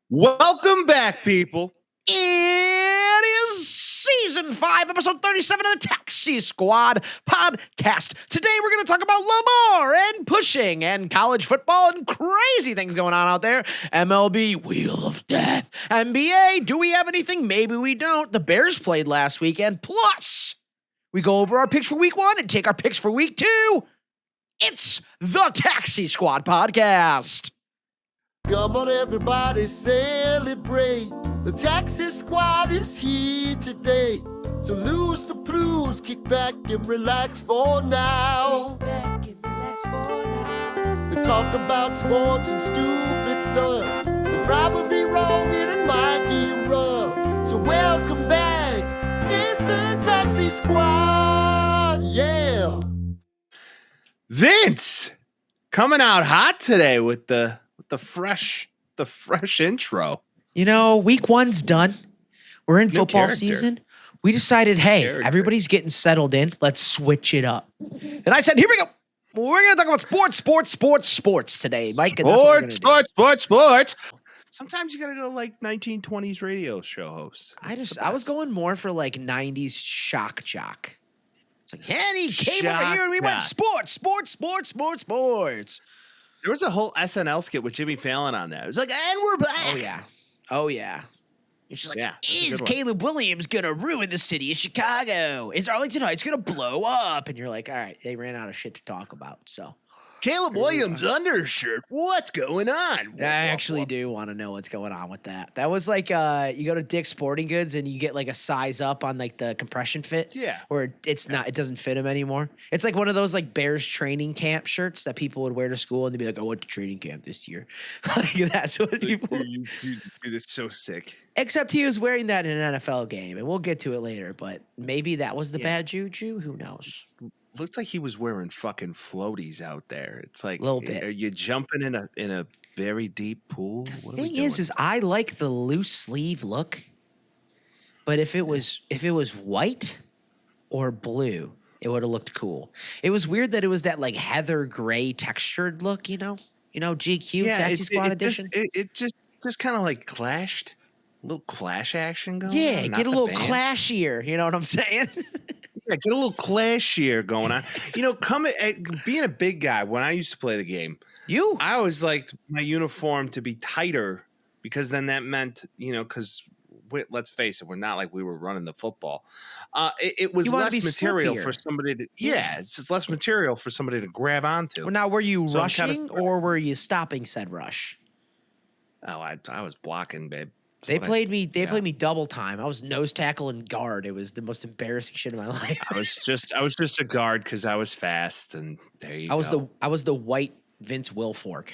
Welcome back, people. It is season 5, episode 37 of the Taxi Squad podcast. Today we're going to talk about Lamar and pushing and college football and crazy things going on out there. MLB, Wheel of Death. NBA, do we have anything? Maybe we don't. The Bears played last weekend. Plus, we go over our picks for week 1 and take our picks for week 2. It's the Taxi Squad podcast. Come on, everybody, celebrate. The Taxi Squad is here today. So lose the blues, kick back and relax for now. They talk about sports and stupid stuff. They're probably wrong and it might get rough. So welcome back. It's the Taxi Squad. Yeah. Vince coming out hot today with the fresh intro. You know, week 1's done. We're in New football character. season. We decided, hey, Character. everybody's getting settled in. Let's switch it up. And I said, here we go. We're going to talk about sports today, Mike. And that's what we're gonna do. Sports. Sometimes you gotta go like 1920s radio show host. I was going more for like 90s shock jock. It's like, Henny came over Shock here and we went jock. sports. There was a whole SNL skit with Jimmy Fallon on that. It was like, and we're back. Oh, yeah. And she's like, Yeah, it's a is good one. Caleb Williams going to ruin the city of Chicago? Is Arlington Heights going to blow up? And you're like, all right, they ran out of shit to talk about. So Caleb Williams undershirt. What's going on? I actually do want to know what's going on with that. That was like, you go to Dick's Sporting Goods and you get like a size up on like the compression fit. Yeah. Or it doesn't fit him anymore. It's like one of those like Bears training camp shirts that people would wear to school and they'd be like, I went to training camp this year. Like that's what people. It's so sick. Except he was wearing that in an NFL game, and we'll get to it later. But maybe that was the bad juju. Who knows? Looked like he was wearing fucking floaties out there. It's like Little bit. Are you jumping in a very deep pool? What are we Thing is I like the loose sleeve look. But if it was white or blue, it would have looked cool. It was weird that it was that like heather gray textured look. You know, GQ Taxi Squad edition. It just kind of like clashed. A little clash action going on. Yeah, not get a the little band. clashier. You know what I'm saying? Yeah, get a little clashier going on. You know, being a big guy, when I used to play the game, I always liked my uniform to be tighter because then that meant, because let's face it, we're not like we were running the football. It was less material slippier. for somebody to, it's less material for somebody to grab onto. Well, now, were you So I'm rushing kinda- or were you stopping said rush? Oh, I was blocking, babe. That's They what I- played me double time. I was nose tackle and guard. It was the most embarrassing shit in my life. I was just a guard because I was fast, and there you go. I was the white Vince Wilfork.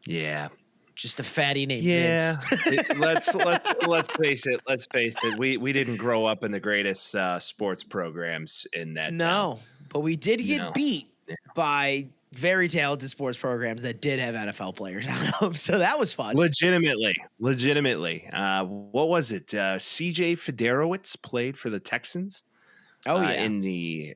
Yeah. Just a fatty named Yeah, Vince. let's face it. Let's face it. We didn't grow up in the greatest sports programs in that. No, but we did get know. beat by very talented sports programs that did have NFL players on them. So that was fun. Legitimately. What was it? CJ Federowicz played for the Texans. Oh yeah, in the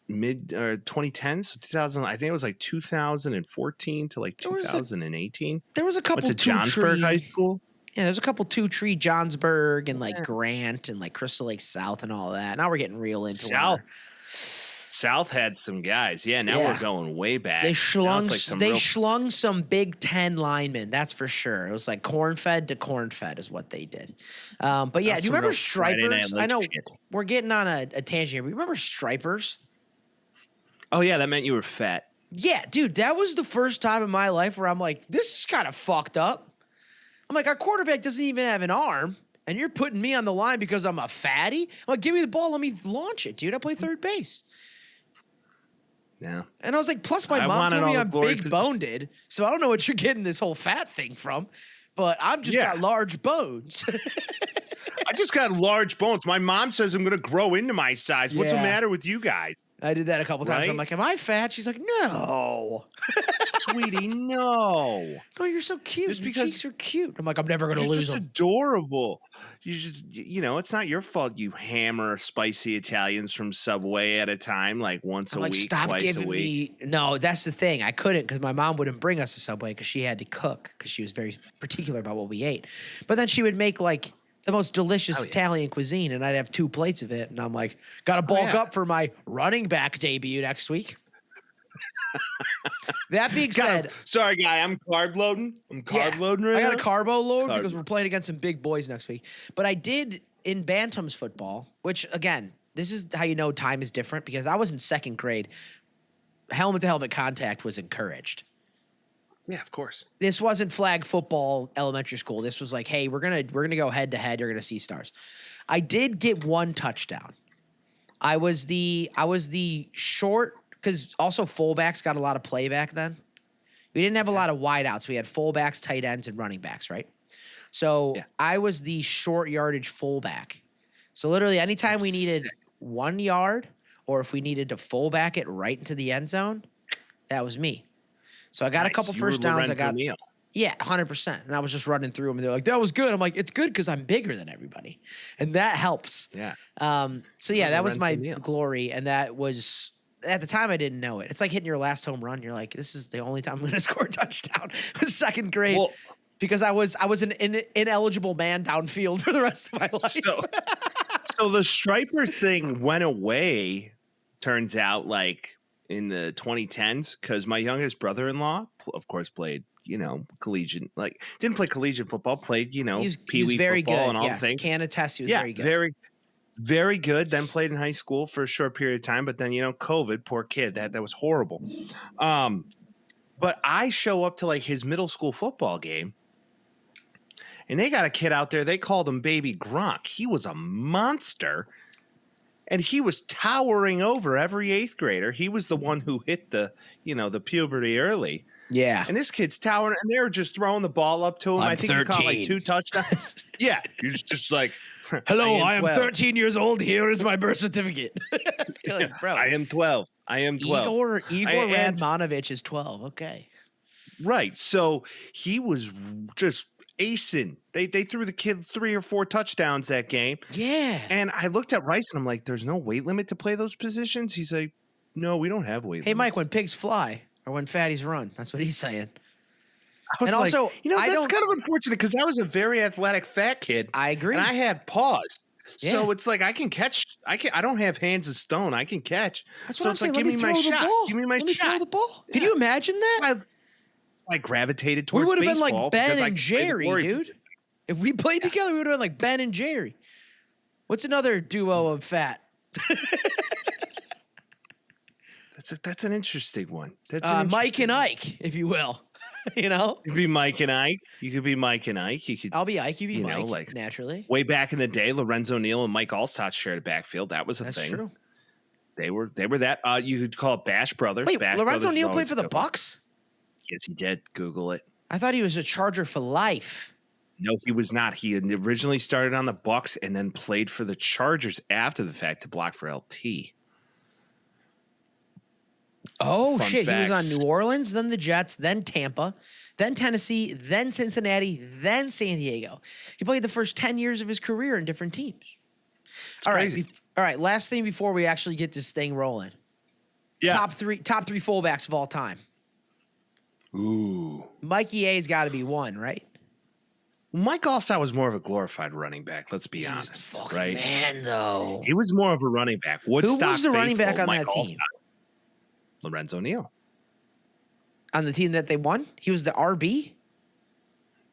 mid 2010s, so 2000. I think it was like 2014 to like 2018. there was a couple Went to Johnsburg High School. Yeah, there's a couple Two Tree Johnsburg and like Grant and like Crystal Lake South and all that. Now we're getting real into South had some guys. Yeah, now we're going way back. They Now schlung it's like schlung some Big Ten linemen, that's for sure. It was like corn-fed to corn-fed is what they did. But yeah, do you remember Stripers? I know we're getting on a tangent here. But you remember Stripers? Oh yeah, that meant you were fat. Yeah, dude, that was the first time in my life where I'm like, this is kind of fucked up. I'm like, our quarterback doesn't even have an arm, and you're putting me on the line because I'm a fatty? I'm like, give me the ball, let me launch it, dude. I play third base. Yeah. And I was like, plus my mom told me I'm big boned, so I don't know what you're getting this whole fat thing from, but I'm just got large bones. I just got large bones. My mom says I'm going to grow into my size. What's the Yeah. matter with you guys? I did that a couple times. Right? I'm like, am I fat? She's like, no. Sweetie, no. No, you're so cute. Just Your because- cheeks are cute. I'm like, I'm never going to You're lose just them. adorable. You just, it's not your fault you hammer spicy Italians from Subway at a time, like once I'm a like, week, stop twice a giving week. me. No, that's the thing. I couldn't because my mom wouldn't bring us to Subway because she had to cook because she was very particular about what we ate. But then she would make like the most delicious Italian cuisine, and I'd have 2 plates of it. And I'm like, got to bulk up for my running back debut next week. That being said, Sorry, guy, I'm carb loading. I'm carb loading right I got now. a carbo load because we're playing against some big boys next week. But I did in Bantams football, which again, this is how you know time is different because I was in 2nd grade. Helmet to helmet contact was encouraged. Yeah, of course. This wasn't flag football elementary school. This was like, hey, we're gonna go head to head. You're gonna see stars. I did get 1 touchdown. I was the short because also fullbacks got a lot of play back then. We didn't have a lot of wideouts. We had fullbacks, tight ends, and running backs, right? So I was the short yardage fullback. So literally anytime we needed 1 yard or if we needed to fullback it right into the end zone, that was me. So I got a couple first downs. Lorenzo Neal. 100%. And I was just running through them and they're like, that was good. I'm like, it's good because I'm bigger than everybody. And that helps. Yeah. So yeah, that was my Lorenzo Neal. glory. And that was at the time I didn't know it. It's like hitting your last home run. You're like, this is the only time I'm going to score a touchdown. It was 2nd grade because I was an ineligible man downfield for the rest of my life. So the striper thing went away, turns out, like in the 2010s, because my youngest brother-in-law, of course, played, collegiate, like didn't play collegiate football, played, he was Pee-wee very football good. and all Yes, the things. can attest he was very good. Very, very good. Then played in high school for a short period of time, but then COVID, poor kid, that was horrible. But I show up to like his middle school football game, and they got a kid out there. They called him Baby Gronk. He was a monster, and he was towering over every 8th grader. He was the one who hit the puberty early. Yeah. And this kid's towering, and they were just throwing the ball up to him. I think he caught like 2 touchdowns. Yeah, he was just like, hello, I am 12. 13 years old. Here is my birth certificate. You're like, bro, I am 12. I am 12. Igor Radmanovich is 12. Okay. Right. So he was just acing. They threw the kid 3 or 4 touchdowns that game. Yeah. And I looked at Rice and I'm like, there's no weight limit to play those positions. He's like, no, we don't have weight limits. Hey, Mike, when pigs fly or when fatties run, that's what he's saying. I was and like, also, that's kind of unfortunate because I was a very athletic fat kid. I agree. And I had paws. Yeah. So it's like I can catch. I don't have hands of stone. I can catch. That's what so I'm it's saying. like, Let give me me my throw the shot. ball. Give me my Let me shot. throw the ball. Can you imagine that? I gravitated We towards would have been baseball like Ben because I and could play the Jerry, Warriors. dude. If we played together, we would have been like Ben and Jerry. What's another duo of fat? That's an interesting one. That's Mike and Ike, if you will. You know, You could be Mike and Ike. You could be Mike and Ike. You could. I'll be Ike. You be Mike. like naturally. way back in the day, Lorenzo Neal and Mike Allstott shared a backfield. That was a That's thing. true. They were that. You could call it Bash Brothers. Wait, Bash Lorenzo Brothers Neal was played always for a the good one. Bucks? Yes, he did. Google it. I thought he was a Charger for life. No, he was not. He had originally started on the Bucks and then played for the Chargers after the fact to block for LT. Oh, Fun shit. He was facts. on New Orleans, then the Jets, then Tampa, then Tennessee, then Cincinnati, then San Diego. He played the first 10 years of his career in different teams. All right. crazy. All right. Last thing before we actually get this thing rolling. Yeah. Top three fullbacks of all time. Ooh. Mikey A's got to be one, right? Mike Allstott was more of a glorified running back. Let's be He was honest. the fucking right? man, though. He was more of a running back. Who was the running back on Mike that team? Allstott. Lorenzo Neal. On the team that they won? He was the RB?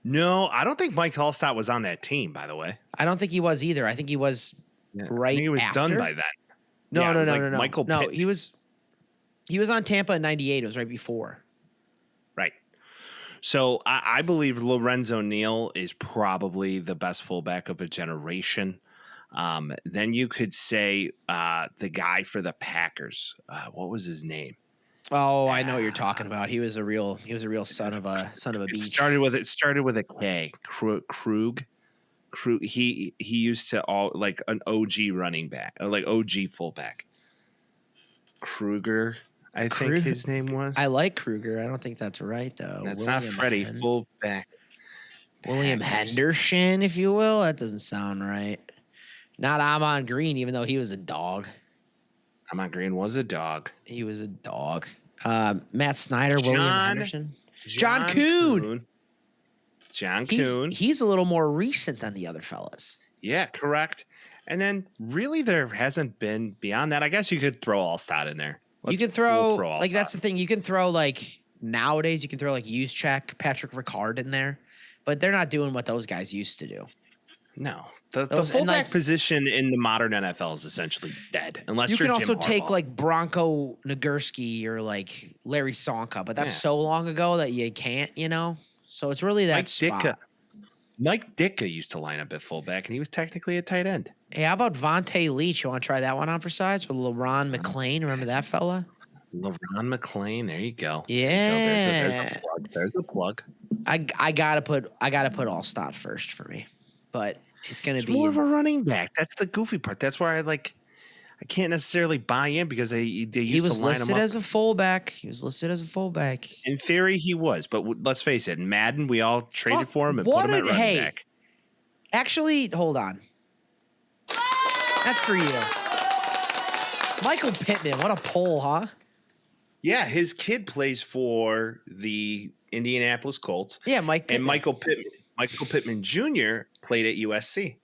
No, I don't think Mike Allstott was on that team, by the way. I don't think he was either. I think he was right I think he was after. done by then. No, Yeah, it no, was no, like no, no. Michael no, Pittman. he was on Tampa in 98. It was right before. Right. So I believe Lorenzo Neal is probably the best fullback of a generation. Then you could say the guy for the Packers. What was his name? Oh, I know what you're talking about. He was a real son of a It beach. started with a K. Krug. He used to all like an OG running back, or like OG fullback. Kruger, I think his name was. I like Kruger. I don't think that's right though. That's not Freddie. Fullback. William Henderson, if you will. That doesn't sound right. Not Amon Green, even though he was a dog. Amon Green was a dog. He was a dog. Matt Snyder, William Henderson. John Kuhn. John Kuhn. He's a little more recent than the other fellas. Yeah, correct. And then really there hasn't been beyond that. I guess you could throw Allstott in there. You could throw like that's the thing. You can throw like nowadays you can throw like Juszczyk, Patrick Ricard in there, but they're not doing what those guys used to do. No. The fullback position in the modern NFL is essentially dead, unless you you're can also Jim Harbaugh. take like Bronco Nagurski or like Larry Sonka, but that's so long ago that you can't, So it's really that spot. Mike Ditka used to line up at fullback, and he was technically a tight end. Hey, how about Vontae Leach? You want to try that one on for size with LeRon McClain? Remember that fella? LeRon McClain. There you go. Yeah. There's a plug. I gotta put Allstott first for me, but it's gonna be more of a running back. That's the goofy part. That's where I can't necessarily buy in because they used to line him up. He was listed as a fullback. In theory, he was, but let's face it. In Madden, we all traded for him and put him at running back. Actually, hold on. That's for you. Michael Pittman. What a pull, huh? Yeah, his kid plays for the Indianapolis Colts. Yeah, Mike Pittman. And Michael Pittman Jr. played at USC.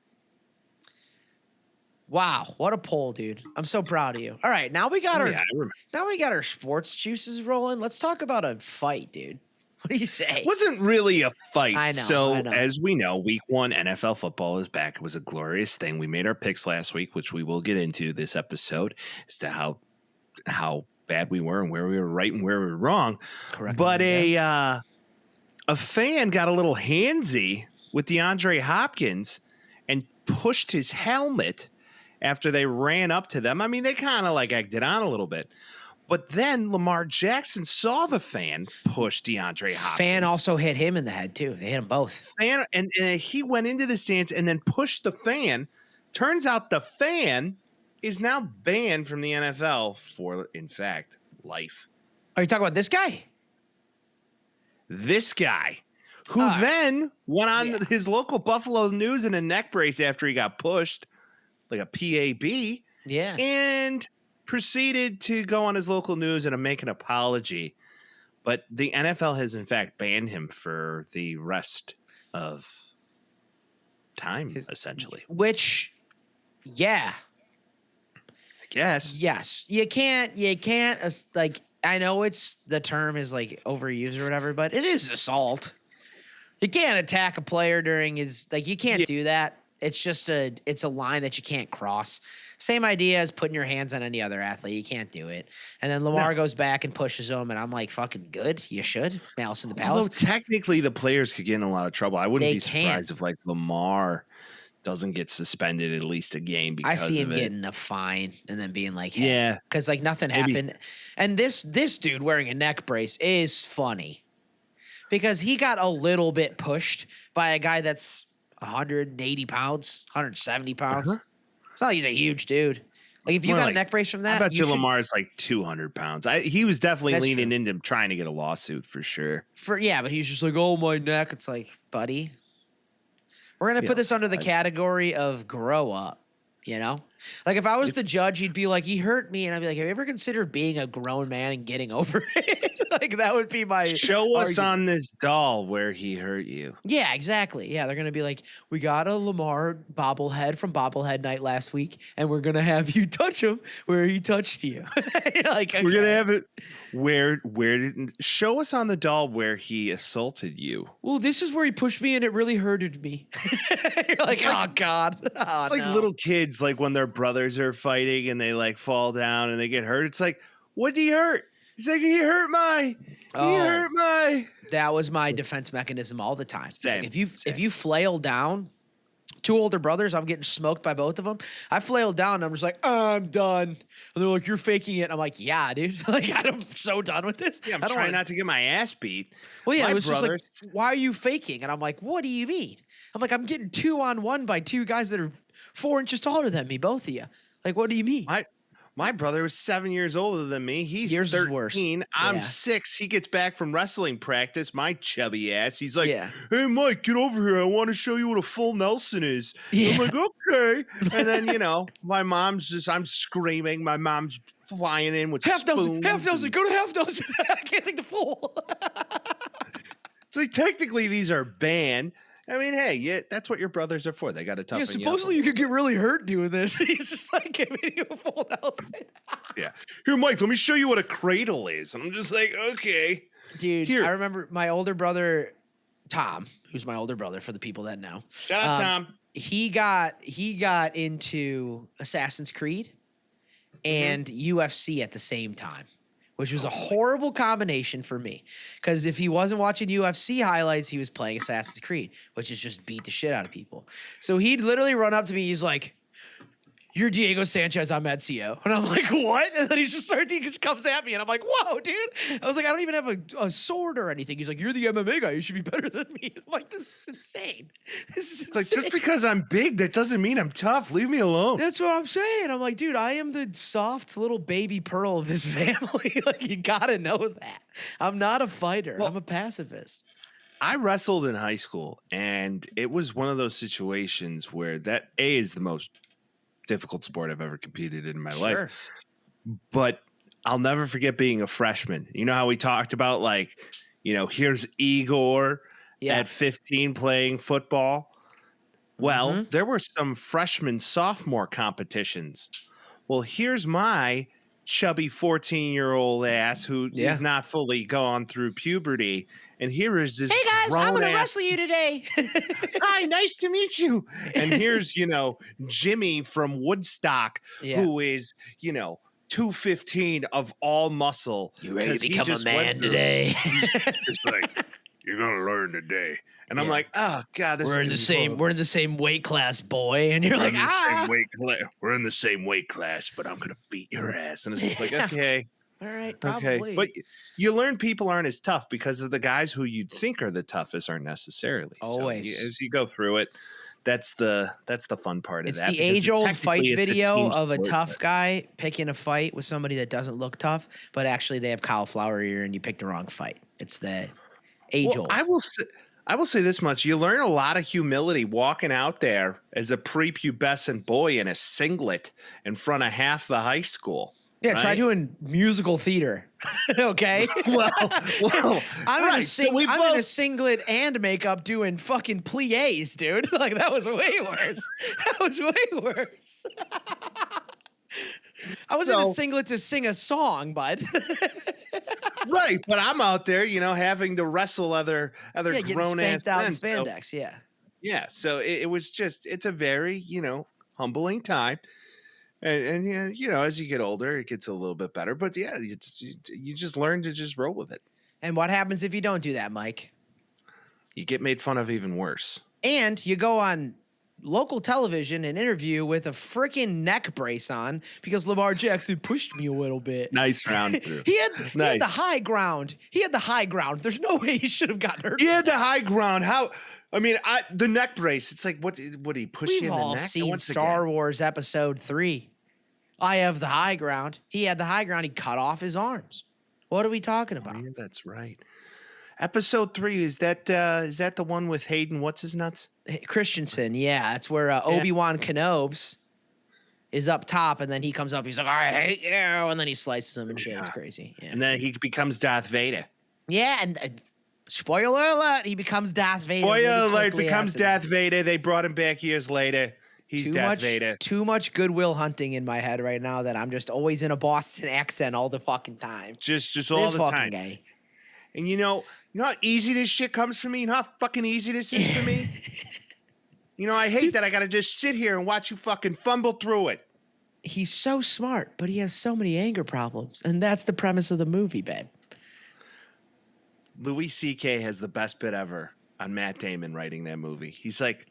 Wow, what a poll, dude! I'm so proud of you. All right, now we got our sports juices rolling. Let's talk about a fight, dude. What do you say? It wasn't really a fight. I know. So as we know, week 1 NFL football is back. It was a glorious thing. We made our picks last week, which we will get into this episode as to how bad we were and where we were right and where we were wrong. Correct. But a fan got a little handsy with DeAndre Hopkins and pushed his helmet after they ran up to them. I mean, they kind of like egged it on a little bit. But then Lamar Jackson saw the fan push DeAndre Hopkins. Fan also hit him in the head, too. They hit them both. Fan, and he went into the stands and then pushed the fan. Turns out the fan is now banned from the NFL for, in fact, life. Are you talking about this guy? This guy, who then went on his local Buffalo News in a neck brace after he got pushed, like a PAB. Yeah. And proceeded to go on his local news and make an apology. But the NFL has, in fact, banned him for the rest of time, essentially. Which, yeah. I guess. Yes. You can't, like, I know the term is, like, overused or whatever, but it is assault. You can't attack a player during you can't do that. It's just it's a line that you can't cross. Same idea as putting your hands on any other athlete. You can't do it. And then Lamar goes back and pushes him, and I'm like, fucking good. You should. Malice in the Palace. Although technically the players could get in a lot of trouble. I wouldn't be surprised if like Lamar doesn't get suspended at least a game because I see him of it. getting a fine and then being like, hey, yeah, because like nothing happened. And this dude wearing a neck brace is funny because he got a little bit pushed by a guy that's 180 pounds, 170 pounds. Uh-huh. It's not like he's a huge dude. Like if you got a neck brace from that, I bet you Lamar's like 200 pounds. He was definitely leaning true. into trying to get a lawsuit for sure. But he's just like, oh, my neck. It's like, buddy, we're going to put this under the category of grow up, Like if I was the judge, he'd be like, he hurt me. And I'd be like, have you ever considered being a grown man and getting over it? Like that would be my show us on this doll where he hurt you. Yeah, exactly. Yeah, they're going to be like, we got a Lamar bobblehead from bobblehead night last week, and we're going to have you touch him where he touched you. Like, okay. We're going to have it where show us on the doll where he assaulted you. Well, this is where he pushed me and it really hurted me. You're like, oh God. It's like little kids, like when their brothers are fighting and they like fall down and they get hurt. It's like, what did he hurt? He's like, he hurt my. That was my defense mechanism all the time. It's Same, like if you flail down two older brothers. I'm getting smoked by both of them. I flailed down. And I'm just like, I'm done. And they're like, you're faking it. And I'm like, yeah, dude. Like, I'm so done with this. Yeah, I'm trying not to get my ass beat. Well, yeah, my it was brothers, just like, why are you faking? And I'm like, what do you mean? I'm like, I'm getting 2-on-1 by two guys that are 4 inches taller than me, both of you. Like, what do you mean? My brother was 7 years older than me. He's Yours 13. is worse. I'm Yeah. 6. He gets back from wrestling practice. My chubby ass. He's like, Yeah. hey, Mike, get over here. I want to show you what a full Nelson is. Yeah. I'm like, okay. And then, my mom's I'm screaming. My mom's flying in with Half spoons. Nelson, go to half Nelson. I can't take the full. So technically, these are banned. I mean, hey, yeah, that's what your brothers are for. They got to toughen you up. Supposedly you could get really hurt doing this. He's just like giving you a full Nelson. Yeah. Here, Mike, let me show you what a cradle is. And I'm just like, okay. Dude, Here. I remember my older brother, Tom, who's my older brother for the people that know. Shout out, Tom. He got into Assassin's Creed and UFC at the same time, which was a horrible combination for me. Because if he wasn't watching UFC highlights, he was playing Assassin's Creed, which is just beat the shit out of people. So he'd literally run up to me. He's like, you're Diego Sanchez, I'm Ezio. And I'm like, what? And then he just comes at me. And I'm like, whoa, dude. I was like, I don't even have a sword or anything. He's like, you're the MMA guy. You should be better than me. I'm like, this is insane. This is insane. Like, just because I'm big, that doesn't mean I'm tough. Leave me alone. That's what I'm saying. I'm like, dude, I am the soft little baby pearl of this family. Like, you gotta know that. I'm not a fighter. I'm a pacifist. I wrestled in high school, and it was one of those situations where that is the most difficult sport I've ever competed in my life. But I'll never forget being a freshman. You know how we talked about, like, here's Igor at 15 playing football. Well, there were some freshman sophomore competitions. Well, here's my chubby 14-year-old ass who is not fully gone through puberty. And here is this. Hey guys, I'm going to wrestle you today. Hi, nice to meet you. And here's, Jimmy from Woodstock, who is, 215 of all muscle. You ready to become a man today? It's like, you're going to learn today. And I'm like, oh God, we're in the same weight class, boy. And you're like, we're in the same weight class, but I'm going to beat your ass. And it's just like, okay. All right, probably. Okay. But you learn people aren't as tough because of the guys who you'd think are the toughest aren't necessarily. Always. So as you go through it, that's the fun part of that. It's the age-old fight video of a tough guy picking a fight with somebody that doesn't look tough, but actually they have cauliflower ear and you picked the wrong fight. It's the age-old. I will say this much. You learn a lot of humility walking out there as a prepubescent boy in a singlet in front of half the high school. Yeah, try doing musical theater. Okay. well, I'm in a singlet and makeup doing fucking pliés, dude. Like, that was way worse. That was way worse. I was in a singlet to sing a song, bud. Right, but I'm out there, having to wrestle other grown ass out in men. spandex. Yeah. So it was it's a very humbling time. And as you get older, it gets a little bit better. But yeah, you just learn to just roll with it. And what happens if you don't do that, Mike? You get made fun of even worse. And you go on local television and interview with a freaking neck brace on because Lamar Jackson pushed me a little bit. Nice round through. He had the high ground. There's no way he should have gotten hurt. He had the high ground. How? I mean, the neck brace. It's like, what he push you in the neck? We've all seen Star Wars Episode 3. I have the high ground. He had the high ground. He cut off his arms. What are we talking about? Yeah, that's right. Episode 3, is that the one with Hayden? What's his nuts? Christensen. Yeah, that's where Obi-Wan Kenobi is up top, and then he comes up. He's like, I hate you, and then he slices him and shit. It's crazy. Yeah. And then he becomes Darth Vader. Yeah, and spoiler alert, he becomes Darth Vader. Spoiler alert, becomes Darth Vader. They brought him back years later. He's Darth Vader. Too much Goodwill Hunting in my head right now that I'm just always in a Boston accent all the fucking time. Just all the time. Gay. And you know how easy this shit comes for me? You know how fucking easy this is for me? I hate that I got to just sit here and watch you fucking fumble through it. He's so smart, but he has so many anger problems. And that's the premise of the movie, babe. Louis C.K. has the best bit ever on Matt Damon writing that movie. He's like,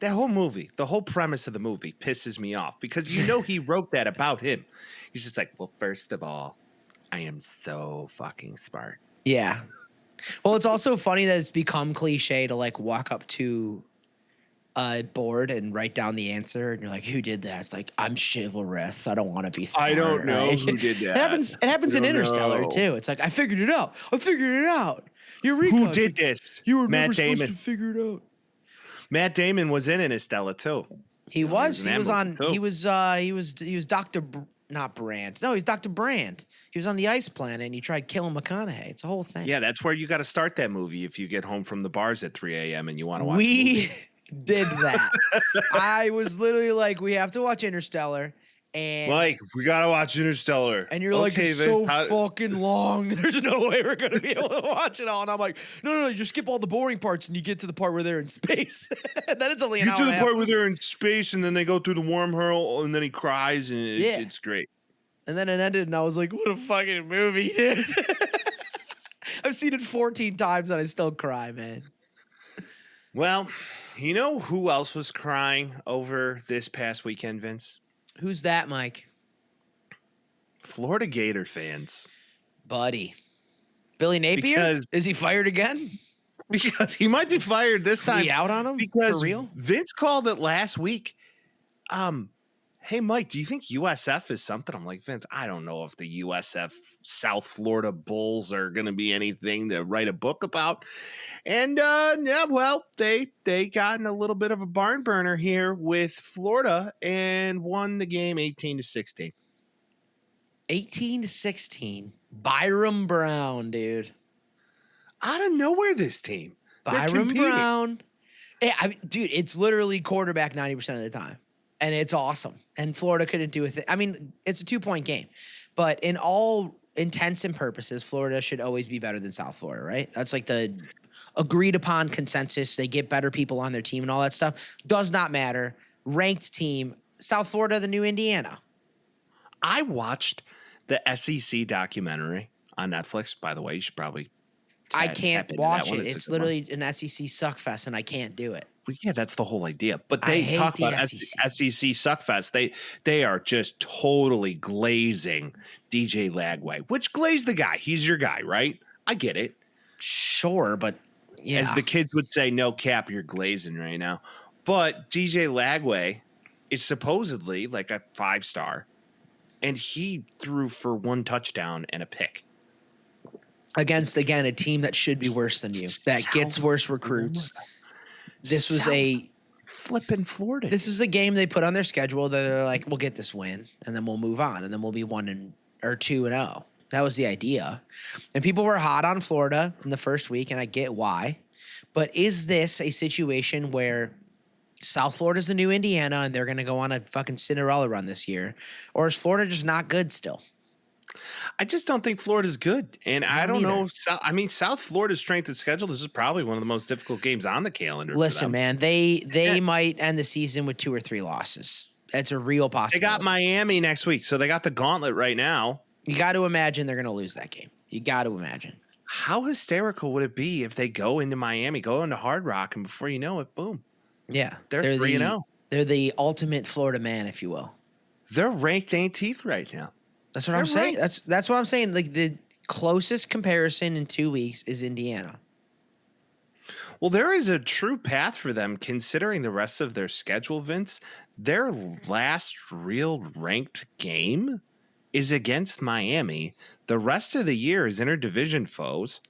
That whole movie, the whole premise of the movie pisses me off because he wrote that about him. He's just like, well, first of all, I am so fucking smart. Yeah. Well, it's also funny that it's become cliche to like walk up to a board and write down the answer, and you're like, "Who did that?" It's like, "I'm chivalrous. I don't want to be smart." I don't know right? who did that. It happens in Interstellar too. It's like, I figured it out. Eureka. Who did this? You were Matt never Damon. supposed to figure it out. Matt Damon was in Interstellar too. He was Dr. Not Brand. No, he's Dr. Brand. He was on the ice planet and he tried killing McConaughey. It's a whole thing. Yeah, that's where you got to start that movie if you get home from the bars at 3 a.m. and you want to watch the movie. Did that. I was literally like, we have to watch Interstellar. And Mike, we got to watch Interstellar. And you're like, it's so fucking long. There's no way we're going to be able to watch it all. And I'm like, no, you just skip all the boring parts and you get to the part where they're in space. And then it's only an hour. You get to the part where they're in space and then they go through the wormhole and then he cries and it's great. And then it ended and I was like, what a fucking movie, dude. I've seen it 14 times and I still cry, man. Well, you know who else was crying over this past weekend, Vince? Who's that, Mike? Florida Gator fans. Buddy. Billy Napier? Is he fired again? Because he might be fired this time. We out on him? Because for real? Vince called it last week. Hey, Mike, do you think USF is something? I'm like, Vince, I don't know if the USF South Florida Bulls are going to be anything to write a book about. And, they got in a little bit of a barn burner here with Florida and won the game 18-16. 18-16. Byram Brown, dude. Out of nowhere, this team. Byram Brown. Dude, it's literally quarterback 90% of the time. And it's awesome. And Florida couldn't do a thing. I mean, it's a 2-point game. But in all intents and purposes, Florida should always be better than South Florida, right? That's like the agreed upon consensus. They get better people on their team and all that stuff. Does not matter. Ranked team. South Florida, the new Indiana. I watched the SEC documentary on Netflix. By the way, you should probably I can't watch it. It's literally an SEC suckfest, and I can't do it. Well, yeah, that's the whole idea. But they talk about SEC suckfest. They are just totally glazing DJ Lagway, which glaze the guy. He's your guy, right? I get it. Sure, but yeah. As the kids would say, no cap, you're glazing right now. But DJ Lagway is supposedly like a 5-star, and he threw for 1 touchdown and a pick. Against, again, a team that should be worse than you, that gets worse recruits. This was a flipping Florida. This is a game they put on their schedule that they're like, we'll get this win, and then we'll move on, and then we'll be 2-0. That was the idea. And people were hot on Florida in the first week, and I get why. But is this a situation where South Florida's the new Indiana, and they're going to go on a fucking Cinderella run this year? Or is Florida just not good still? I just don't think Florida's good. And I don't know. South Florida's strength of schedule, this is probably one of the most difficult games on the calendar. Listen, man, they might end the season with 2 or 3 losses. That's a real possibility. They got Miami next week, so they got the gauntlet right now. You got to imagine they're going to lose that game. You got to imagine. How hysterical would it be if they go into Miami, go into Hard Rock, and before you know it, boom. Yeah. They're 3-0. They're the ultimate Florida man, if you will. They're ranked 18th right now. That's what I'm saying. That's what I'm saying. Like, the closest comparison in 2 weeks is Indiana. Well, there is a true path for them considering the rest of their schedule, Vince. Their last real ranked game is against Miami. The rest of the year is interdivision foes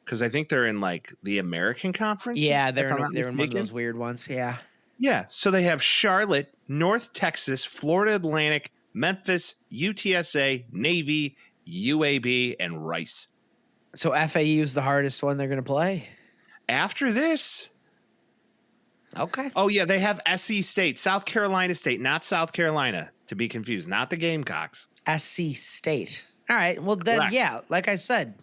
because I think they're in like the American Conference. Yeah, they're in one of those weird ones. Yeah. Yeah. So they have Charlotte, North Texas, Florida Atlantic, Memphis, UTSA, Navy, UAB, and Rice. So FAU is the hardest one they're going to play? After this. Okay. Oh, yeah, they have SC State, South Carolina State, not South Carolina, to be confused, not the Gamecocks. SC State. All right. Well, then, correct. Yeah, like I said,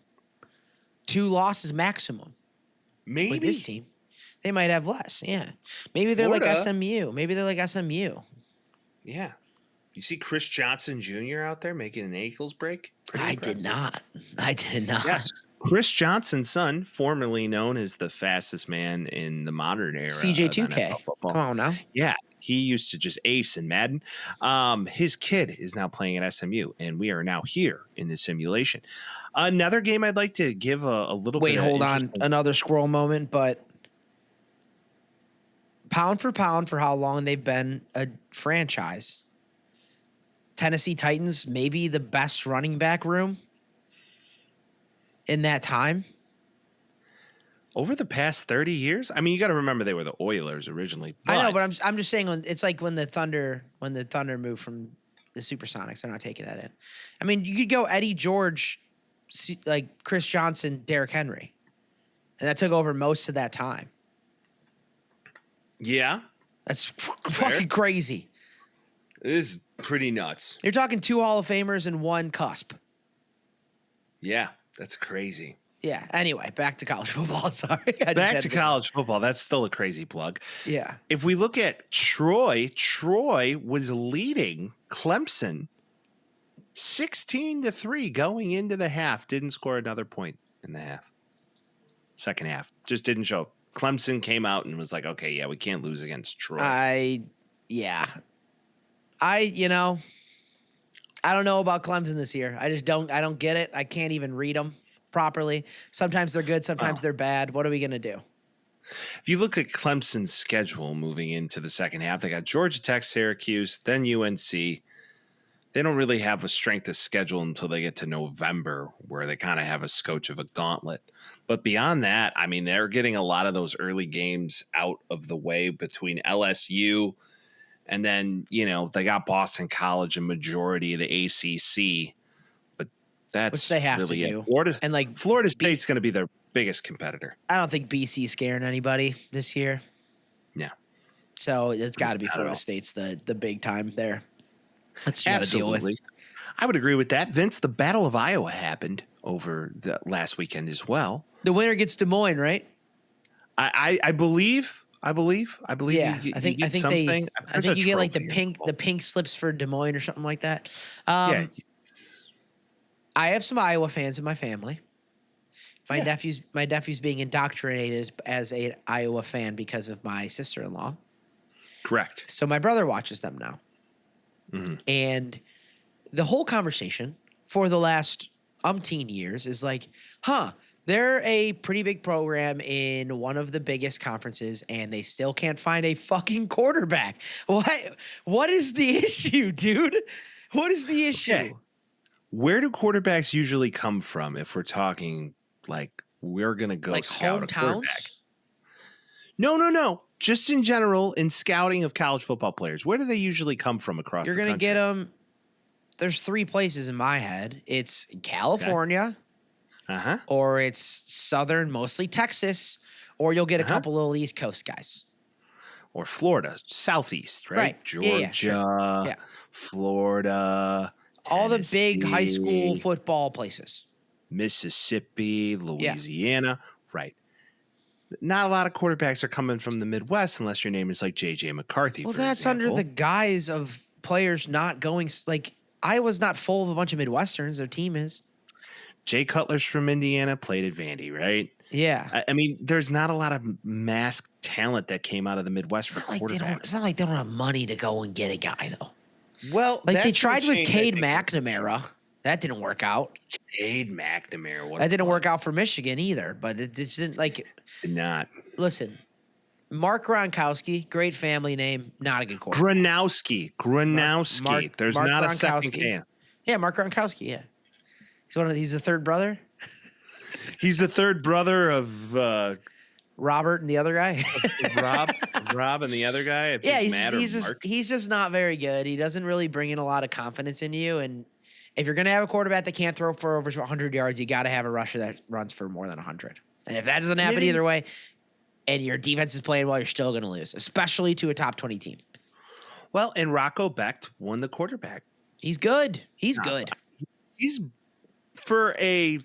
2 losses maximum. Maybe. With this team. They might have less, yeah. Maybe they're Florida. Like SMU. Maybe they're like SMU. Yeah. You see Chris Johnson Jr. out there making an ankles break? I did not. Yes. Chris Johnson's son, formerly known as the fastest man in the modern era. CJ2K. Come on now. Yeah. He used to just ace in Madden. His kid is now playing at SMU, and we are now here in the simulation. Another game I'd like to give a little Wait, bit hold on. Another squirrel moment, but pound for how long they've been a franchise. Tennessee Titans, maybe the best running back room in that time. Over the past 30 years? I mean, you got to remember they were the Oilers originally. I know, but I'm just saying it's like when the Thunder moved from the Supersonics. I'm not taking that in. I mean, you could go Eddie George, like Chris Johnson, Derrick Henry. And that took over most of that time. Yeah. That's fucking crazy. It is pretty nuts. You're talking 2 Hall of Famers and 1 cusp. Yeah, that's crazy. Yeah. Anyway, back to college football. Sorry. Back to college football. That's still a crazy plug. Yeah. If we look at Troy was leading Clemson 16-3 going into the half. Didn't score another point in the half. Second half. Just didn't show. Clemson came out and was like, okay, yeah, we can't lose against Troy. I don't know about Clemson this year. I don't get it. I can't even read them properly. Sometimes they're good, sometimes they're bad. What are we going to do? If you look at Clemson's schedule moving into the second half, they got Georgia Tech, Syracuse, then UNC. They don't really have a strength of schedule until they get to November, where they kind of have a scotch of a gauntlet. But beyond that, I mean, they're getting a lot of those early games out of the way between LSU and then, they got Boston College and majority of the ACC. But that's which they have really to do. Florida State's going to be their biggest competitor. I don't think BC's scaring anybody this year. Yeah. So it's got to be Florida State's the big time there. That's what you got to deal with. I would agree with that. Vince, the Battle of Iowa happened over the last weekend as well. The winner gets Des Moines, right? I believe. Yeah, I think you get like the pink slips for Des Moines or something like that. Yeah. I have some Iowa fans in my family. My nephew's being indoctrinated as a Iowa fan because of my sister-in-law. Correct. So my brother watches them now. Mm-hmm. And the whole conversation for the last umpteen years is like, they're a pretty big program in one of the biggest conferences, and they still can't find a fucking quarterback. What is the issue, dude? What is the issue? Okay. Where do quarterbacks usually come from if we're talking like we're going to go like scout a quarterback? No. Just in general, in scouting of college football players, where do they usually come from across the country? You're going to get them. There's 3 places in my head. It's California. Okay. Or it's Southern, mostly Texas, or you'll get a couple of East Coast guys. Or Florida, Southeast, right? Georgia, sure. Florida, all Tennessee, the big high school football places. Mississippi, Louisiana, right. Not a lot of quarterbacks are coming from the Midwest unless your name is like J.J. McCarthy, well, that's under the guise of players not going – like Iowa's not full of a bunch of Midwesterns. Their team is. Jay Cutler's from Indiana, played at Vandy, right? Yeah. I mean, there's not a lot of masked talent that came out of the Midwest for quarterbacks. It's not like they don't have money to go and get a guy, though. Well, like they tried with Cade McNamara. That didn't work out. Cade McNamara. That didn't work out for Michigan either, but it didn't like – Did not. Listen, Mark Gronkowski, great family name, not a good quarterback. Gronowski. There's Mark not Gronkowski. A second K. Yeah, Mark Gronkowski, yeah. He's the third brother? He's the third brother of Robert and the other guy. Rob and the other guy. I think he's just not very good. He doesn't really bring in a lot of confidence in you. And if you're going to have a quarterback that can't throw for over 100 yards, you got to have a rusher that runs for more than 100. And if that doesn't happen either way, and your defense is playing well, you're still going to lose, especially to a top 20 team. Well, and Rocco Becht won the quarterback. He's good. He's good. He's for a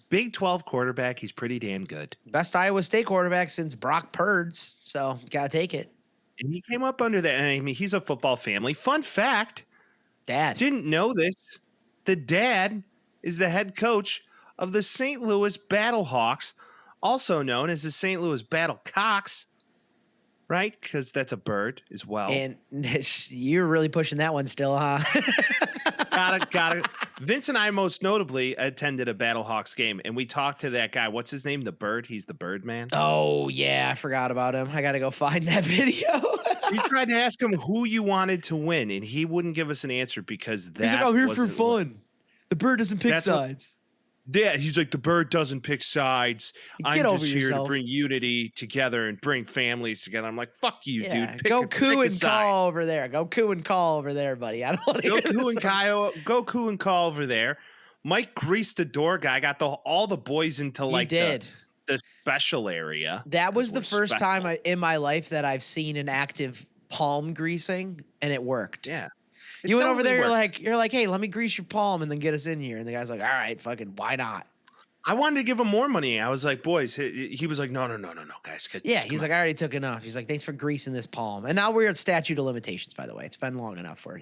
Big 12 quarterback, he's pretty damn good. Best Iowa State quarterback since Brock Purds, so got to take it. And he came up under that. I mean, he's a football family. Fun fact. Dad. Didn't know this. The dad is the head coach of the St. Louis Battlehawks, also known as the St. Louis Battlecocks, right? Because that's a bird as well. And you're really pushing that one still, huh? Got it. Vince and I most notably attended a Battlehawks game, and we talked to that guy. What's his name? The Bird? He's the Bird man. Oh, yeah. I forgot about him. I got to go find that video. We tried to ask him who you wanted to win, and he wouldn't give us an answer because that He's like, I'm here for wasn't fun. The Bird doesn't pick sides. Yeah, he's like, the Bird doesn't pick sides. Get I'm over just here yourself. to bring unity together and bring families together. I'm like, fuck you, Yeah, dude. go coo a and side. call over there. Go coo and call over there, buddy. I don't want to Go hear coo this and one. Kyle. Go coo and call over there. Mike Grease, the door guy, got all the boys into like did. The special area. That was the We're first special. time in my life that I've seen an active palm greasing, and it worked. Yeah. You went over totally there, worked. you're like, hey, let me grease your palm and then get us in here. And the guy's like, all right, fucking, why not? I wanted to give him more money. I was like, boys. He was like, no, guys. Yeah, he's like, I already took enough. He's like, thanks for greasing this palm. And now we're at statute of limitations, by the way. It's been long enough for,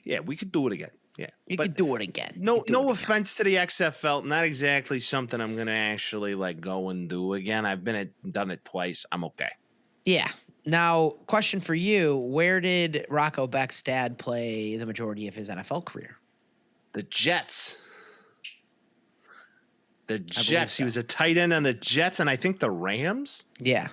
yeah, we could do it again. Yeah, you but could do it again. No offense to the XFL. Not exactly something I'm gonna actually like go and do again. I've done it twice. I'm okay. Yeah. Now, question for you: where did Rocco Beck's dad play the majority of his NFL career? The Jets. The Jets. so. He was a tight end on the Jets, and I think the Rams. Yeah.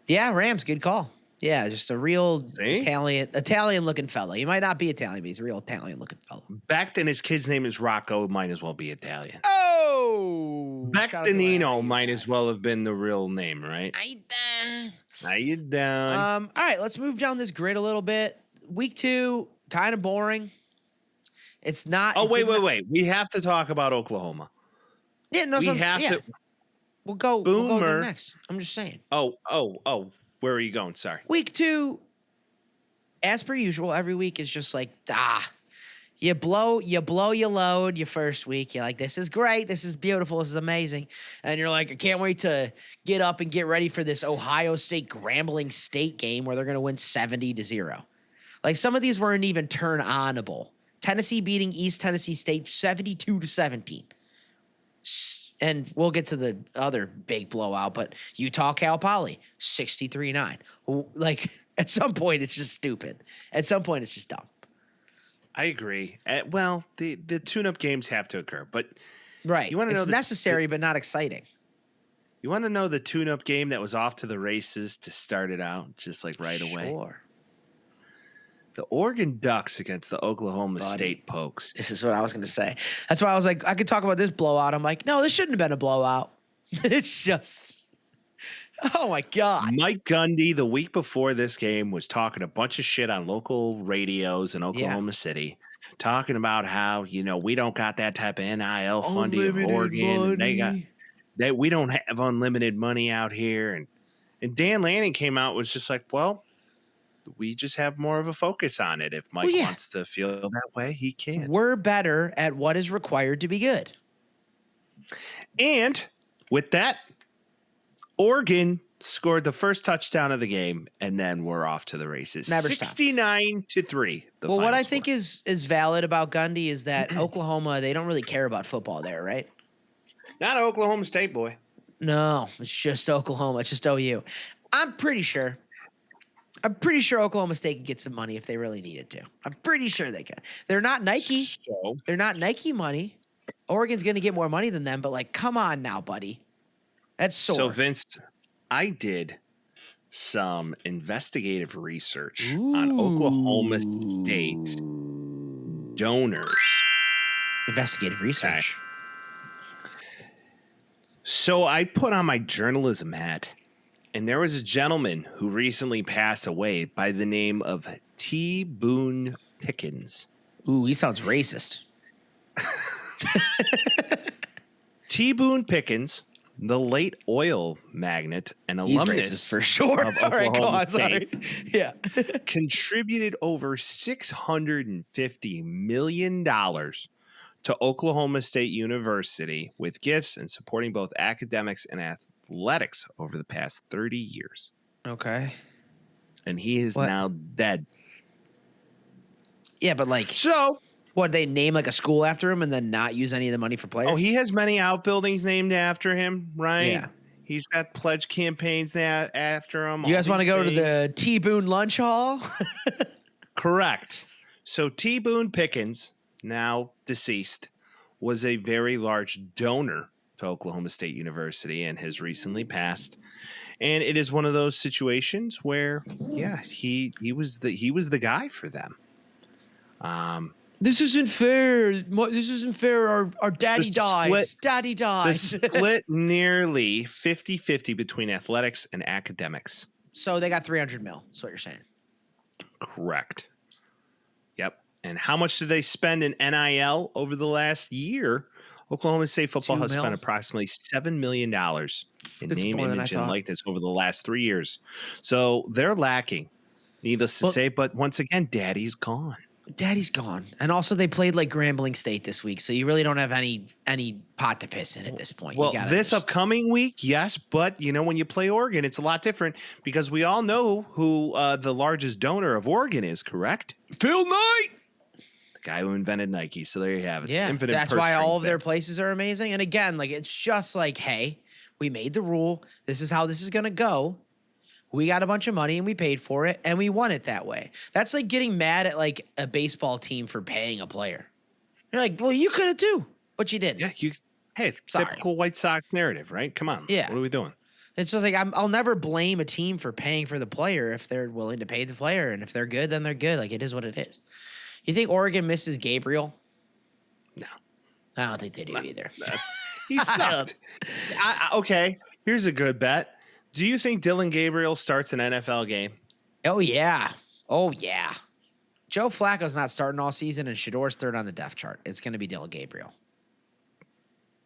Yeah, Rams, good call. Yeah, just a real Italian-looking fella. He might not be Italian, but he's a real Italian-looking fella. Becton, his kid's name is Rocco. Might as well be Italian. Oh! Bectonino might as well have been the real name, right? How you doing? All right, let's move down this grid a little bit. Week 2, kind of boring. It's not. Oh, wait. We have to talk about Oklahoma. Yeah, no, we have to. We'll go Boomer. there next. I'm just saying. Oh. Where are you going? Sorry. Week 2, as per usual, every week is just like, you blow your load your first week. You're like, this is great. This is beautiful. This is amazing. And you're like, I can't wait to get up and get ready for this Ohio State Grambling State game where they're going to win 70-0. Like some of these weren't even turn-onable. Tennessee beating East Tennessee State 72-17. And we'll get to the other big blowout, but Utah Cal Poly 63-9. Like at some point it's just stupid. At some point it's just dumb. I agree. Well, the tune-up games have to occur, but right. You want to know it's necessary but not exciting. You want to know the tune-up game that was off to the races to start it out, just like right away? Sure. The Oregon Ducks against the Oklahoma State Pokes. This is what I was going to say. That's why I was like, I could talk about this blowout. I'm like, no, this shouldn't have been a blowout. It's just, oh my God. Mike Gundy, the week before this game, was talking a bunch of shit on local radios in Oklahoma City, talking about how, we don't got that type of NIL funding in Oregon. We don't have unlimited money out here. And Dan Lanning came out, was just like, well, we just have more of a focus on it. If Mike wants to feel that way, he can. We're better at what is required to be good. And with that, Oregon scored the first touchdown of the game, and then we're off to the races. 69-3. Well, what I think is valid about Gundy is that Oklahoma, they don't really care about football there, right? Not an Oklahoma State boy. No, it's just Oklahoma. It's just OU. I'm pretty sure Oklahoma State could get some money if they really needed to. I'm pretty sure they can. They're not Nike. They're not Nike money. Oregon's going to get more money than them, but like, come on now, buddy. That's sore. So, Vince, I did some investigative research on Oklahoma State donors. Investigative research. Okay. So I put on my journalism hat. And there was a gentleman who recently passed away by the name of T. Boone Pickens. Ooh, he sounds racist. T. Boone Pickens, the late oil magnate and alumnus racist for sure. of Oklahoma State, Yeah. contributed over $650 million to Oklahoma State University with gifts and supporting both academics and athletics over the past 30 years. Okay. And he is now dead. Yeah, but like, So What, they name like a school after him and then not use any of the money for players? Oh, he has many outbuildings named after him, right? Yeah. He's got pledge campaigns after him. You guys want to go to the T. Boone Lunch Hall? Correct. So T. Boone Pickens, now deceased, was a very large donor to Oklahoma State University and has recently passed. And it is one of those situations where, yeah, he was the guy for them. This isn't fair. This isn't fair. Our daddy died. Daddy died. The split nearly 50-50 between athletics and academics. So they got 300 mil. That's what you're saying. Correct. Yep. And how much did they spend in NIL over the last year? Oklahoma State football has spent approximately $7 million in name, image, and likeness over the last 3 years. So they're lacking, needless to say. But once again, Daddy's gone. Daddy's gone. And also they played like Grambling State this week, so you really don't have any pot to piss in at this point. Well, this upcoming week, yes, but when you play Oregon, it's a lot different because we all know who the largest donor of Oregon is, correct? Phil Knight, the guy who invented Nike. So there you have it. Yeah, that's why all of their places are amazing. And again, like it's just like, hey, we made the rule. This is how this is going to go. We got a bunch of money and we paid for it and we won it that way. That's like getting mad at like a baseball team for paying a player. You're like, well, you could have too, but you didn't. Yeah, hey, typical White Sox narrative, right? Come on. Yeah. What are we doing? It's just like I'll never blame a team for paying for the player if they're willing to pay the player. And if they're good, then they're good. Like it is what it is. You think Oregon misses Gabriel? No. I don't think they do either. He sucked. Okay, here's a good bet. Do you think Dylan Gabriel starts an NFL game? Oh, yeah. Oh, yeah. Joe Flacco's not starting all season, and Shador's third on the depth chart. It's going to be Dylan Gabriel.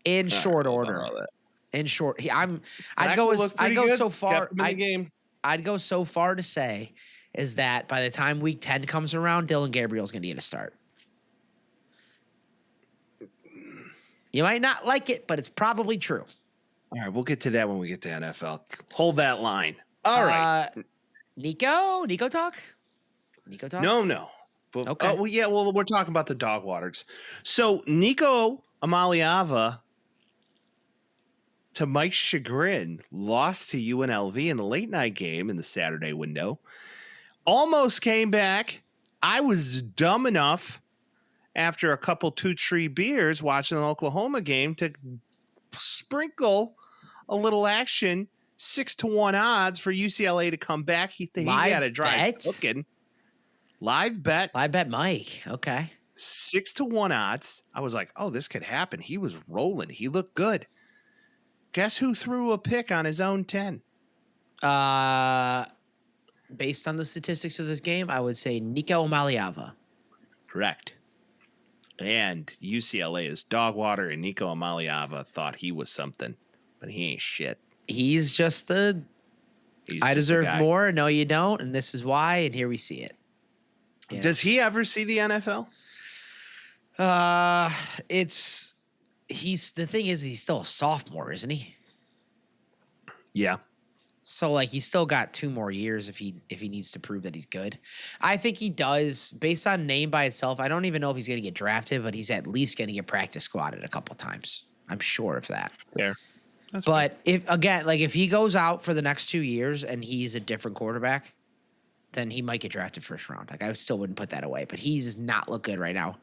In short order. In short, I'd go so far to say is that by the time week 10 comes around, Dylan Gabriel's going to get a start. You might not like it, but it's probably true. All right, we'll get to that when we get to NFL. Hold that line. All right. Nico talk? No. But, okay. We're talking about the dog waters. So Nico Amaliava, to Mike's chagrin, lost to UNLV in the late night game in the Saturday window. Almost came back. I was dumb enough after a couple 2-3 beers watching an Oklahoma game to sprinkle a little action, 6-1 odds for UCLA to come back. He had a drive cooking. Live bet, Mike. Okay, 6-1 odds. I was like, oh, this could happen. He was rolling. He looked good. Guess who threw a pick on his own 10? Based on the statistics of this game, I would say Nico Amaliava. Correct. And UCLA is dog water, and Nico Amaliava thought he was something, but he ain't shit. He's just I deserve more. No, you don't, and this is why. And here we see it. Yeah. Does he ever see the NFL? The thing is, he's still a sophomore, isn't he? Yeah. So like he's still got 2 more years if he needs to prove that he's good. I think he does based on name by itself. I don't even know if he's going to get drafted, but he's at least going to get practice squatted a couple times. I'm sure of that. Yeah. But if he goes out for the next 2 years and he's a different quarterback, then he might get drafted first round. Like I still wouldn't put that away, but he does not look good right now.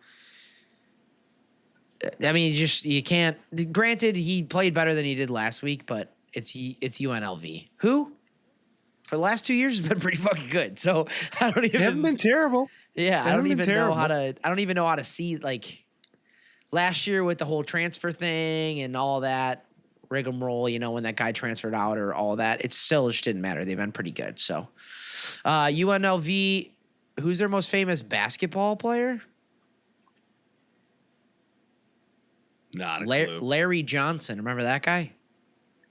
I mean, you can't. Granted, he played better than he did last week, but it's UNLV, who for the last 2 years has been pretty fucking good. So I don't even. They haven't been terrible. Yeah, I don't even know how to see like last year with the whole transfer thing and all that rigmarole. When that guy transferred out or all that, it still just didn't matter. They've been pretty good. So UNLV, who's their most famous basketball player? Not a clue. Larry Johnson. Remember that guy?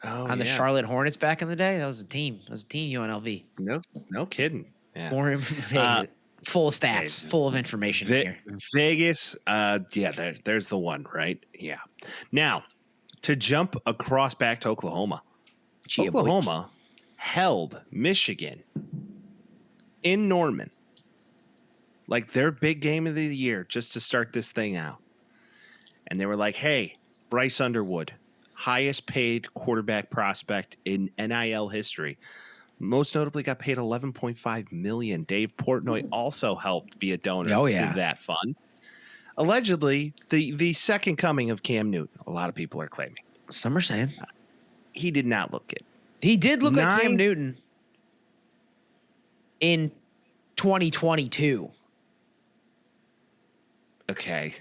Oh, on the Charlotte Hornets back in the day? That was a team. UNLV. No kidding. Yeah. More information. Full stats. Full of information here. Vegas. There's the one, right? Yeah. Now, to jump across back to Oklahoma. Oklahoma held Michigan in Norman like their big game of the year, just to start this thing out. And they were like, hey, Bryce Underwood, highest paid quarterback prospect in NIL history. Most notably got paid $11.5 million. Dave Portnoy also helped be a donor to that fund. Allegedly, the second coming of Cam Newton, a lot of people are claiming. Some are saying. He did not look good. He did look like Cam Newton in 2022. Okay.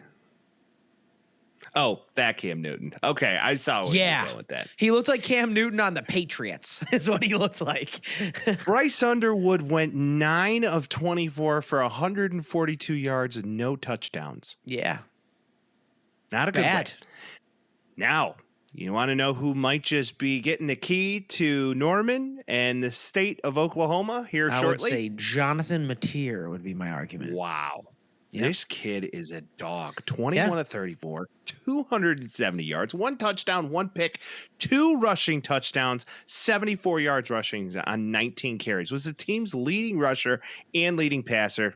Oh, that Cam Newton. Okay, I saw what you were going with that. He looked like Cam Newton on the Patriots is what he looked like. Bryce Underwood went 9 of 24 for 142 yards and no touchdowns. Yeah. Not a good way. Now, you want to know who might just be getting the key to Norman and the state of Oklahoma here shortly? I would say Jonathan Mateer would be my argument. Wow. Yep. This kid is a dog. 21 of 34, 270 yards, 1 touchdown, 1 pick, 2 rushing touchdowns, 74 yards rushing on 19 carries. Was the team's leading rusher and leading passer.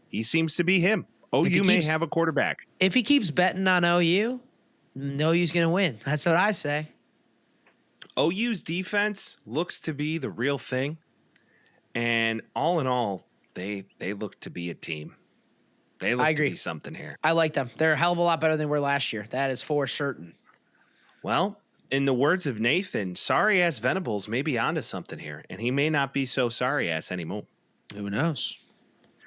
He seems to be him. OU may have a quarterback. If he keeps betting on OU's going to win. That's what I say. OU's defense looks to be the real thing. And all in all, they look to be a team. They look to be something here. I like them. They're a hell of a lot better than they were last year. That is for certain. Well, in the words of Nathan, sorry-ass Venables may be onto something here, and he may not be so sorry-ass anymore. Who knows?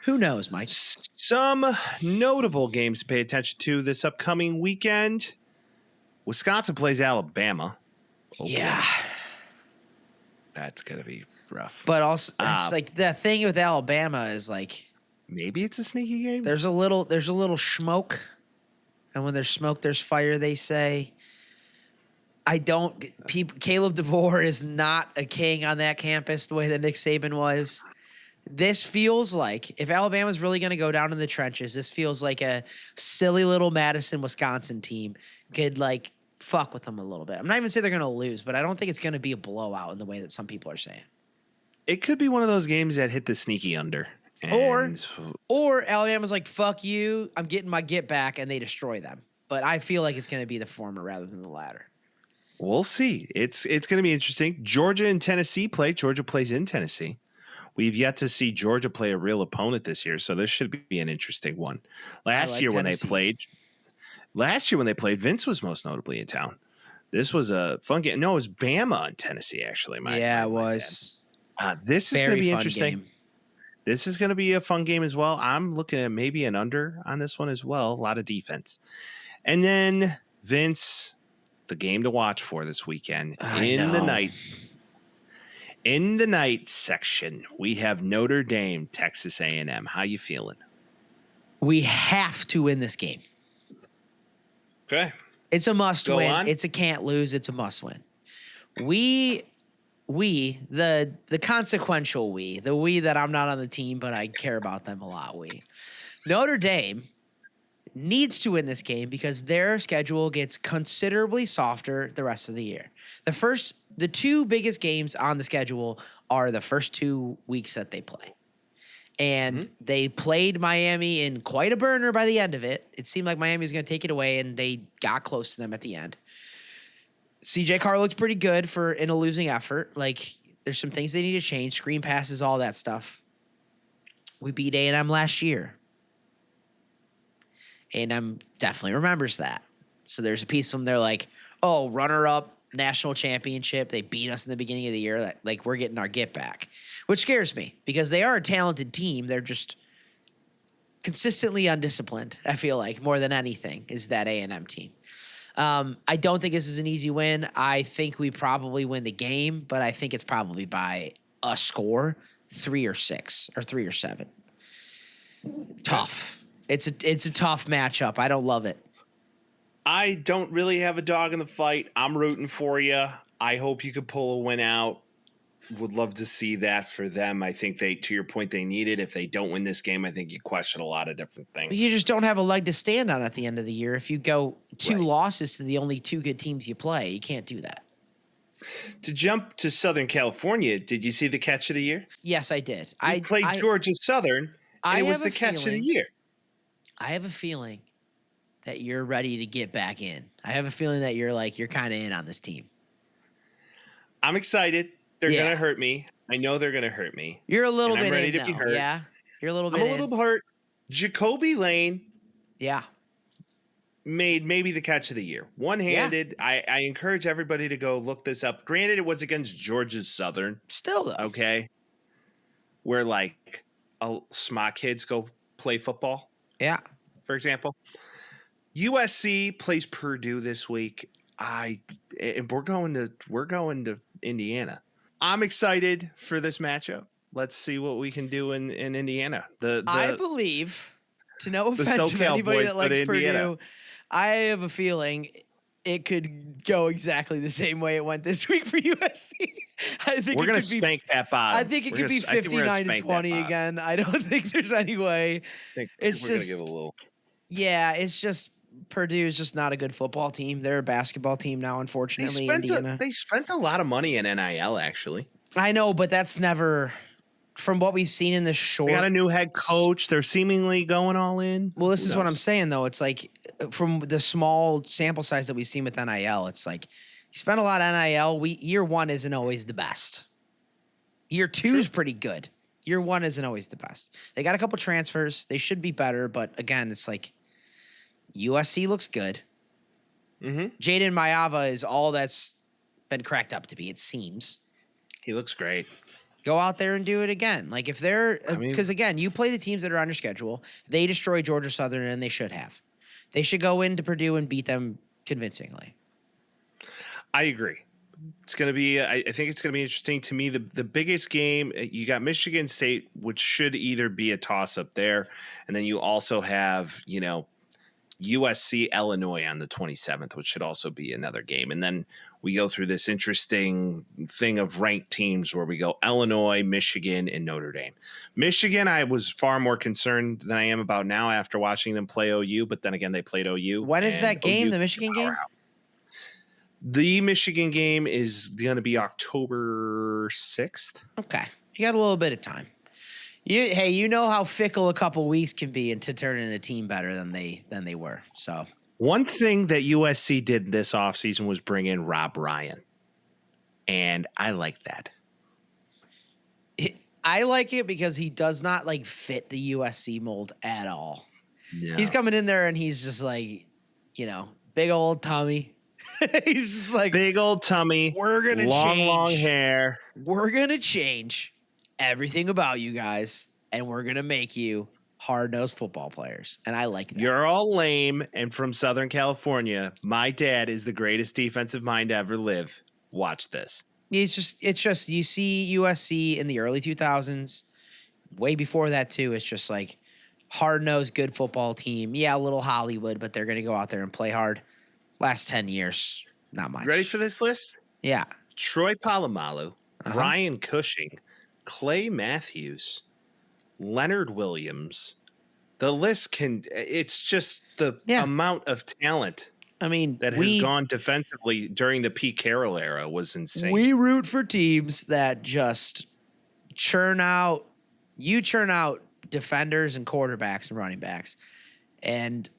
Who knows, Mike? Some notable games to pay attention to this upcoming weekend. Wisconsin plays Alabama. Yeah. That's going to be rough. But also, it's like the thing with Alabama is like, maybe it's a sneaky game. There's a little smoke, and when there's smoke, there's fire. They say. Caleb DeVore is not a king on that campus the way that Nick Saban was. This feels like if Alabama's really going to go down in the trenches, this feels like a silly little Madison, Wisconsin team could like fuck with them a little bit. I'm not even saying they're going to lose, but I don't think it's going to be a blowout in the way that some people are saying. It could be one of those games that hit the sneaky under. Or Alabama's like, fuck you, I'm getting my get back, and they destroy them. But I feel like it's going to be the former rather than the latter. We'll see. It's going to be interesting. Georgia and Tennessee play. Georgia plays in Tennessee. We've yet to see Georgia play a real opponent this year, so this should be an interesting one. Last year when they played, Vince was most notably in town. This was a fun game. No, it was Bama and Tennessee, actually. It was. This is going to be interesting. Game. This is going to be a fun game as well. I'm looking at maybe an under on this one as well. A lot of defense. And then Vince, the game to watch for this weekend in the night section, we have Notre Dame, Texas A&M. How you feeling? We have to win this game. Okay. It's a must win. It's a can't lose. It's a must win. The consequential the we that I'm not on the team, but I care about them a lot. Notre Dame needs to win this game because their schedule gets considerably softer the rest of the year. The 2 biggest games on the schedule are the first 2 weeks that they play. And they played Miami in quite a burner by the end of it. It seemed like Miami was going to take it away, and they got close to them at the end. CJ Carr looks pretty good in a losing effort. Like, there's some things they need to change. Screen passes, all that stuff. We beat A&M last year. A&M definitely remembers that. So there's a piece from there like, oh, runner-up, national championship. They beat us in the beginning of the year. Like, we're getting our get back. Which scares me because they are a talented team. They're just consistently undisciplined, I feel like, more than anything, is that A&M team. I don't think this is an easy win. I think we probably win the game, but I think it's probably by a score, 3 or 6 or 3 or 7. Tough. It's a tough matchup. I don't love it. I don't really have a dog in the fight. I'm rooting for you. I hope you could pull a win out. Would love to see that for them. I think to your point, they need it. If they don't win this game, I think you question a lot of different things. You just don't have a leg to stand on at the end of the year. If you go 2 losses to the only 2 good teams you play, you can't do that. To jump to Southern California, did you see the catch of the year? Yes, I did. I played Georgia Southern, It was the catch of the year. I have a feeling that you're ready to get back in. I have a feeling that you're kind of in on this team. I'm excited. They're going to hurt me. I know they're going to hurt me. You're a little bit I'm ready in to be now. hurt. Yeah. You're a little bit I'm a little hurt. Jacoby Lane. Yeah. Made maybe the catch of the year. One-handed. Yeah. I encourage everybody to go look this up. Granted, it was against Georgia Southern. Still, though. Okay. Where, like, smart kids go play football. Yeah. For example. USC plays Purdue this week. We're going to Indiana. I'm excited for this matchup. Let's see what we can do in Indiana. I believe, to no offense to anybody that likes Purdue, I have a feeling it could go exactly the same way it went this week for USC. I think we're going to spank that bottom. I think it could be 59-20 again. I don't think there's any way. It's we're just going to give a little. Yeah, it's just Purdue is just not a good football team. They're a basketball team now, unfortunately. They spent a lot of money in NIL, actually. I know, but that's never. From what we've seen in the short, they got a new head coach. They're seemingly going all in. Well, this is what I'm saying, though. It's like from the small sample size that we've seen with NIL, it's like you spend a lot on NIL. Year one isn't always the best. Year two is pretty good. Year one isn't always the best. They got a couple transfers. They should be better, but again, it's like USC looks good. Mm-hmm. Jaden Mayava is all that's been cracked up to be, it seems. He looks great. Go out there and do it again. Like if they're because again, you play the teams that are on your schedule. They destroy Georgia Southern, and they should have. They should go into Purdue and beat them convincingly. I agree. It's going to be. I think it's going to be interesting to me. The biggest game, you got Michigan State, which should either be a toss up there, and then you also have USC Illinois on the 27th, which should also be another game, and then we go through this interesting thing of ranked teams where we go Illinois, Michigan, and Notre Dame. Michigan, I was far more concerned than I am about now after watching them play OU, but then again, they played OU. When is that game, the Michigan game? The Michigan game is going to be October 6th. Okay. You got a little bit of time. You know how fickle a couple weeks can be and to turn in a team better than they were. So one thing that USC did this offseason was bring in Rob Ryan. And I like that. I like it because he does not fit the USC mold at all. No. He's coming in there and he's just big old tummy. He's just like big old tummy. We're going to change. Long hair. We're going to change everything about you guys, and we're going to make you hard-nosed football players. And I like that. You're all lame and from Southern California. My dad is the greatest defensive mind to ever live. Watch this. It's just you see USC in the early 2000s, way before that too. It's just like hard-nosed, good football team. Yeah, a little Hollywood, but they're going to go out there and play hard. Last 10 years, not much. Ready for this list? Yeah. Troy Polamalu, Ryan Cushing, Clay Matthews, Leonard Williams. The list it's just the amount of talent that has gone defensively during the Pete Carroll era was insane. We root for teams that just churn out defenders and quarterbacks and running backs. And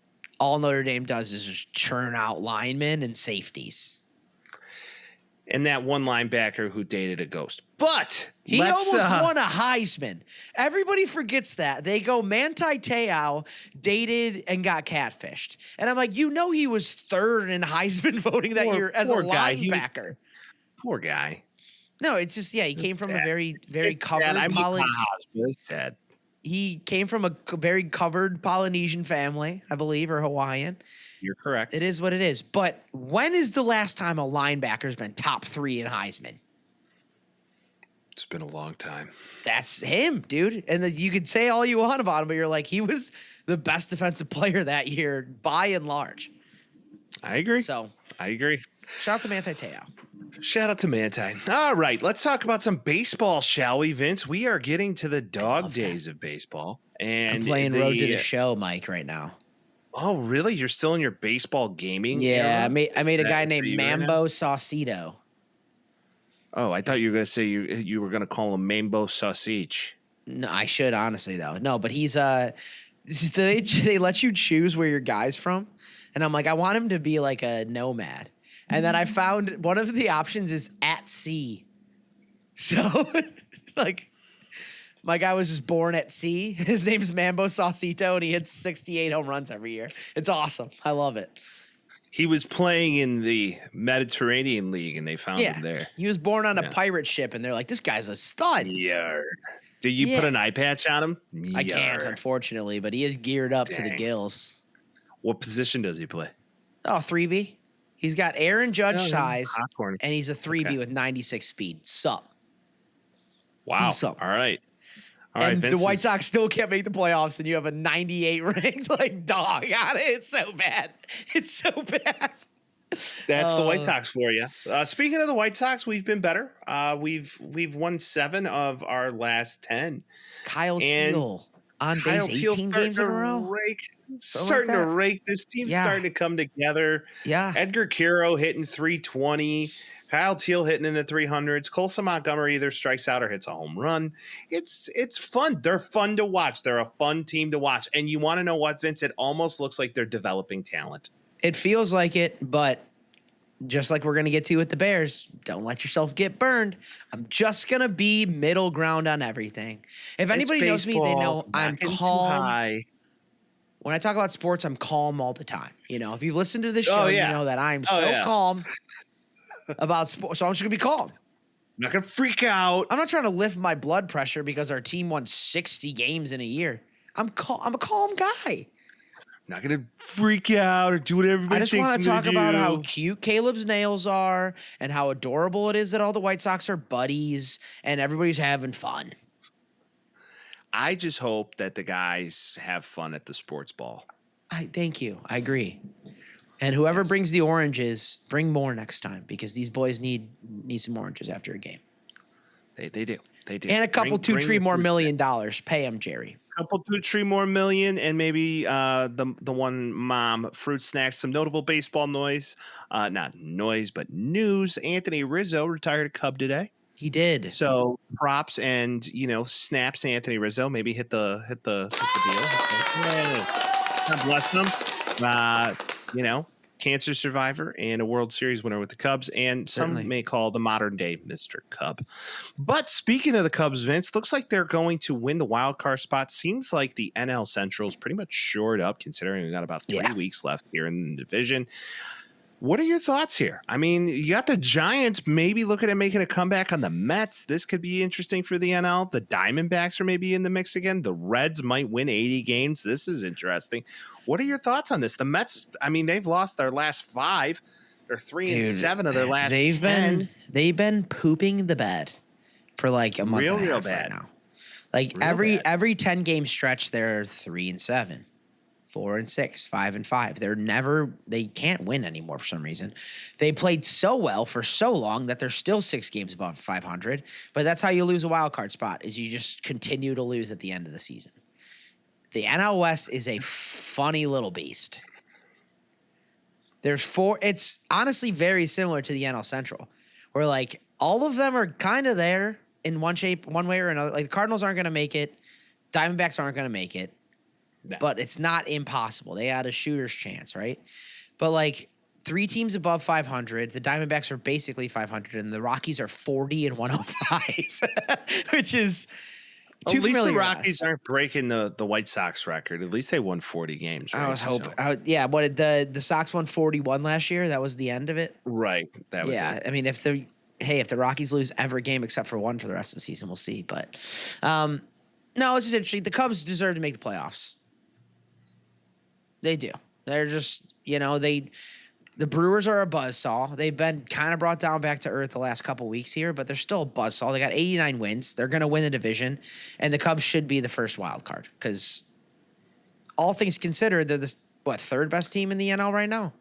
all Notre Dame does is just churn out linemen and safeties. And that one linebacker who dated a ghost. But he almost won a Heisman. Everybody forgets that. They go Manti Te'o dated and got catfished. And I'm like, he was third in Heisman voting that year as a linebacker. Poor guy. No, it's just, he came from a very, very covered sad. He came from a very covered Polynesian family, I believe, or Hawaiian. You're correct. It is what it is. But when is the last time a linebacker's been top 3 in Heisman? It's been a long time. That's him, dude. And you could say all you want about him, but you're like, he was the best defensive player that year by and large. I agree. So I agree. Shout out to Manti Te'o. Shout out to Manti. All right, let's talk about some baseball, shall we, Vince? We are getting to the dog days of baseball. And I'm playing Road to the Show, Mike, right now. Oh, really? You're still in your baseball gaming? Yeah, era? I made a guy named Mambo Saucedo. Oh, I thought you were going to say you were going to call him Mambo Sausage. No, I should honestly though. No, but he's they let you choose where your guy's from, and I'm like, I want him to be like a nomad. And then I found one of the options is at sea. So like my guy was just born at sea. His name's Mambo Saucito, and he hits 68 home runs every year. It's awesome. I love it. He was playing in the Mediterranean League, and they found him there. He was born on a pirate ship, and they're like, this guy's a stud. Yeah. Did you put an eye patch on him? I can't, unfortunately, but he is geared up to the gills. What position does he play? Oh, 3B. He's got Aaron Judge size, popcorn. and he's a 3B with 96 speed. Sup. Wow. All right. All right, the White Sox still can't make the playoffs, and you have a 98 ranked like dog on it. It's so bad. It's so bad. That's the White Sox for you. Speaking of the White Sox, we've been better. We've won 7 of our last 10. Kyle Teal on base 18 games in a row. Starting to rake. This team's starting to come together. Yeah. Edgar Quiro hitting 320. Kyle Teal hitting in the 300s. Colson Montgomery either strikes out or hits a home run. It's fun. They're fun to watch. They're a fun team to watch. And you want to know what, Vince? It almost looks like they're developing talent. It feels like it, but just like we're going to get to with the Bears, don't let yourself get burned. I'm just going to be middle ground on everything. If anybody knows me, they know I'm calm. When I talk about sports, I'm calm all the time. You know, if you've listened to this show, you know that I'm so calm about sports. So I'm just going to be calm. I'm not going to freak out. I'm not trying to lift my blood pressure because our team won 60 games in a year. I'm a calm guy. Not going to freak out or do what everybody thinks. I just want to talk about how cute Caleb's nails are and how adorable it is that all the White Sox are buddies and everybody's having fun. I just hope that the guys have fun at the sports ball. Thank you. I agree. And whoever brings the oranges, bring more next time because these boys need some oranges after a game. They do. They do. And a couple, $2-3 more million. Pay them, Jerry. Couple, 2-3 more million, and maybe the one mom fruit snacks. Some notable baseball noise, not noise, but news. Anthony Rizzo retired a Cub today. He did. So props and snaps. Anthony Rizzo maybe hit the deal. God bless him. Cancer survivor and a World Series winner with the Cubs, and some may call the modern day Mr. Cub. But speaking of the Cubs, Vince, looks like they're going to win the wild card spot. Seems like the NL Central is pretty much shored up, considering we got about 3 weeks left here in the division. What are your thoughts here? I mean, you got the Giants maybe looking at making a comeback on the Mets. This could be interesting for the NL. The Diamondbacks are maybe in the mix again. The Reds might win 80 games. This is interesting. What are your thoughts on this? The Mets, I mean, they've lost their last 5. They're 3-7 of their last 10. They've been pooping the bed for like a month and a half right now. Like every 10 game stretch, they're 3-7. 4-6, 5-5. They can't win anymore for some reason. They played so well for so long that they're still 6 games above 500. But that's how you lose a wild card spot, is you just continue to lose at the end of the season. The NL West is a funny little beast. There's 4. It's honestly very similar to the NL Central, where like all of them are kind of there in one shape, one way or another. Like the Cardinals aren't going to make it. Diamondbacks aren't going to make it. No. But it's not impossible. They had a shooter's chance, right? But like 3 teams above 500, the Diamondbacks are basically 500, and the Rockies are 40-105, which is too familiar. At least the Rockies aren't breaking the White Sox record. At least they won 40 games. Right? I was hoping. What the Sox won 41 last year? That was the end of it. Right. That was it. I mean, if the Rockies lose every game except for one for the rest of the season, we'll see. But no, it's just interesting. The Cubs deserve to make the playoffs. They do. They're just, the Brewers are a buzzsaw. They've been kind of brought down back to earth the last couple weeks here, but they're still a buzzsaw. They got 89 wins. They're going to win the division, and the Cubs should be the first wild card because all things considered, they're the, third best team in the NL right now?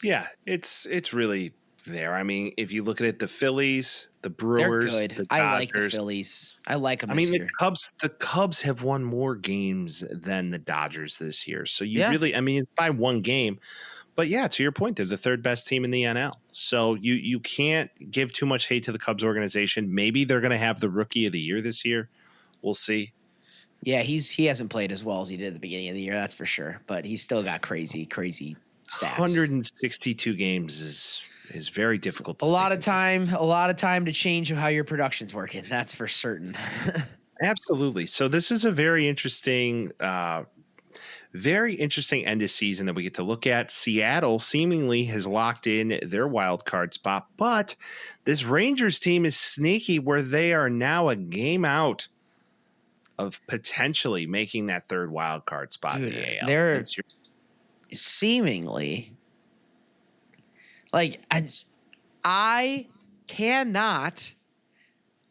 Yeah, it's really there. I mean, if you look at it, the Phillies, the Brewers, they're good. The Dodgers, I like the Phillies. I like them. The Cubs have won more games than the Dodgers this year. So it's by 1 game. But yeah, to your point, they're the 3rd best team in the NL. So you can't give too much hate to the Cubs organization. Maybe they're going to have the rookie of the year this year. We'll see. Yeah, he hasn't played as well as he did at the beginning of the year, that's for sure. But he's still got crazy stats. 162 games is very difficult. A lot of time to change how your production's working. That's for certain. Absolutely. So this is a very interesting end of season that we get to look at. Seattle seemingly has locked in their wild card spot, but this Rangers team is sneaky where they are now a game out of potentially making that third wild card spot in the AL. They're seemingly like I cannot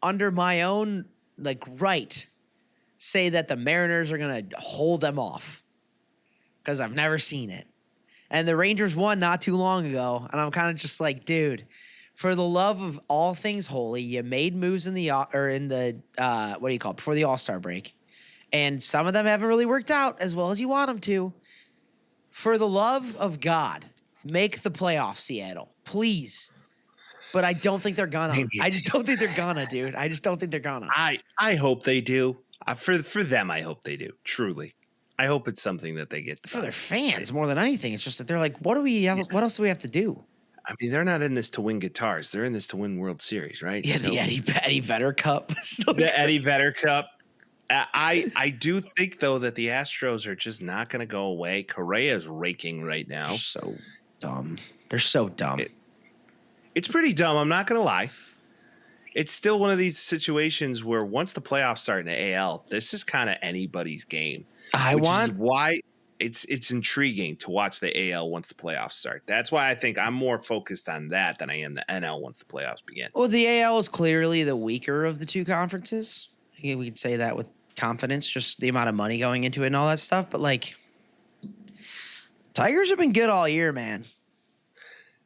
under my own right say that the Mariners are going to hold them off because I've never seen it. And the Rangers won not too long ago, and I'm kind of just like, dude, for the love of all things holy, you made moves before the All-Star break, and some of them haven't really worked out as well as you want them to. For the love of God, make the playoffs, Seattle, please. But I don't think they're gonna. I just don't think they're gonna, dude. I just don't think they're gonna. I hope they do. For them, I hope they do. Truly, I hope it's something that they get for their fans more than anything. It's just that they're like, what else do we have to do? I mean, they're not in this to win guitars. They're in this to win World Series, right? Yeah, the Eddie Vedder Cup. Eddie Vedder Cup. I do think, though, that the Astros are just not going to go away. Correa's raking right now. They're so dumb. They're so dumb. It's pretty dumb. I'm not going to lie. It's still one of these situations where once the playoffs start in the AL, this is kind of anybody's game. Which is why it's intriguing to watch the AL once the playoffs start. That's why I think I'm more focused on that than I am the NL once the playoffs begin. Well, the AL is clearly the weaker of the two conferences. We could say that with confidence, just the amount of money going into it and all that stuff. But Tigers have been good all year, man.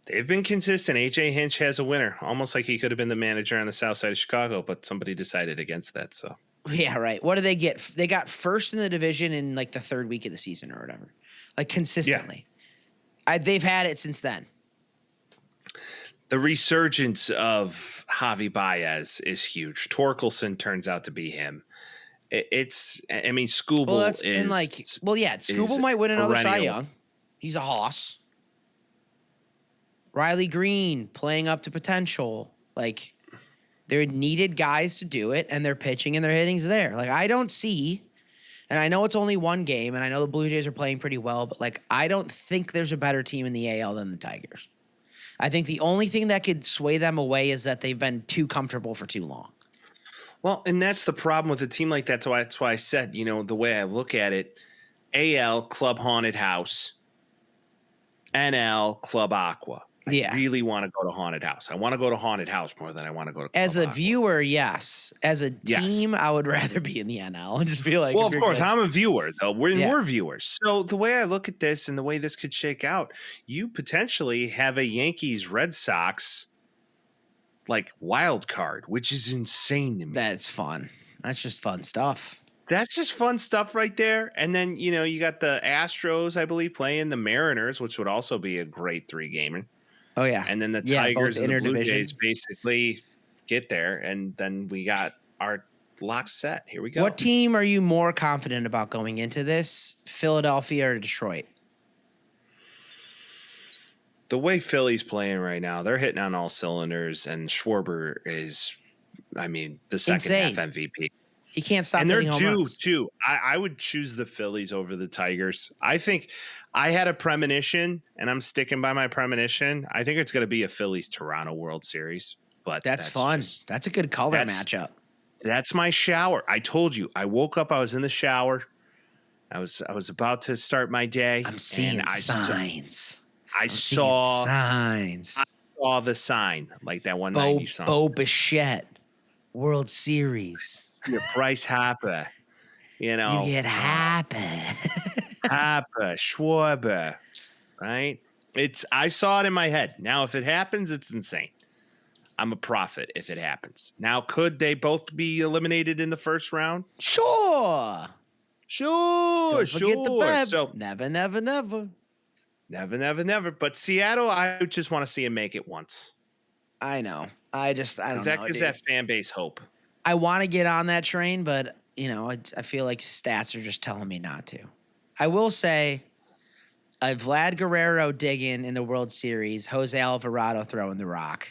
They've been consistent. AJ Hinch has a winner, almost like he could have been the manager on the south side of Chicago, but somebody decided against that. So yeah, right. What do they get? They got first in the division in the third week of the season or whatever, consistently. Yeah. They've had it since then. The resurgence of Javi Baez is huge. Torkelson turns out to be him. Skubal Skubal might win another perennial. Cy Young. He's a hoss. Riley Green playing up to potential. They're needed guys to do it, and their pitching and their hitting's there. I don't see, and I know it's only one game, and I know the Blue Jays are playing pretty well, but I don't think there's a better team in the AL than the Tigers. I think the only thing that could sway them away is that they've been too comfortable for too long. Well, and that's the problem with a team like that. So that's why I said, the way I look at it, AL Club Haunted House, NL Club Aqua. I really want to go to Haunted House. I want to go to Haunted House more than I want to go to Club As a Aqua. viewer, yes. As a team, I would rather be in the NL and just be like, well, of course, I'm a viewer, though. We're viewers. So the way I look at this and the way this could shake out, you potentially have a Yankees Red Sox wild card, which is insane to me. That's fun. That's just fun stuff. That's just fun stuff right there. And then, you got the Astros, I believe, playing the Mariners, which would also be a great 3-gamer. Oh, yeah. And then the Tigers and the Blue Jays basically get there, and then we got our lock set. Here we go. What team are you more confident about going into this, Philadelphia or Detroit? The way Philly's playing right now, they're hitting on all cylinders, and Schwarber is, the second half MVP. He can't stop. And they're due. I would choose the Phillies over the Tigers. I think I had a premonition, and I'm sticking by my premonition. I think it's going to be a Phillies-Toronto World Series. But that's fun. That's a good color matchup. That's my shower. I told you. I woke up. I was in the shower. I was about to start my day. I'm seeing signs. I saw signs. I saw the sign, like that 190 song. Bo Bichette, World Series. Your Bryce Harper, You get Harper. Harper, Schwarber, right? I saw it in my head. Now, if it happens, it's insane. I'm a prophet if it happens. Now, could they both be eliminated in the first round? Sure. Don't forget the Bev. So, never, never, never. Never, never, never. But Seattle, I just want to see him make it once. I know. I don't know. That gives that fan base hope. I want to get on that train, but I feel like stats are just telling me not to. I will say a Vlad Guerrero digging in the World Series, Jose Alvarado throwing the rock.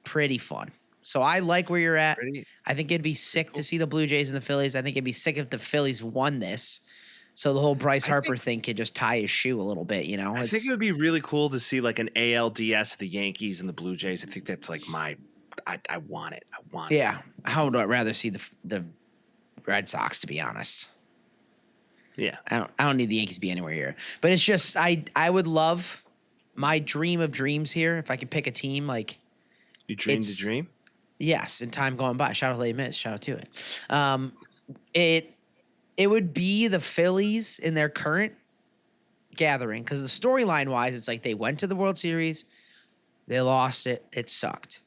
Pretty fun. So I like where you're at. I think it'd be sick to see the Blue Jays and the Phillies. I think it'd be sick if the Phillies won this. So the whole Bryce Harper thing could just tie his shoe a little bit, I think it would be really cool to see like an ALDS, the Yankees and the Blue Jays. I think that's like I want it. I want it. Yeah. I would rather see the Red Sox, to be honest. Yeah. I don't need the Yankees to be anywhere here. But it's just I would love my dream of dreams here. If I could pick a team, like you dreamed a dream? Yes, in time going by. Shout out to Les Mis. Shout out to it. It would be the Phillies in their current gathering, because the storyline wise, it's like they went to the World Series, they lost it, it sucked.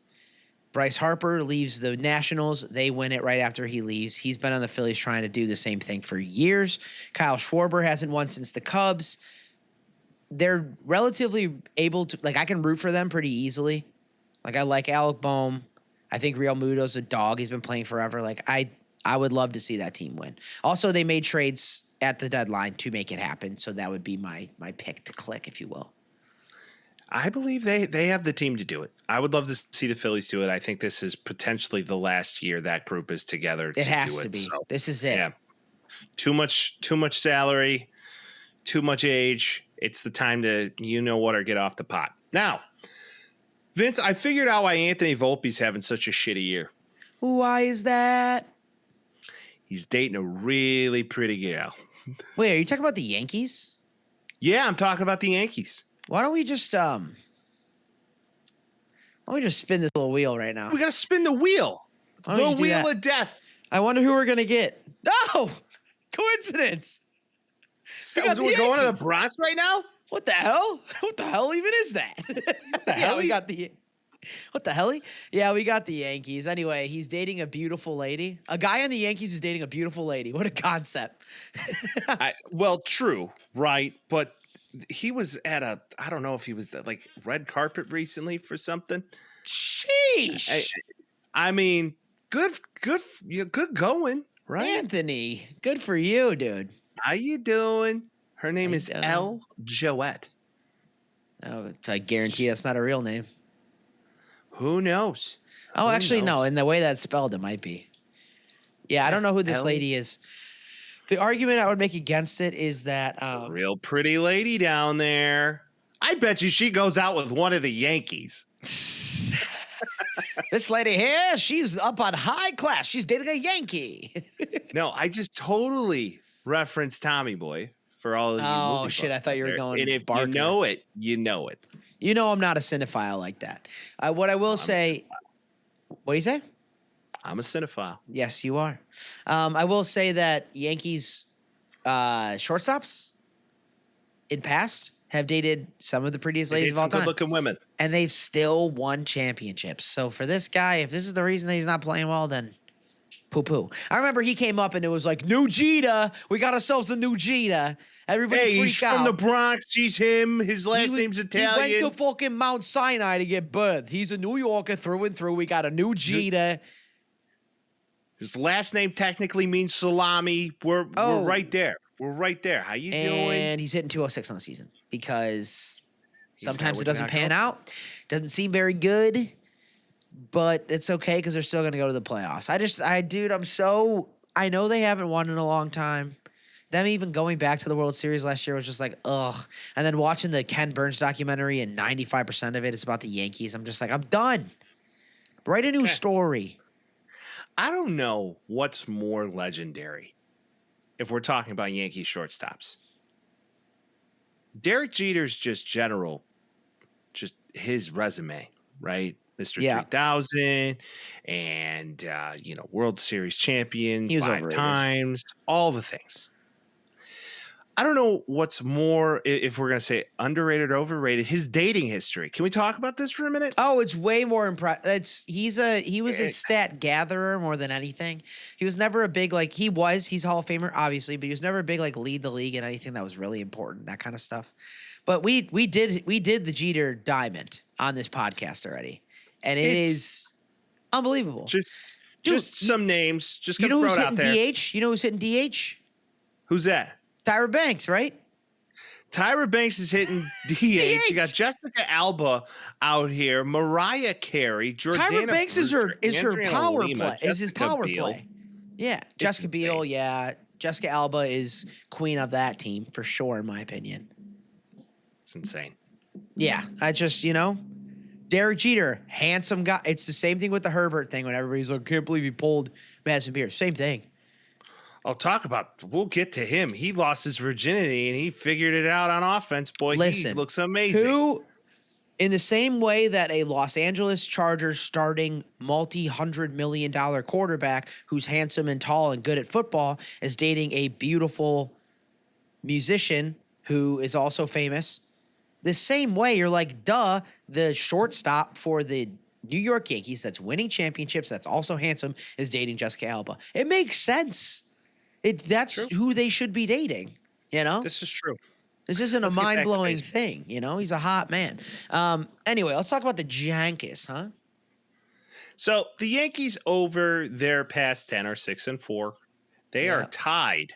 Bryce Harper leaves the Nationals, they win it right after he leaves. He's been on the Phillies trying to do the same thing for years. Kyle Schwarber hasn't won since the Cubs. They're relatively able to, like, I can root for them pretty easily. Like, I like Alec Boehm. I think Real Muto's a dog. He's been playing forever. Like, I would love to see that team win. Also, they made trades at the deadline to make it happen, so that would be my pick to click, if you will. I believe they have the team to do it. I would love to see the Phillies do it. I think this is potentially the last year that group is together. It has to be. So, this is it. Yeah. Too much salary, too much age. It's the time to or get off the pot. Now, Vince, I figured out why Anthony Volpe's having such a shitty year. Why is that? He's dating a really pretty gal. Wait, are you talking about the Yankees? Yeah, I'm talking about the Yankees. Why don't we just spin this little wheel right now? We got to spin the wheel. The wheel of death. I wonder who we're going to get. No! Coincidence. We're going to the Bronx right now? What the hell? What the hell even is that? What the hell? What the hell? Yeah, we got the Yankees. Anyway, he's dating a beautiful lady. A guy on the Yankees is dating a beautiful lady. What a concept. Well, true, right? But he was at I don't know if he was at, like, red carpet recently for something. Sheesh. I mean, good going, right? Anthony, good for you, dude. How you doing? Her name is Elle Joette. Oh, I guarantee that's not a real name. Who knows? Oh, actually, no. In the way that's spelled, it might be. Yeah, I don't know who this lady is. The argument I would make against it is that real pretty lady down there. I bet you she goes out with one of the Yankees. This lady here, she's up on high class. She's dating a Yankee. No, I just totally referenced Tommy Boy for all of you. Oh, shit. I thought you were going. And if Barker. you know it, you know it. You know I'm not a cinephile like that. What I will say. What do you say? I'm a cinephile. Yes, you are. I will say that Yankees shortstops in past have dated some of the prettiest ladies of all time. Good-looking women. And they've still won championships. So for this guy, if this is the reason that he's not playing well, then poo-poo. I remember he came up and it was like, new Jeter. We got ourselves a new Jeter. Everybody freaked out. He's from the Bronx. He's him. His last name's Italian. He went to fucking Mount Sinai to get birthed. He's a New Yorker through and through. We got a new Jeter. His last name technically means salami. We're right there. We're right there. How you doing? And he's hitting 206 on the season because sometimes it doesn't pan out. Doesn't seem very good, but it's okay because they're still going to go to the playoffs. I know they haven't won in a long time. Them even going back to the World Series last year was just like, ugh. And then watching the Ken Burns documentary and 95% of it is about the Yankees. I'm just like, I'm done. Write a new story. I don't know what's more legendary if we're talking about Yankee shortstops. Derek Jeter's just his resume, right? Mr. 3000 and, World Series champion 5 times, all the things. I don't know what's more, if we're going to say underrated or overrated, his dating history. Can we talk about this for a minute? Oh, it's way more impressive. He was a stat gatherer more than anything. He was never a big, he's Hall of Famer, obviously, but he was never a big, lead the league in anything that was really important, that kind of stuff. But we did the Jeter Diamond on this podcast already. And it's unbelievable. Just some names. Just You gonna know throw who's it out hitting there. DH? You know who's hitting DH? Who's that? Tyra Banks, right? Tyra Banks is hitting DH. You got Jessica Alba out here. Mariah Carey. Jordana Tyra Banks is her Adriana power Lima, play. Is his Jessica power Biel. play? Yeah, Jessica Biel. insane. Yeah, Jessica Alba is queen of that team for sure, in my opinion. It's insane. Yeah, I just Derek Jeter, handsome guy. It's the same thing with the Herbert thing when everybody's like, can't believe he pulled Madison Beer. Same thing. We'll get to him. He lost his virginity and he figured it out on offense. Boy, he looks amazing. Who, in the same way that a Los Angeles Chargers starting multi-$100 million quarterback who's handsome and tall and good at football is dating a beautiful musician who is also famous, the same way you're like, duh, the shortstop for the New York Yankees that's winning championships, that's also handsome, is dating Jessica Alba. It makes sense. That's True. who they should be dating, This is true. This isn't Let's a get back to mind-blowing baseball. thing, He's a hot man. Anyway, let's talk about the Yankees, huh? So the Yankees over their past 10 are 6-4. They are tied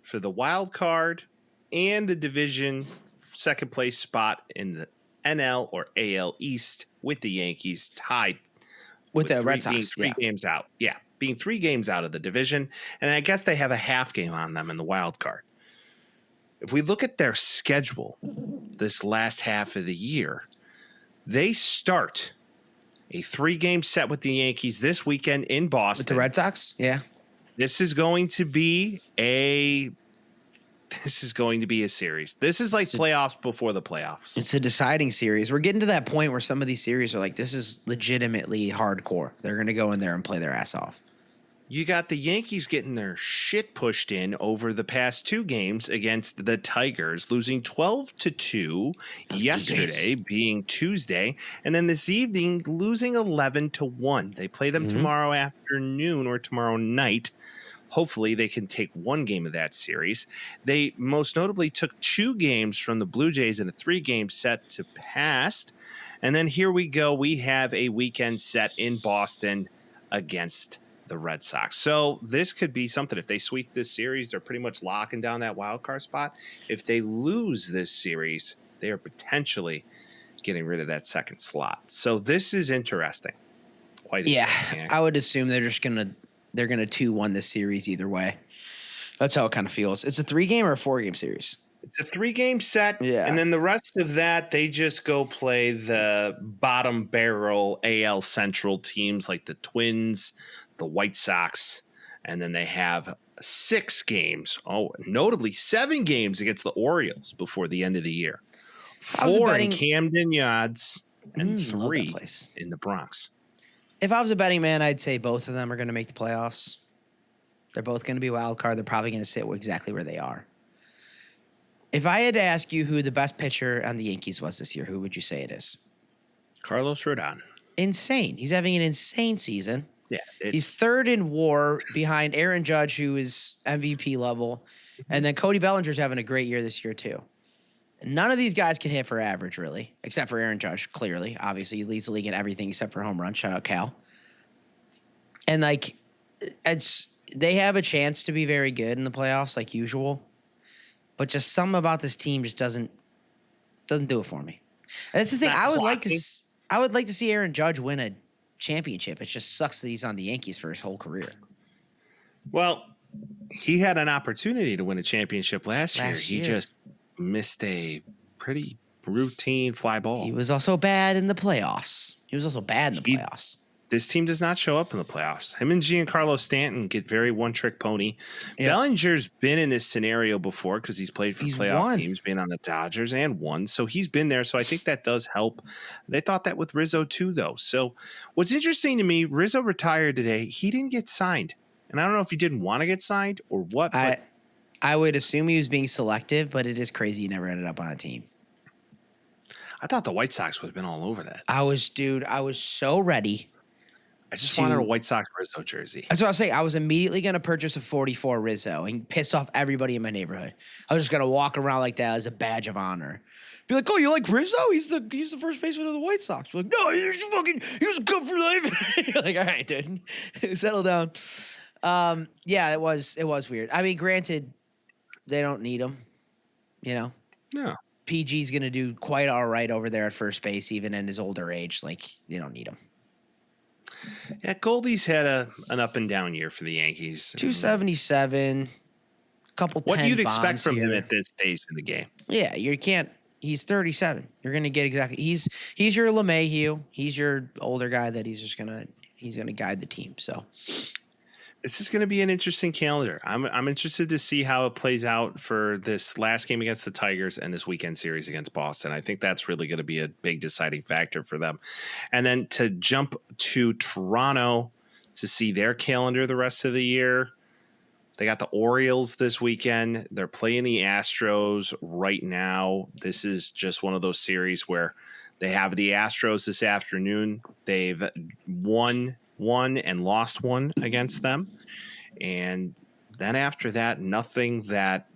for the wild card and the division second place spot in the NL or AL East with the Yankees tied With the Red being Sox, three games out. Yeah, being 3 games out of the division. And I guess they have a half game on them in the wild card. If we look at their schedule this last half of the year, they start a 3-game set with the Yankees this weekend in Boston. With the Red Sox? Yeah. This is going to be a series. This is like playoffs before the playoffs. It's a deciding series. We're getting to that point where some of these series are like, this is legitimately hardcore. They're going to go in there and play their ass off. You got the Yankees getting their shit pushed in over the past 2 games against the Tigers, losing 12-2 yesterday, being Tuesday, and then this evening losing 11-1. They play them tomorrow afternoon or tomorrow night. Hopefully they can take 1 game of that series. They most notably took 2 games from the Blue Jays in a 3-game set to past. And then here we go. We have a weekend set in Boston against the Red Sox. So this could be something. If they sweep this series, they're pretty much locking down that wild card spot. If they lose this series, they are potentially getting rid of that second slot. So this is interesting. Quite interesting. I would assume they're gonna 2-1 this series either way. That's how it kind of feels. It's a 3-game or a 4-game series. It's a 3-game set, and then the rest of that, they just go play the bottom barrel AL Central teams like the Twins, the White Sox, and then they have 6 games. Oh, notably 7 games against the Orioles before the end of the year. 4 in Camden Yards and 3 in the Bronx. If I was a betting man, I'd say both of them are going to make the playoffs. They're both going to be wild card. They're probably going to sit exactly where they are. If I had to ask you who the best pitcher on the Yankees was this year, who would you say it is? Carlos Rodon. Insane. He's having an insane season. Yeah. He's 3rd in WAR behind Aaron Judge, who is MVP level. And then Cody Bellinger's having a great year this year, too. None of these guys can hit for average, really, except for Aaron Judge, clearly. Obviously, he leads the league in everything except for home run. Shout out, Cal. And, they have a chance to be very good in the playoffs, like usual. But just something about this team just doesn't do it for me. And that's the thing. I would like to see Aaron Judge win a championship. It just sucks that he's on the Yankees for his whole career. Well, he had an opportunity to win a championship last year. He just missed a pretty routine fly ball. He was also bad in the playoffs. This team does not show up in the playoffs. Him and Giancarlo Stanton get very one-trick pony. Yep. Bellinger's been in this scenario before because he's played for playoff teams, been on the Dodgers and won. So he's been there. So I think that does help. They thought that with Rizzo too, though. So what's interesting to me, Rizzo retired today. He didn't get signed. And I don't know if he didn't want to get signed or what. I would assume he was being selective, but it is crazy he never ended up on a team. I thought the White Sox would have been all over that. I was so ready I just wanted a White Sox Rizzo jersey. That's what I was saying. I was immediately going to purchase a 44 Rizzo and piss off everybody in my neighborhood. I was just going to walk around like that as a badge of honor. Be like, oh, you like Rizzo? He's the first baseman of the White Sox. We're like, no, he was good for life. You're like, all right, dude, settle down. Yeah, it was weird. I mean, granted, they don't need him. You know, No. PG's gonna do quite all right over there at first base, even in his older age. Like, they don't need him. Yeah, Goldie's had an up and down year for the Yankees. 277, couple. What 10 you'd expect bombs from him here. at this stage in the game. Yeah, you can't. He's 37. You're gonna get exactly. He's your LeMahieu. He's your older guy that he's gonna guide the team. So This is going to be an interesting calendar. I'm interested to see how it plays out for this last game against the Tigers and this weekend series against Boston. I think that's really going to be a big deciding factor for them. And then to jump to Toronto to see their calendar the rest of the year. They got the Orioles this weekend. They're playing the Astros right now. This is just one of those series where they have the Astros this afternoon. They've won one and lost one against them. And then after that, nothing that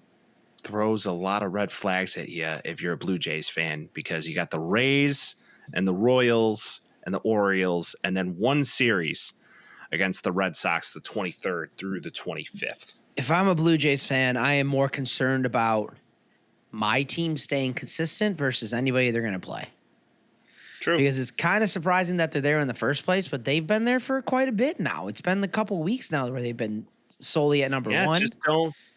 throws a lot of red flags at you if you're a Blue Jays fan, because you got the Rays and the Royals and the Orioles, and then one series against the Red Sox the 23rd through the 25th. if I'm a Blue Jays fan, I am more concerned about my team staying consistent versus anybody they're going to play. True. Because it's kind of surprising that they're there in the first place, but they've been there for quite a bit now. It's been a couple weeks now where they've been solely at number one. Just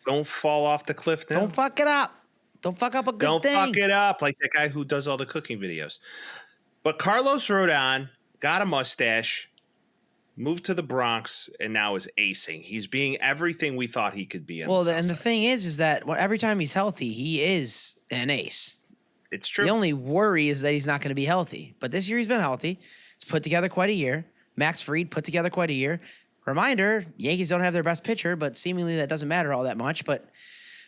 don't fall off the cliff now. Don't fuck it up. Don't fuck up a good thing. Don't fuck it up like that guy who does all the cooking videos. But Carlos Rodon got a mustache, moved to the Bronx, and now is acing. He's being everything we thought he could be. And the thing is that every time he's healthy, he is an ace. It's true. The only worry is that he's not going to be healthy. But this year he's been healthy. He's put together quite a year. Max Fried put together quite a year. Reminder, Yankees don't have their best pitcher, but seemingly that doesn't matter all that much. But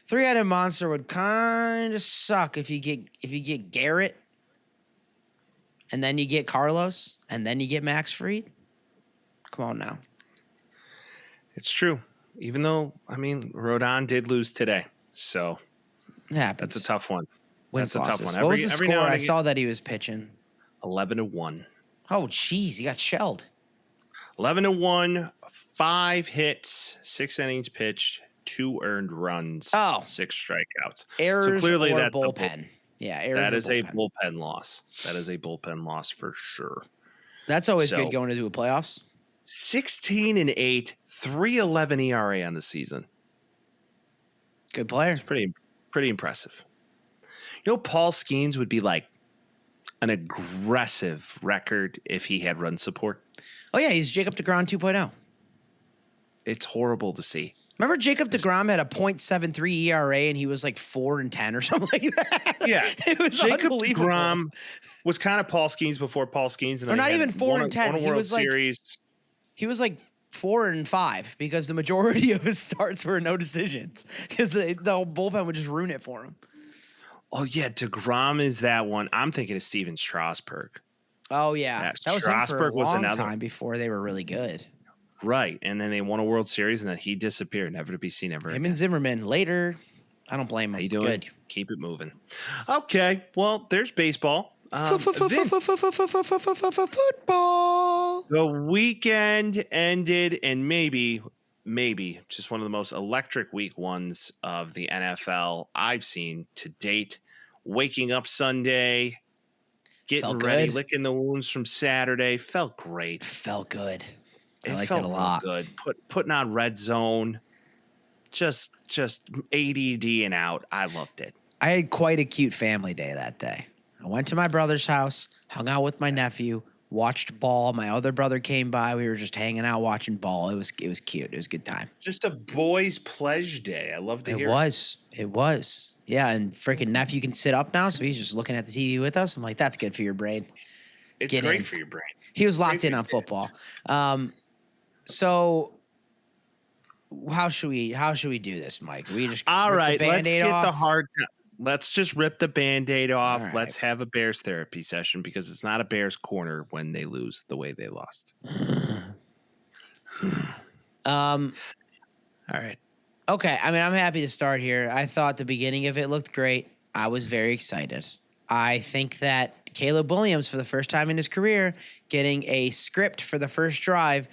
three-headed monster would kind of suck if you get Garrett, and then you get Carlos, and then you get Max Fried. Come on now. It's true. Even though, Rodon did lose today. So It happens. that's a tough one. Wins, That's a tough losses. one. What was the Every score? now and I again- saw that he was pitching. 11-1. Oh, jeez. He got shelled. 11-1, 5 hits, 6 innings pitched, 2 earned runs, 6 strikeouts. Errors clearly or that's a bullpen. Yeah, errors That or is a bullpen. bullpen loss. That is a bullpen loss for sure. That's always So- good going into a playoffs. 16-8, 3.11 ERA on the season. Good player. It's pretty impressive. You know, Paul Skeens would be like an aggressive record if he had run support. Oh, yeah, he's Jacob deGrom 2.0. It's horrible to see. Remember Jacob deGrom had a .73 ERA and he was like 4-10 or something like that? Yeah. It was Jacob unbelievable. deGrom was kind of Paul Skeens before Paul Skeens. And Or then not he even had 4-10. won a He World was like- Series. He was like 4-5 because the majority of his starts were no decisions because the whole bullpen would just ruin it for him. Oh, yeah, DeGrom is that one. I'm thinking of Steven Strasburg. Oh, yeah. Yeah, That was him for a Strasburg was long another- time before they were really good. Right. And then they won a World Series, and then he disappeared, never to be seen ever Him again. and Zimmerman later. I don't blame him. How you doing? Good. Keep it moving. Okay. Well, there's baseball. Vince, Football. the weekend ended, and maybe just one of the most electric week ones of the NFL I've seen to date. Waking up Sunday, getting Felt ready, good. licking the wounds from Saturday. Felt great. Felt good. I It liked felt it a real lot. good. Putting on Red Zone, just ADD and out. I loved it. I had quite a cute family day that day. I went to my brother's house, hung out with my nephew, watched ball. My other brother came by. We were just hanging out watching ball. It was cute. It was a good time. Just a boys' pledge day. I love to hear. It was. Yeah, and freaking nephew can sit up now, so he's just looking at the TV with us. I'm like, that's good for your brain. It's Get great in. for your brain. He was locked Great in for on your football. So how should we do this, Mike? We just All rip right, the let's Band-Aid get off? the hard. Let's just rip the Band-Aid off. All right. Let's have a Bears therapy session because it's not a Bears corner when they lose the way they lost. All right. Okay, I mean, I'm happy to start here. I thought the beginning of it looked great. I was very excited. I think that Caleb Williams, for the first time in his career, getting a script for the first drive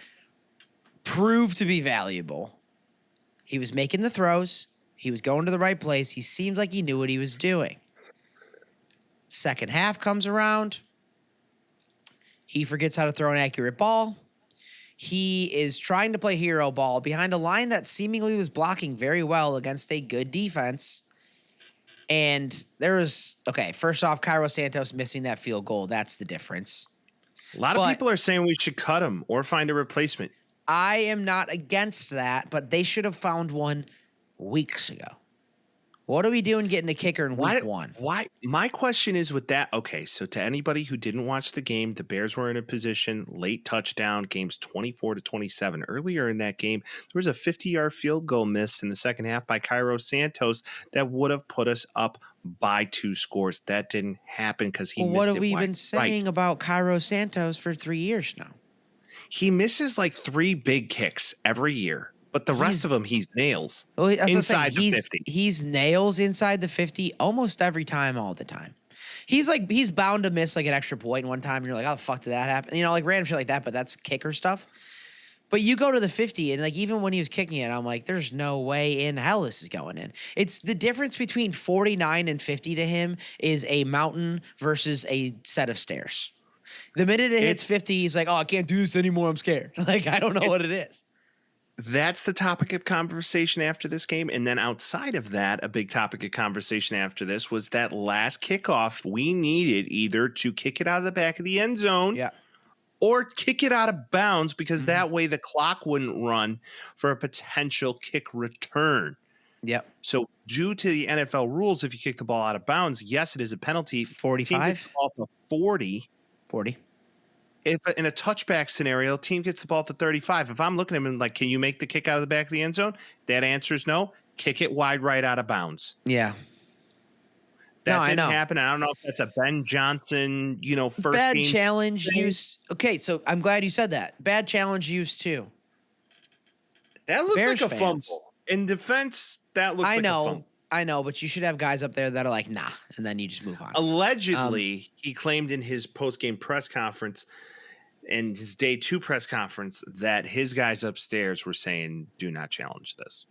proved to be valuable. He was making the throws. He was going to the right place. He seemed like he knew what he was doing. Second half comes around. He forgets how to throw an accurate ball. He is trying to play hero ball behind a line that seemingly was blocking very well against a good defense. And there was, first off, Cairo Santos missing that field goal. That's the difference. A lot of people are saying we should cut him or find a replacement. I am not against that, but they should have found one weeks ago. What are we doing getting a kicker in week one? Why? My question is with that. Okay, so to anybody who didn't watch the game, the Bears were in a position, late touchdown, games 24-27. Earlier in that game, there was a 50-yard field goal missed in the second half by Cairo Santos that would have put us up by 2 scores. That didn't happen because he missed it. What have we been saying about Cairo Santos for 3 years now? He misses like 3 big kicks every year. But the rest of them, he's nails inside the 50. He's nails inside the 50 almost every time, all the time. He's bound to miss like an extra point one time. And you're like, how the fuck did that happen? You know, like random shit like that, but that's kicker stuff. But you go to the 50 and like even when he was kicking it, I'm like, there's no way in hell this is going in. It's the difference between 49 and 50 to him is a mountain versus a set of stairs. The minute it hits 50, he's like, oh, I can't do this anymore. I'm scared. Like, I don't know what it is. That's the topic of conversation after this game. And then outside of that, a big topic of conversation after this was that last kickoff. We needed either to kick it out of the back of the end zone or kick it out of bounds because that way the clock wouldn't run for a potential kick return. Yep. So due to the NFL rules, if you kick the ball out of bounds, yes, it is a penalty. 45? 40. If in a touchback scenario, team gets the ball to 35. If I'm looking at him and like, can you make the kick out of the back of the end zone? That answer is no. Kick it wide right out of bounds. Yeah. That didn't happen. I don't know if that's a Ben Johnson, first bad game challenge thing. used. Okay, so I'm glad you said that. Bad challenge used too. That looked Bears like a fans. fumble. In defense, that looked like a fumble. I know, but you should have guys up there that are like, nah, and then you just move on. Allegedly, he claimed in his post-game press conference and his day 2 press conference that his guys upstairs were saying, do not challenge this.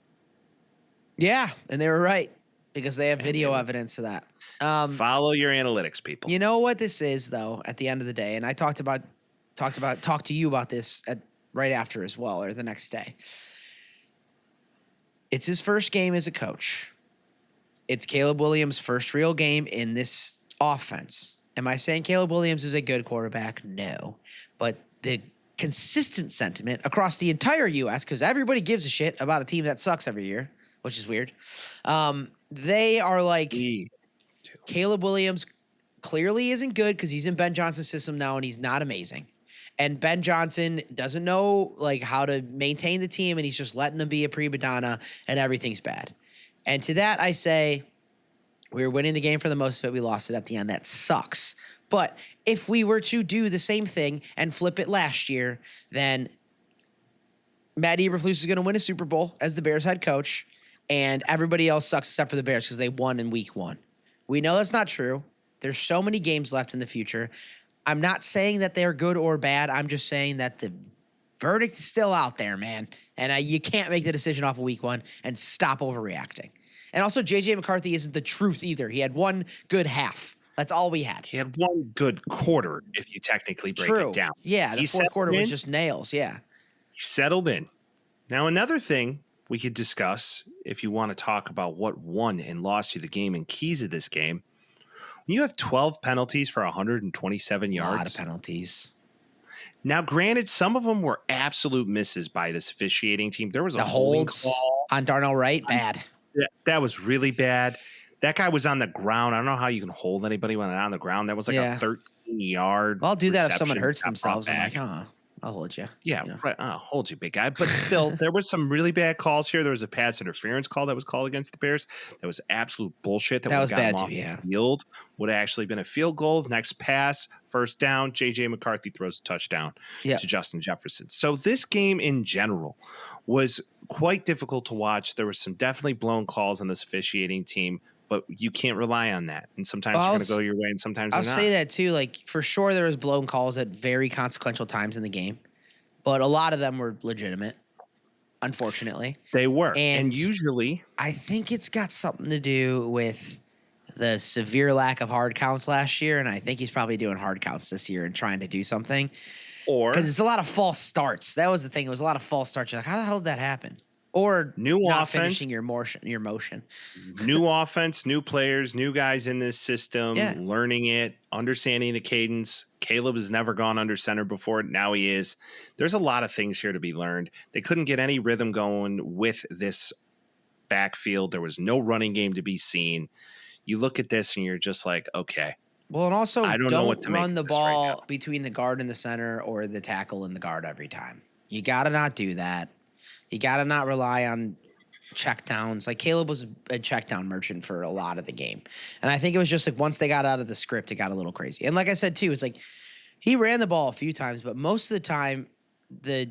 Yeah, and they were right because they have video evidence of that. Follow your analytics, people. You know what this is, though, at the end of the day, and I talked to you about this right after as well, or the next day. It's his first game as a coach. It's Caleb Williams' first real game in this offense. Am I saying Caleb Williams is a good quarterback? No. But the consistent sentiment across the entire U.S., because everybody gives a shit about a team that sucks every year, which is weird. They are like, Caleb Williams clearly isn't good because he's in Ben Johnson's system now and he's not amazing. And Ben Johnson doesn't know like how to maintain the team and he's just letting them be a prima donna and everything's bad. And to that I say, we were winning the game for the most of it. We lost it at the end. That sucks. But if we were to do the same thing and flip it last year, then Matt Eberflus is going to win a Super Bowl as the Bears head coach, and everybody else sucks except for the Bears because they won in week 1. We know that's not true. There's so many games left in the future. I'm not saying that they're good or bad. I'm just saying that the verdict is still out there, man. And you can't make the decision off of week 1 and stop overreacting. And also, J.J. McCarthy isn't the truth either. He had one good half. That's all we had. He had one good quarter, if you technically break it down. Yeah, the fourth quarter was just nails, yeah. He settled in. Now, another thing we could discuss, if you want to talk about what won and lost you the game and keys of this game, when you have 12 penalties for 127 yards. A lot of penalties. Now, granted, some of them were absolute misses by this officiating team. There was a holding call on Darnell Wright, bad. That was really bad. That guy was on the ground. I don't know how you can hold anybody when they're on the ground. That was like a 13-yard. Well, I'll do that if someone hurts themselves. I'm like, I'll hold you. Yeah, you know. right. I'll hold you, big guy. But still, there was some really bad calls here. There was a pass interference call that was called against the Bears. That was absolute bullshit. That was bad off too, yeah. the field. Would have actually been a field goal. Next pass, first down. J.J. McCarthy throws a touchdown to Justin Jefferson. So this game in general was quite difficult to watch. There were some definitely blown calls on this officiating team, but you can't rely on that. And sometimes you're going to go your way and sometimes I'll they're not. say that too. Like, for sure there was blown calls at very consequential times in the game, but a lot of them were legitimate, unfortunately. They were. And usually I think it's got something to do with the severe lack of hard counts last year, and I think he's probably doing hard counts this year and trying to do something. Or because it's a lot of false starts. That was the thing. It was a lot of false starts. You're like, how the hell did that happen? Or new not offense, finishing your motion. New offense, new players, new guys in this system, learning it, understanding the cadence. Caleb has never gone under center before. Now he is. There's a lot of things here to be learned. They couldn't get any rhythm going with this backfield. There was no running game to be seen. You look at this and you're just like, okay. Well, and also I don't know what to run make the ball between the guard and the center or the tackle and the guard every time. You got to not do that. You got to not rely on checkdowns. Like, Caleb was a checkdown merchant for a lot of the game. And I think it was just like once they got out of the script, it got a little crazy. And like I said, too, it's like he ran the ball a few times, but most of the time the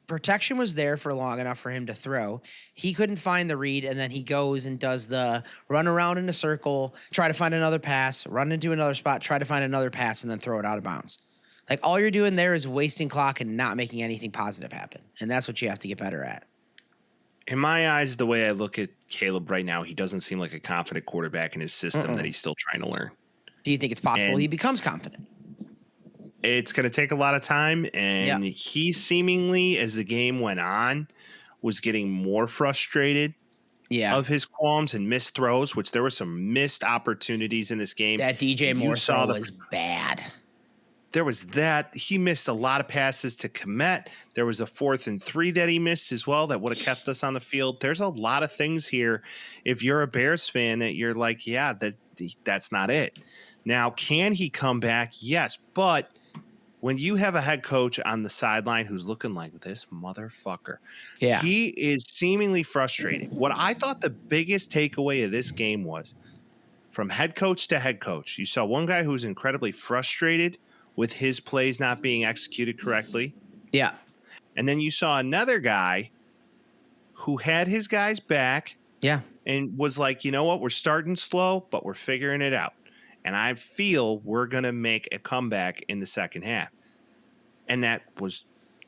protection was there for long enough for him to throw. He couldn't find the read, and then he goes and does the run around in a circle, try to find another pass, run into another spot, try to find another pass, and then throw it out of bounds. Like, all you're doing there is wasting clock and not making anything positive happen. And that's what you have to get better at. In my eyes, the way I look at Caleb right now, he doesn't seem like a confident quarterback in his system that he's still trying to learn. Do you think it's possible he becomes confident? It's going to take a lot of time. And he seemingly, as the game went on, was getting more frustrated of his qualms and missed throws, which there were some missed opportunities in this game. That DJ Moore throw was bad. There was that. He missed a lot of passes to Kmet. There was a 4th and 3 that he missed as well that would have kept us on the field. There's a lot of things here. If you're a Bears fan, that you're like, yeah, that's not it. Now, can he come back? Yes, but when you have a head coach on the sideline who's looking like this motherfucker, he is seemingly frustrated. What I thought the biggest takeaway of this game was from head coach to head coach. You saw one guy who was incredibly frustrated with his plays not being executed correctly. Yeah. And then you saw another guy who had his guys back. Yeah. And was like, you know what? We're starting slow, but we're figuring it out. And I feel we're going to make a comeback in the second half. And that was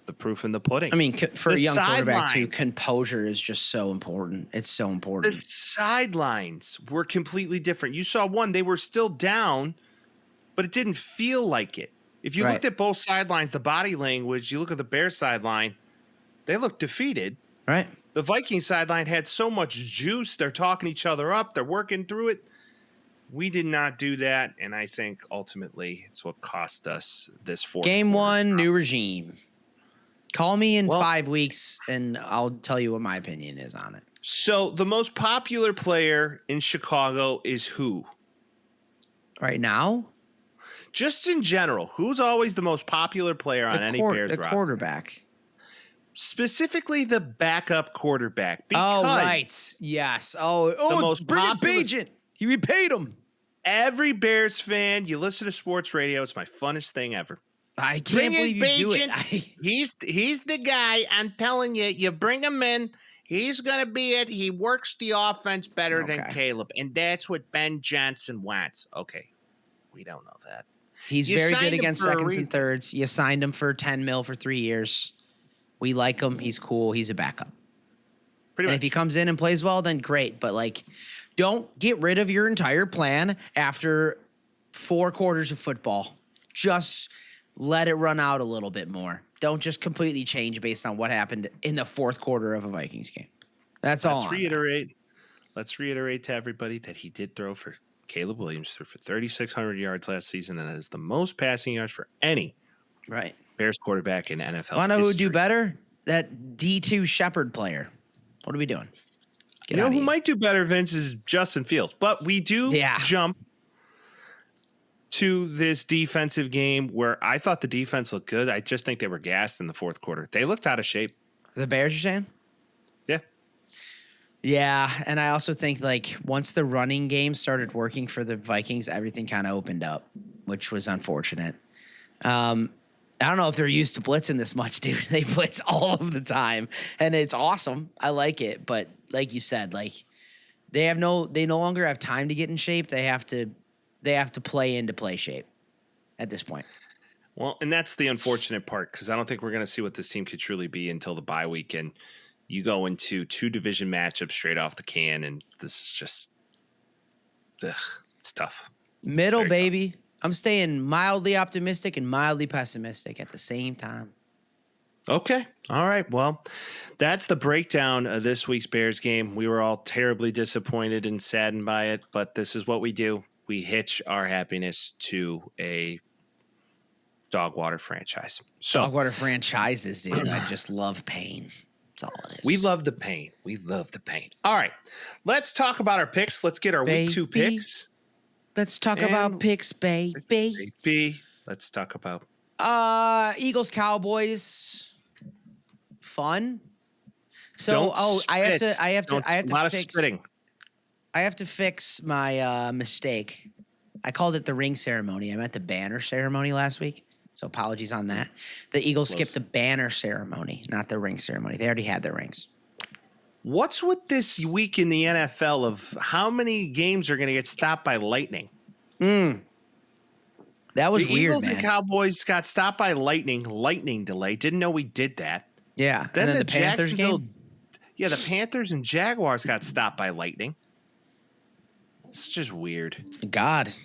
the proof in the pudding. I mean, for a young quarterback, too, composure is just so important. It's so important. The sidelines were completely different. You saw one, they were still down, but it didn't feel like it. If you looked at both sidelines, the body language, you look at the Bears sideline, they looked defeated. Right. The Vikings sideline had so much juice. They're talking each other up. They're working through it. We did not do that, and I think ultimately it's what cost us this fourth Game quarter. 1, new regime. Call me in 5 weeks, and I'll tell you what my opinion is on it. So the most popular player in Chicago is who? Right now? Just in general, who's always the most popular player on any Bears roster? The quarterback. Specifically the backup quarterback. Because right. Yes. It's Brilliant Bagent. He repaid him. Every Bears fan, you listen to sports radio. It's my funnest thing ever. I can't believe you do it. He's the guy. I'm telling you, you bring him in. He's going to be it. He works the offense better than Caleb. And that's what Ben Johnson wants. Okay. We don't know that. He's very good against seconds and thirds. You signed him for $10 million for 3 years. We like him. He's cool. He's a backup. And if he comes in and plays well, then great. But, like, don't get rid of your entire plan after 4 quarters of football. Just let it run out a little bit more. Don't just completely change based on what happened in the 4th quarter of a Vikings game. That's all. Let's reiterate to everybody that he did throw for Caleb Williams threw for 3,600 yards last season, and that is the most passing yards for any Bears quarterback in NFL. Want to know who would do better? That D2 Shepherd player. What are we doing? You know who might do better, Vince, is Justin Fields. But we do jump to this defensive game where I thought the defense looked good. I just think they were gassed in the fourth quarter. They looked out of shape. The Bears, you're saying? Yeah. Yeah, and I also think like once the running game started working for the Vikings, everything kind of opened up, which was unfortunate. I don't know if they're used to blitzing this much, dude. They blitz all of the time, and it's awesome. I like it, but like you said, like they no longer have time to get in shape. They have to play into play shape at this point. Well, and that's the unfortunate part because I don't think we're going to see what this team could truly be until the bye week, and you go into 2 division matchups straight off the can, and this is just it's tough. It's Middle, baby. Tough. I'm staying mildly optimistic and mildly pessimistic at the same time. Okay. All right. Well, that's the breakdown of this week's Bears game. We were all terribly disappointed and saddened by it, but this is what we do. We hitch our happiness to a dog water franchise. So, dog water franchises, dude. I just love pain. That's all it is. We love the pain. We love the pain. All right. Let's talk about our picks. Let's get our week 2 picks. Let's talk about picks, baby. Let's talk about Eagles, Cowboys. Fun. So, I have to fix my mistake. I called it the ring ceremony. I meant the banner ceremony last week. So apologies on that. The Eagles skipped the banner ceremony, not the ring ceremony. They already had their rings. What's with this week in the NFL of how many games are going to get stopped by lightning? That was weird, man. The Eagles and Cowboys got stopped by lightning delay. Didn't know we did that. Yeah. Then the Panthers game? Yeah, the Panthers and Jaguars got stopped by lightning. It's just weird. God's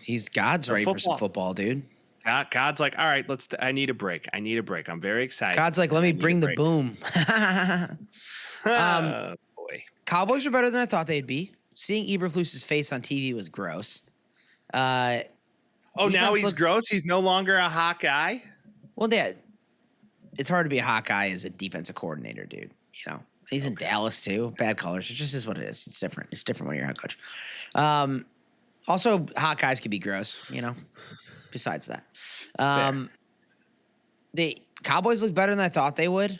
ready for some football, dude. God's like, all right, I need a break. I'm very excited. God's like, let me bring the boom. Boy. Cowboys are better than I thought they'd be. Seeing Eberflus's face on TV was gross. Now he's gross? He's no longer a hot guy? Well, yeah, it's hard to be a hot guy as a defensive coordinator, dude. You know, he's in Dallas too. Bad colors. It just is what it is. It's different. It's different when you're a head coach. Also, hot guys can be gross, you know, besides that. The Cowboys look better than I thought they would.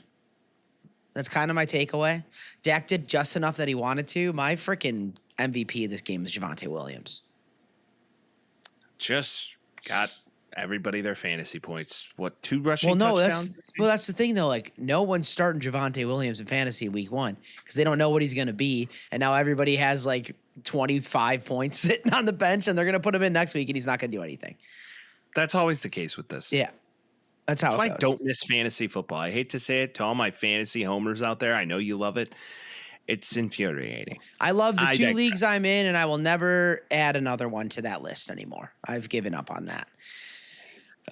That's kind of my takeaway. Dak did just enough that he wanted to. My freaking MVP of this game is Javonte Williams. Just got everybody their fantasy points. What, 2 rushing touchdowns? That's the thing, though. Like, no one's starting Javonte Williams in fantasy week 1 because they don't know what he's going to be. And now everybody has, like, 25 points sitting on the bench, and they're going to put him in next week, and he's not going to do anything. That's always the case with this. Yeah. That's how it goes. I don't miss fantasy football. I hate to say it to all my fantasy homers out there. I know you love it. It's infuriating. I love the 2 leagues I'm in, and I will never add another one to that list anymore. I've given up on that.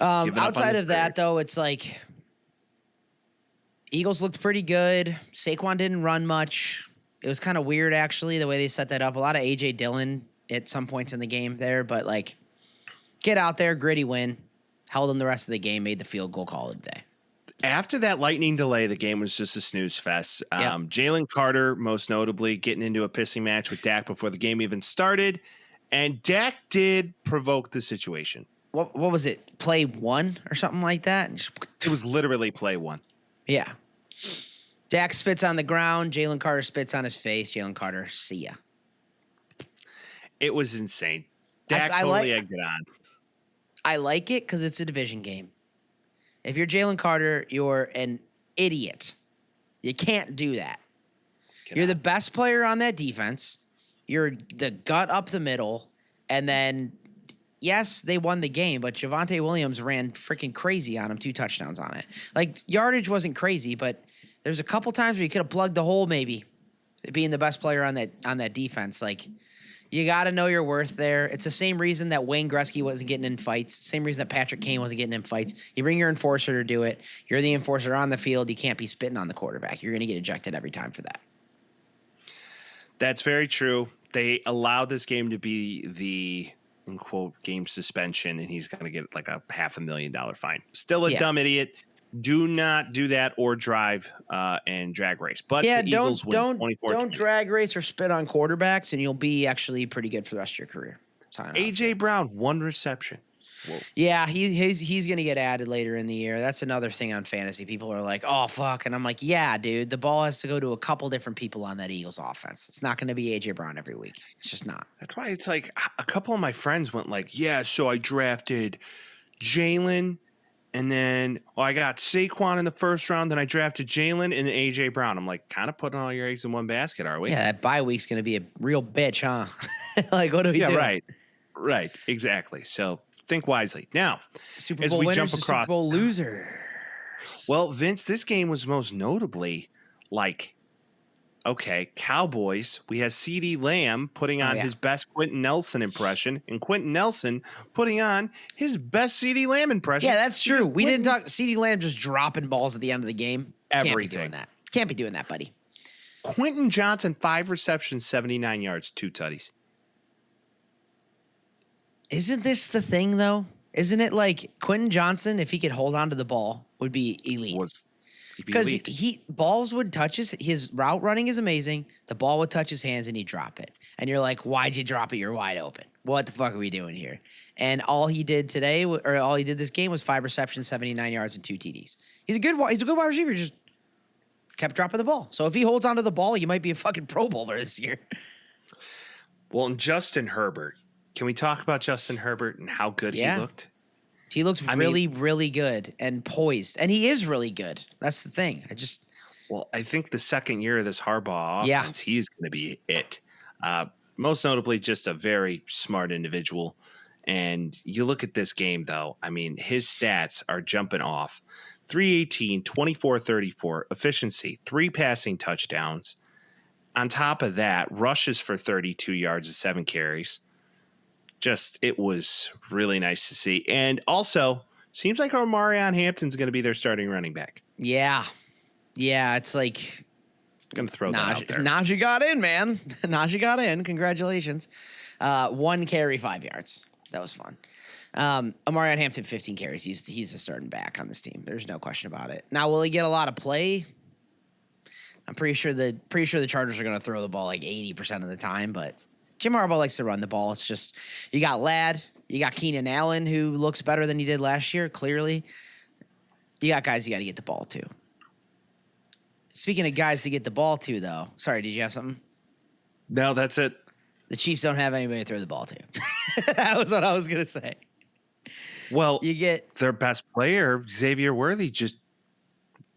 Outside of that, though, it's like Eagles looked pretty good. Saquon didn't run much. It was kind of weird, actually, the way they set that up. A lot of A.J. Dillon at some points in the game there, but, like, get out there, gritty win. Held him the rest of the game, made the field goal, call it a day. After that lightning delay, the game was just a snooze fest. Jalen Carter, most notably, getting into a pissing match with Dak before the game even started. And Dak did provoke the situation. What was it? Play 1 or something like that? It was literally play 1. Yeah. Dak spits on the ground. Jalen Carter spits on his face. Jalen Carter, see ya. It was insane. Dak totally egged it on. I like it because it's a division game. If you're Jalen Carter, you're an idiot. You can't do that. You're the best player on that defense. You're the gut up the middle. And then, yes, they won the game, but Javonte Williams ran freaking crazy on him, 2 touchdowns on it. Like, yardage wasn't crazy, but there's a couple times where you could have plugged the hole maybe, being the best player on that defense. Like, you got to know your worth there. It's the same reason that Wayne Gretzky wasn't getting in fights. Same reason that Patrick Kane wasn't getting in fights. You bring your enforcer to do it. You're the enforcer on the field. You can't be spitting on the quarterback. You're going to get ejected every time for that. That's very true. They allowed this game to be the, in quote, game suspension, and he's going to get like a $500,000 fine. Still a dumb idiot. Do not do that or drive and drag race. But the Eagles win 24-20. Don't drag race or spit on quarterbacks, and you'll be actually pretty good for the rest of your career. A.J. Brown, 1 reception. Yeah, he's going to get added later in the year. That's another thing on fantasy. People are like, oh, fuck. And I'm like, yeah, dude, the ball has to go to a couple different people on that Eagles offense. It's not going to be A.J. Brown every week. It's just not. That's why it's like a couple of my friends went like, yeah, so I drafted Jalen, and then I got Saquon in the first round, then I drafted Jalen and A.J. Brown. I'm like, kind of putting all your eggs in one basket, are we? Yeah, that bye week's going to be a real bitch, huh? Like, what do we do? Yeah, right, exactly. So think wisely. Now, Super Bowl winners, Super Bowl loser. Well, Vince, this game was most notably like, okay, Cowboys. We have CeeDee Lamb putting on his best Quentin Nelson impression, and Quentin Nelson putting on his best CeeDee Lamb impression. Yeah, that's true. We didn't talk CeeDee Lamb just dropping balls at the end of the game. Everything. Can't be doing that. Can't be doing that, buddy. Quentin Johnson, 5 receptions, 79 yards, 2 tutties. Isn't this the thing, though? Isn't it like Quentin Johnson, if he could hold on to the ball, would be elite? Because balls would touch his route running is amazing. The ball would touch his hands and he'd drop it. And you're like, why'd you drop it? You're wide open. What the fuck are we doing here? And all he did today, or all he did this game was 5 receptions, 79 yards, and 2 TDs. He's a good wide receiver. Just kept dropping the ball. So if he holds onto the ball, you might be a fucking Pro Bowler this year. Well, and Justin Herbert. Can we talk about Justin Herbert and how good he looked? He looked really good and poised. And he is really good. That's the thing. I think the second year of this Harbaugh offense, he's going to be it. Most notably, just a very smart individual. And you look at this game, though, I mean, his stats are jumping off. 318, 24-34, efficiency, 3 passing touchdowns. On top of that, rushes for 32 yards and 7 carries. It was really nice to see. And also, seems like Omarion Hampton's going to be their starting running back. Yeah. Yeah, it's like... Going to throw that out there. Najee got in, man. Najee got in. Congratulations. 1 carry, 5 yards. That was fun. Omarion Hampton, 15 carries. He's the starting back on this team. There's no question about it. Now, will he get a lot of play? I'm pretty sure the Chargers are going to throw the ball like 80% of the time, but Jim Harbaugh likes to run the ball. It's just, you got Ladd, you got Keenan Allen, who looks better than he did last year, clearly. You got guys you got to get the ball to. Speaking of guys to get the ball to, though. Sorry, did you have something? No, that's it. The Chiefs don't have anybody to throw the ball to. That was what I was going to say. Well, you get their best player, Xavier Worthy,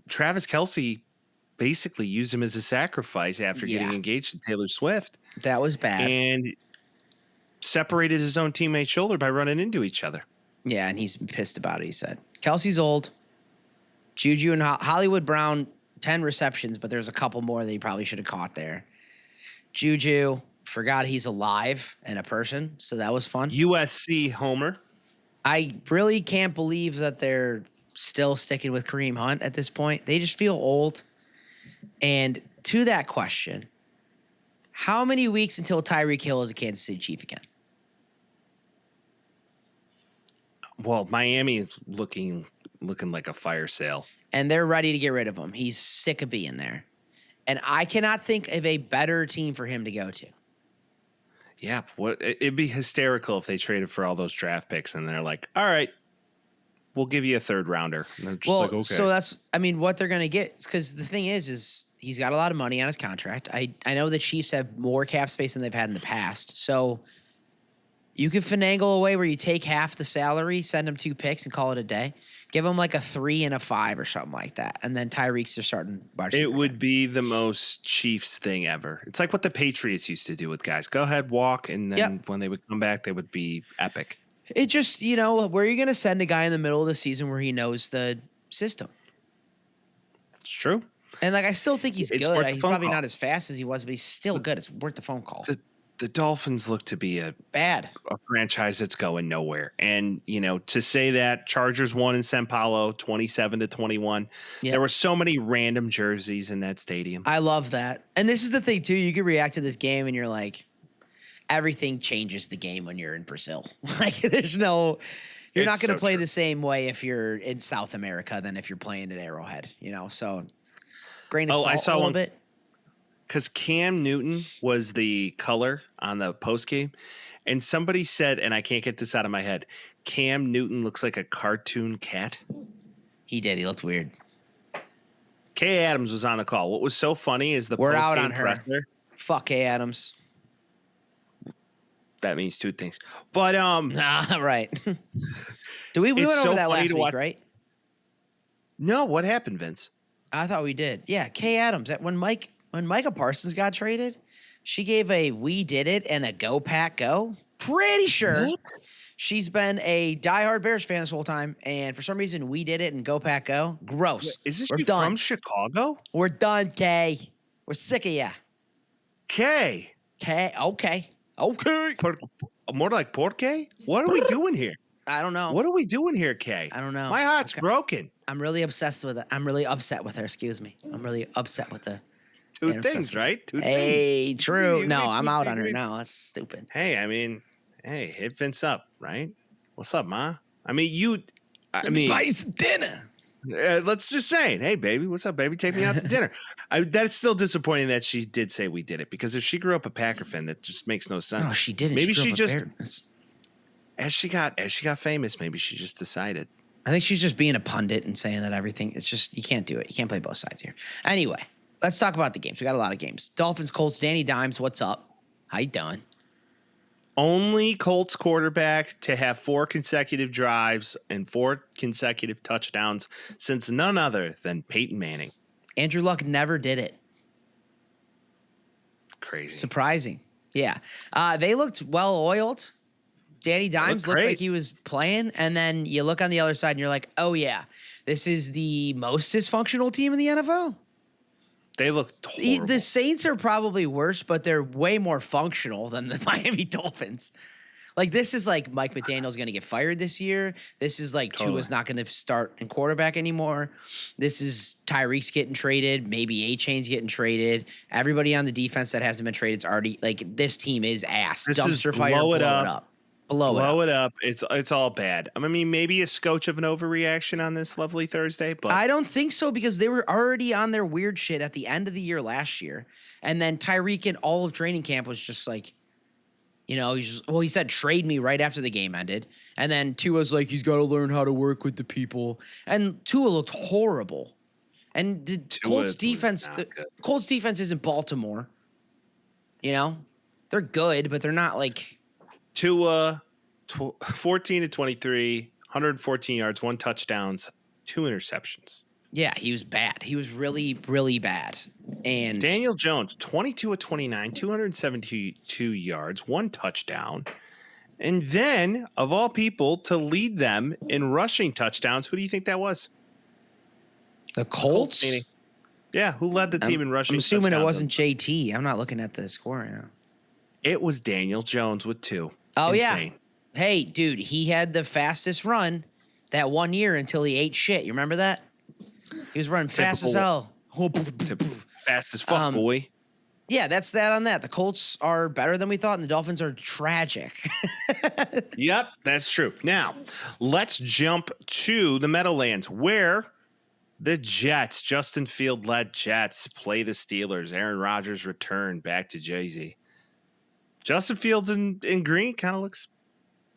Travis Kelce basically used him as a sacrifice after getting engaged to Taylor Swift. That was bad. And separated his own teammate's shoulder by running into each other. Yeah, and he's pissed about it, he said. Kelce's old. Juju and Hollywood Brown, 10 receptions, but there's a couple more that he probably should have caught there. Juju forgot he's alive and a person, so that was fun. USC homer. I really can't believe that they're still sticking with Kareem Hunt at this point. They just feel old. And to that question, how many weeks until Tyreek Hill is a Kansas City Chief again? Well, Miami is looking like a fire sale. And they're ready to get rid of him. He's sick of being there. And I cannot think of a better team for him to go to. Yeah, it'd be hysterical if they traded for all those draft picks and they're like, all right, we'll give you a 3rd rounder. And they're just like, okay. So that's, what they're going to get. Because the thing is he's got a lot of money on his contract. I know the Chiefs have more cap space than they've had in the past. So you can finagle a way where you take half the salary, send him 2 picks, and call it a day. Give him like a 3 and a 5 or something like that. And then Tyreek's their starting budget. It would be the most Chiefs thing ever. It's like what the Patriots used to do with guys. Go ahead, walk, and then when they would come back, they would be epic. It just, where are you going to send a guy in the middle of the season where he knows the system? It's true. And, I still think he's good. He's probably call. Not as fast as he was, but he's still good. It's worth the phone call. The Dolphins look to be a franchise that's going nowhere. And, to say that Chargers won in Sao Paulo 27-21, there were so many random jerseys in that stadium. I love that. And this is the thing, too. You can react to this game and you're like, everything changes the game when you're in Brazil. You're not going to play the same way if you're in South America than if you're playing at Arrowhead, so grain of salt I saw a little one, bit. Because Cam Newton was the color on the post game, and somebody said, and I can't get this out of my head, Cam Newton looks like a cartoon cat? He did. He looked weird. Kay Adams was on the call. What was so funny is the We're out post-game on her. presser. Fuck Kay Adams. That means two things. But right. We went over that last week, right? No, what happened, Vince? I thought we did. Yeah, Kay Adams. When Micah Parsons got traded, she gave a "we did it" and a "go Pack go." Pretty sure she's been a diehard Bears fan this whole time, and for some reason, "we did it" and "go Pack go." Gross. Is this We're done. from Chicago? We're done, Kay. We're sick of ya. Kay. Okay. More like porque? What are we doing here? I don't know. What are we doing here, Kay? I don't know. My heart's broken. I'm really obsessed with it. I'm really upset with her. Excuse me. I'm really upset with the Two things, right? Hey, true. No, I'm out on her now. That's stupid. Hey, I mean, hit Vince up, right? What's up, Ma? I mean, buy some dinner. Let's just say, hey, baby, what's up, baby? Take me out to dinner. That's still disappointing that she did say we did it, because if she grew up a Packer fan, that just makes no sense. No, she didn't. Maybe she just, as she got famous, maybe she just decided. I think she's just being a pundit and saying that everything. It's just, you can't do it. You can't play both sides here. Anyway, let's talk about the games. We got a lot of games. Dolphins, Colts, Danny Dimes, what's up? How you doing? Only Colts quarterback to have 4 consecutive drives and 4 consecutive touchdowns since none other than Peyton Manning. Andrew Luck never did it. Crazy. Surprising. Yeah. They looked well-oiled. Danny Dimes looked like he was playing, and then you look on the other side and you're like, oh, yeah, this is the most dysfunctional team in the NFL? They look horrible. The Saints are probably worse, but they're way more functional than the Miami Dolphins. Like, this is like Mike McDaniel's going to get fired this year. This is like Tua's not going to start in quarterback anymore. This is Tyreek's getting traded. Maybe A-Chain's getting traded. Everybody on the defense that hasn't been traded is already, like, this team is ass. Dumpster fire, blow it up. Blow it up. It's all bad. I mean, maybe a scotch of an overreaction on this lovely Thursday, but I don't think so, because they were already on their weird shit at the end of the year last year, and then Tyreek in all of training camp was just like, he said trade me right after the game ended, and then Tua's like, he's got to learn how to work with the people, and Tua looked horrible, and the Colts defense isn't Baltimore, they're good, but they're not like. Tua, 14 to 23, 114 yards, 1 touchdowns, 2 interceptions. Yeah, he was bad. He was really, really bad. And Daniel Jones, 22 of 29, 272 yards, 1 touchdown. And then, of all people, to lead them in rushing touchdowns, who do you think that was? The Colts? Yeah, who led the team in rushing touchdowns? I'm assuming it wasn't JT. I'm not looking at the score right now. It was Daniel Jones with 2. Oh, Insane. Yeah. Hey, dude, he had the fastest run that 1 year until he ate shit. You remember that? He was running fast as hell. Fast as fuck, boy. Yeah, that's that on that. The Colts are better than we thought, and the Dolphins are tragic. Yep, that's true. Now, let's jump to the Meadowlands, where the Jets, Justin Field-led Jets, play the Steelers. Aaron Rodgers returned back to Jay-Z. Justin Fields in green kind of looks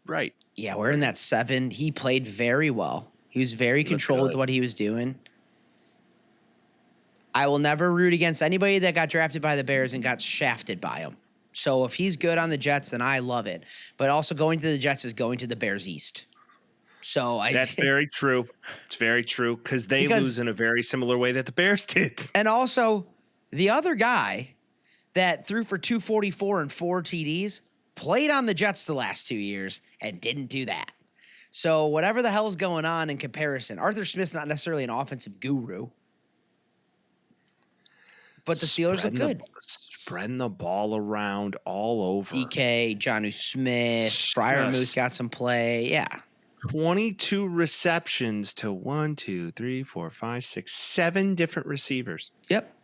right. Yeah, we're in that 7. He played very well. He was very controlled with what he was doing. I will never root against anybody that got drafted by the Bears and got shafted by them. So if he's good on the Jets, then I love it. But also going to the Jets is going to the Bears East. So that's very true. It's very true because they lose in a very similar way that the Bears did. And also, the other guy that threw for 244 and 4 TDs played on the Jets the last 2 years and didn't do that. So whatever the hell is going on in comparison, Arthur Smith's not necessarily an offensive guru, but the Steelers look good. Spreading the ball around all over. DK, Jonnu Smith, Freiermuth got some play. Yeah. 22 receptions to 1, 2, 3, 4, 5, 6, 7 different receivers. Yep.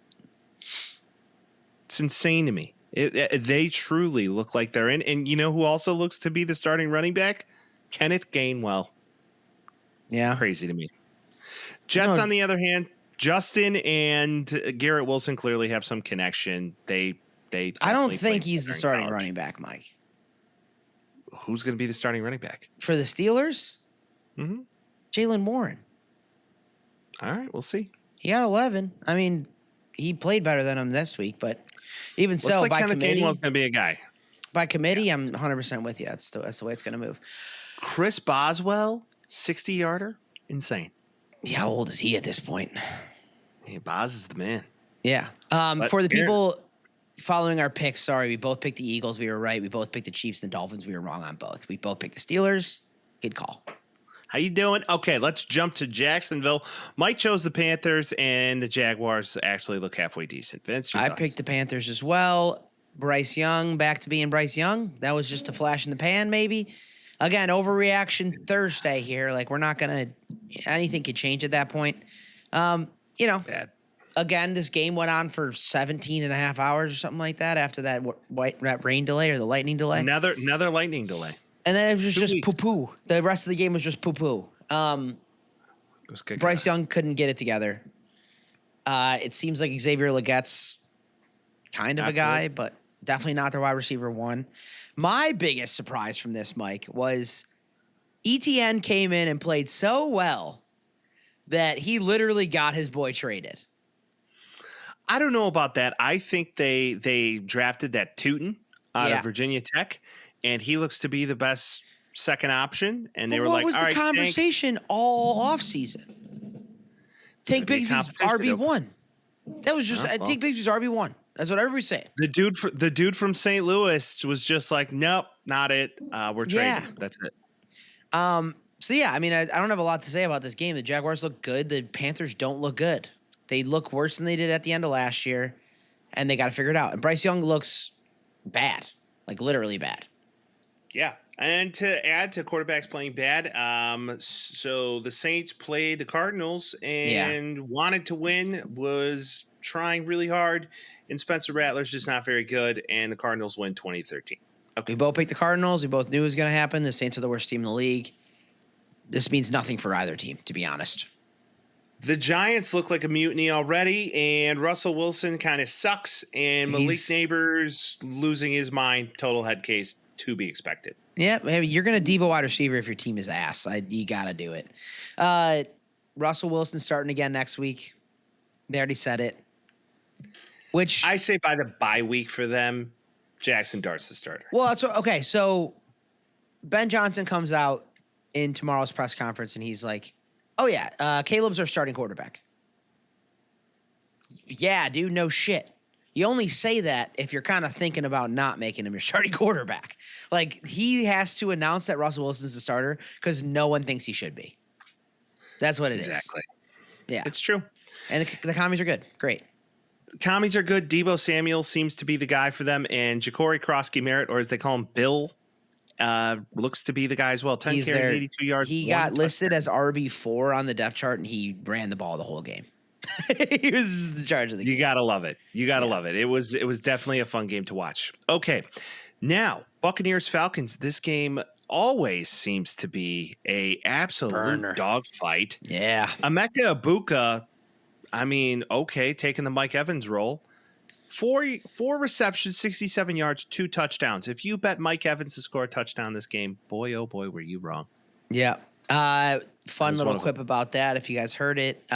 It's insane to me. They truly look like they're in. And you know who also looks to be the starting running back? Kenneth Gainwell. Yeah. Crazy to me. Jets, on the other hand, Justin and Garrett Wilson clearly have some connection. They. I don't think he's the starting running back, Mike. Who's going to be the starting running back? For the Steelers? Mm-hmm. Jaylen Warren. All right, we'll see. He got 11. I mean, he played better than him this week, but even Looks so, like by Kenneth committee, Gainwell's going to be a guy. By committee, I'm 100% with you. That's the way it's going to move. Chris Boswell, 60-yarder, insane. Yeah, how old is he at this point? Hey, Boz is the man. Yeah. For the people following our picks, sorry, we both picked the Eagles. We were right. We both picked the Chiefs and the Dolphins. We were wrong on both. We both picked the Steelers. Good call. How you doing? Okay, let's jump to Jacksonville. Mike chose the Panthers, and the Jaguars actually look halfway decent. Vince, I picked the Panthers as well. Bryce Young, back to being Bryce Young. That was just a flash in the pan, maybe. Again, overreaction Thursday here. Like, we're not going to – anything could change at that point. Bad. Again, this game went on for 17 and a half hours or something like that after that rain delay or the lightning delay. Another lightning delay. And then it was 2 just weeks. poo-poo. The rest of the game was just poo-poo. Bryce Young couldn't get it together. It seems like Xavier Legette's kind of a guy, but definitely not their wide receiver one. My biggest surprise from this, Mike, was ETN came in and played so well that he literally got his boy traded. I don't know about that. I think they drafted that Tootin out of Virginia Tech, and he looks to be the best second option. And they were like, "All right, what was the conversation all offseason? Tank Bigsby's RB1. That was just Tank Bigsby's RB1. That's what everybody's saying. The dude from St. Louis was just like, nope, not it. We're trading. That's it. So yeah, I mean, I don't have a lot to say about this game. The Jaguars look good. The Panthers don't look good. They look worse than they did at the end of last year, and they got to figure it out. And Bryce Young looks bad, like literally bad. Yeah. And to add to quarterbacks playing bad, so the Saints played the Cardinals and wanted to win, was trying really hard, and Spencer Rattler's just not very good, and the Cardinals win 2013. Okay. We both picked the Cardinals. We both knew it was going to happen. The Saints are the worst team in the league. This means nothing for either team, to be honest. The Giants look like a mutiny already, and Russell Wilson kind of sucks, and Malik Neighbors losing his mind, total head case, to be expected. Yeah, you're going to Devo wide receiver if your team is ass. You got to do it. Russell Wilson starting again next week. They already said it. Which I say by the bye week for them, Jackson Dart's the starter. Well, okay. So Ben Johnson comes out in tomorrow's press conference and he's like, "Oh yeah, Caleb's our starting quarterback." Yeah, dude, no shit. You only say that if you're kind of thinking about not making him your starting quarterback. Like, he has to announce that Russell Wilson's the starter because no one thinks he should be. That's what it is. Exactly. Yeah. It's true. And the commies are good. Great. Commies are good. Deebo Samuel seems to be the guy for them. And Ja'Cory Krosky-Merritt, or as they call him, Bill, looks to be the guy as well. 10 carries, 82 yards. He got listed as RB4 on the depth chart, and he ran the ball the whole game. He was in charge of the game. You gotta love it. You gotta love it. It was definitely a fun game to watch. Okay, now Buccaneers Falcons. This game always seems to be a absolute dogfight. Yeah, Emeka Egbuka. I mean, okay, taking the Mike Evans role. Four receptions, 67 yards, 2 touchdowns. If you bet Mike Evans to score a touchdown this game, boy, oh boy, were you wrong. Yeah. Fun little quip about that. If you guys heard it,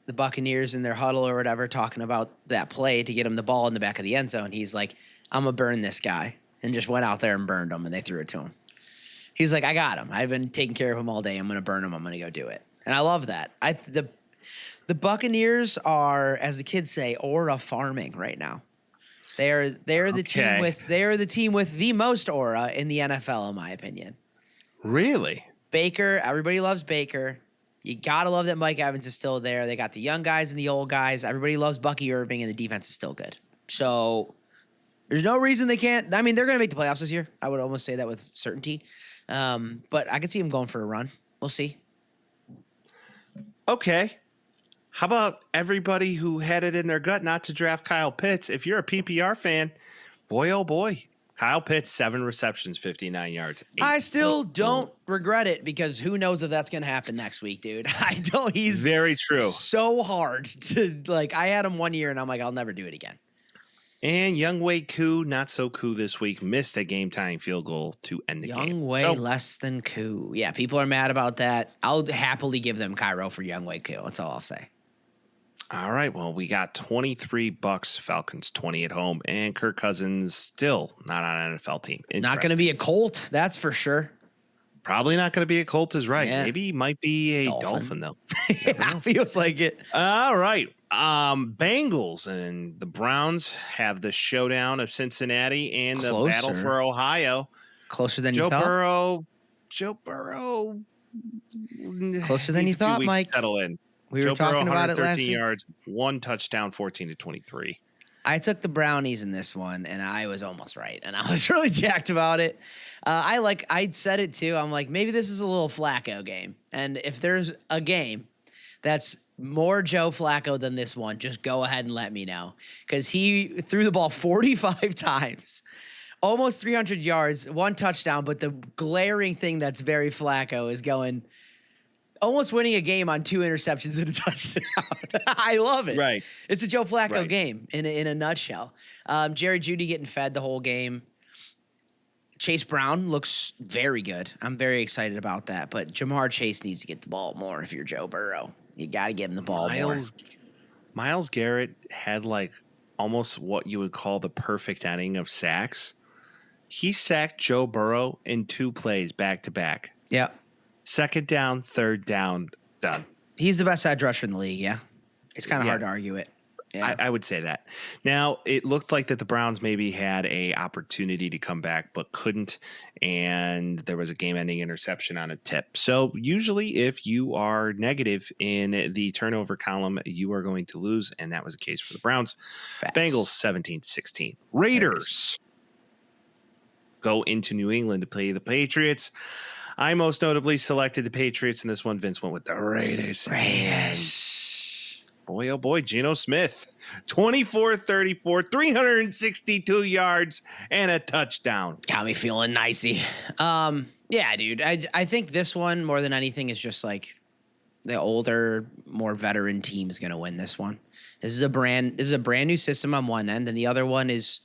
the Buccaneers in their huddle or whatever talking about that play to get him the ball in the back of the end zone. He's like, "I'm going to burn this guy," and just went out there and burned him, and they threw it to him. He's like, "I got him. I've been taking care of him all day. I'm going to burn him. I'm going to go do it." And I love that. The Buccaneers are, as the kids say, aura farming right now. They're the team with the most aura in the NFL, in my opinion. Really? Baker, everybody loves Baker. You got to love that Mike Evans is still there. They got the young guys and the old guys. Everybody loves Bucky Irving, and the defense is still good. So there's no reason they can't. I mean, they're going to make the playoffs this year. I would almost say that with certainty. But I could see them going for a run. We'll see. Okay. How about everybody who had it in their gut not to draft Kyle Pitts? If you're a PPR fan, boy, oh boy. Kyle Pitts, 7 receptions, 59 yards. I still don't regret it because who knows if that's going to happen next week, dude. I don't. He's very true. So hard to, like, I had him one year and I'm like, I'll never do it again. And Younghoe Koo, not so cool this week, missed a game-tying field goal to end the game. Younghoe less than Koo. Yeah, people are mad about that. I'll happily give them Cairo for Younghoe Koo. That's all I'll say. All right, well, we got $23, Falcons 20 at home, and Kirk Cousins still not on an NFL team. Not going to be a Colt, that's for sure. Probably not going to be a Colt is right. Yeah. Maybe he might be a Dolphin though. Yeah, feels like it. All right. Bengals and the Browns have the showdown of Cincinnati and the battle for Ohio. Closer than you thought? Joe Burrow. Closer than you thought, Mike. Settle in. We were talking about it last week. 13 yards, 1 touchdown, 14-23. I took the Brownies in this one, and I was almost right, and I was really jacked about it. I said it too. I'm like, maybe this is a little Flacco game, and if there's a game that's more Joe Flacco than this one, just go ahead and let me know, because he threw the ball 45 times, almost 300 yards, 1 touchdown. But the glaring thing that's very Flacco is going. Almost winning a game on 2 interceptions and a touchdown. I love it. Right. It's a Joe Flacco game in a nutshell. Jerry Jeudy getting fed the whole game. Chase Brown looks very good. I'm very excited about that. But Jamar Chase needs to get the ball more if you're Joe Burrow. You got to give him the ball more. Myles Garrett had like almost what you would call the perfect inning of sacks. He sacked Joe Burrow in 2 plays back to back. Yeah. 2nd down, 3rd down, done. He's the best edge rusher in the league, yeah. It's kind of hard to argue it. Yeah. I would say that. Now, it looked like that the Browns maybe had a opportunity to come back, but couldn't, and there was a game-ending interception on a tip. So usually if you are negative in the turnover column, you are going to lose, and that was the case for the Browns. Facts. Bengals 17-16. Raiders go into New England to play the Patriots. I most notably selected the Patriots, and this one Vince went with the Raiders. Boy, oh boy, Geno Smith, 24-34, 362 yards, and a touchdown. Got me feeling nicey. Yeah, dude. I think this one, more than anything, is just like the older, more veteran team is going to win this one. This is a brand new system on one end, and the other one is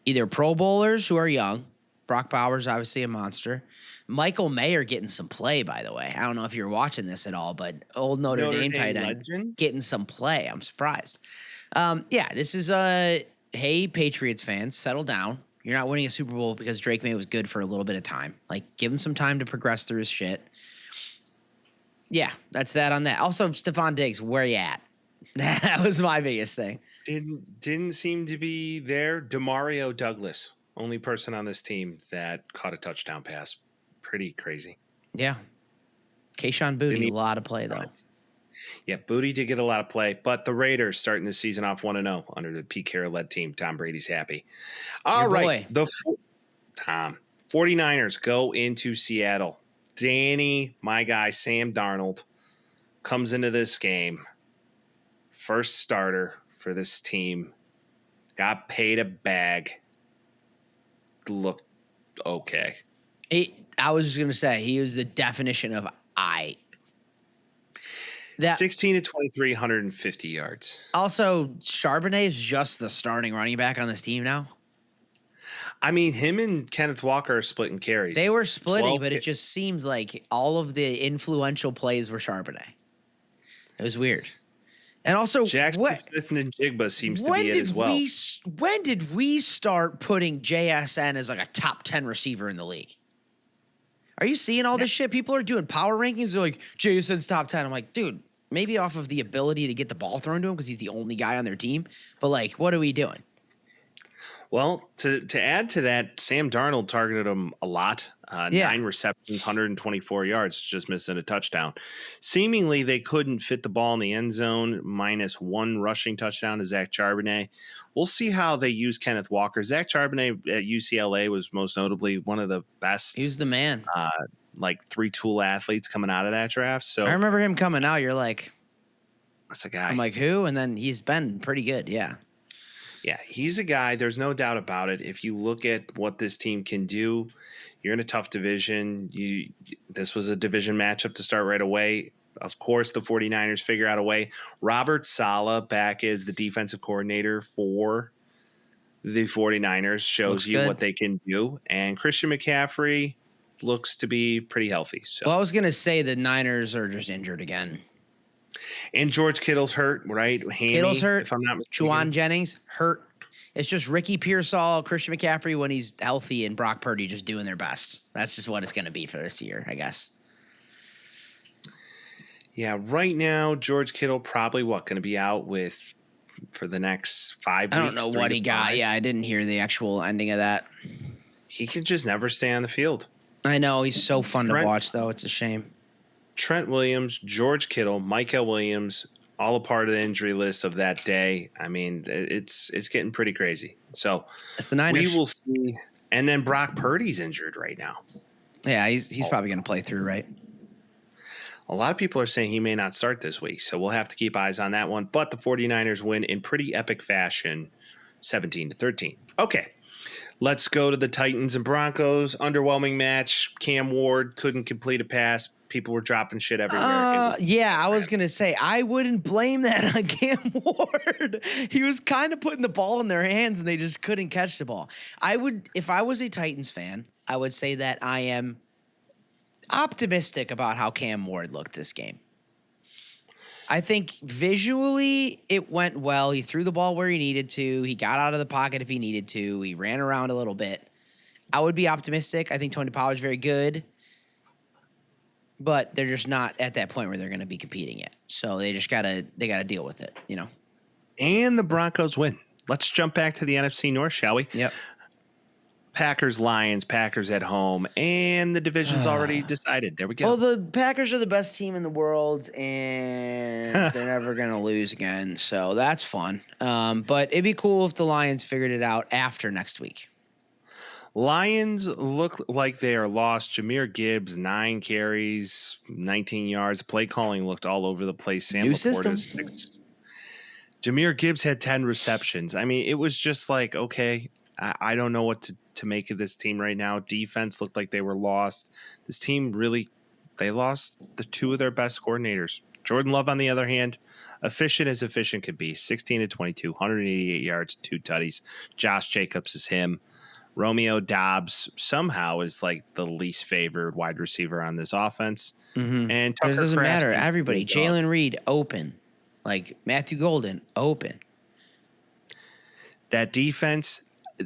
either Pro Bowlers who are young. Brock Bowers, obviously a monster. Michael Mayer getting some play, by the way. I don't know if you're watching this at all, but old Notre Dame tight end getting some play. I'm surprised. Yeah, this is hey, Patriots fans, settle down. You're not winning a Super Bowl because Drake May was good for a little bit of time. Like, give him some time to progress through his shit. Yeah, that's that on that. Also, Stephon Diggs, where you at? That was my biggest thing. Didn't seem to be there. Demario Douglas, only person on this team that caught a touchdown pass. Pretty crazy. Yeah. Kayshon Boutte, a lot of play, though. Yeah, Boutte did get a lot of play, but the Raiders starting the season off 1-0 under the Pete Carroll-led team. Tom Brady's happy. All right. The 49ers go into Seattle. Danny, my guy, Sam Darnold, comes into this game. First starter for this team. Got paid a bag. Looked okay. I was just going to say, he was the definition of I. 16-23, 150 yards. Also, Charbonnet is just the starting running back on this team now. I mean, him and Kenneth Walker are splitting carries. They were splitting, but it just seems like all of the influential plays were Charbonnet. It was weird. And also, Jackson Smith and Njigba seems to be it as well. When did we start putting JSN as like a top 10 receiver in the league? Are you seeing all this shit? People are doing power rankings. They're like, JSN's top 10. I'm like, dude, maybe off of the ability to get the ball thrown to him because he's the only guy on their team. But, like, what are we doing? Well, to add to that, Sam Darnold targeted him a lot. 9 receptions, 124 yards, just missing a touchdown. Seemingly, they couldn't fit the ball in the end zone, minus 1 rushing touchdown to Zach Charbonnet. We'll see how they use Kenneth Walker. Zach Charbonnet at UCLA was most notably one of the best. He was the man. Like 3-tool athletes coming out of that draft. So I remember him coming out. You're like, that's a guy. I'm like, who? And then he's been pretty good. Yeah. Yeah, he's a guy. There's no doubt about it. If you look at what this team can do, you're in a tough division. This was a division matchup to start right away. Of course, the 49ers figure out a way. Robert Saleh back as the defensive coordinator for the 49ers shows Looks you good. what they can do. And Christian McCaffrey looks to be pretty healthy. So, Well, I was going to say the Niners are just injured again. and George Kittle's hurt, right? Hammy, Kittle's hurt. if I'm not mistaken. Juwan Jennings hurt. It's just Ricky Pearsall, Christian McCaffrey when he's healthy, and Brock Purdy just doing their best. That's just what it's going to be for this year, I guess. Yeah, right now, George Kittle probably going to be out for the next 5 weeks. I don't know what he got. Yeah, I didn't hear the actual ending of that. He can just never stay on the field. I know. He's so fun to watch, though. It's a shame. Trent Williams, George Kittle, Michael Williams, all a part of the injury list of that day. I mean, it's getting pretty crazy. So it's the Niners. We will see. And then Brock Purdy's injured right now. Yeah, he's probably going to play through, right? A lot of people are saying he may not start this week, so we'll have to keep eyes on that one. But the 49ers win in pretty epic fashion, 17-13. Okay, let's go to the Titans and Broncos. Underwhelming match. Cam Ward couldn't complete a pass. People were dropping shit everywhere. Yeah, I was going to say, I wouldn't blame that on Cam Ward. He was kind of putting the ball in their hands, and they just couldn't catch the ball. If I was a Titans fan, I would say that I am optimistic about how Cam Ward looked this game. I think visually it went well. He threw the ball where he needed to. He got out of the pocket if he needed to. He ran around a little bit. I would be optimistic. I think Tony Pollard's very good, but they're just not at that point where they're going to be competing yet. So they just gotta deal with it, you know. And the Broncos win. Let's jump back to the NFC North, shall we? Yep. Packers, Lions, Packers at home, and the division's already decided. There we go. Well, the Packers are the best team in the world, and they're never going to lose again, so that's fun. But it'd be cool if the Lions figured it out after next week. Lions look like they are lost. Jahmyr Gibbs, 9 carries, 19 yards. Play calling looked all over the place. Sam New Laporta, system. 6. Jahmyr Gibbs had 10 receptions. I mean, it was just like, okay, I don't know what to make of this team right now. Defense looked like they were lost. This team really, they lost the 2 of their best coordinators. Jordan Love, on the other hand, efficient as efficient could be. 16-22, 188 yards, 2 tutties. Josh Jacobs is him. Romeo Doubs somehow is like the least favored wide receiver on this offense. Mm-hmm. And But it doesn't Tucker matter. Kraft, Everybody. Jalen Reed, open. Like Matthew Golden, open. that defense,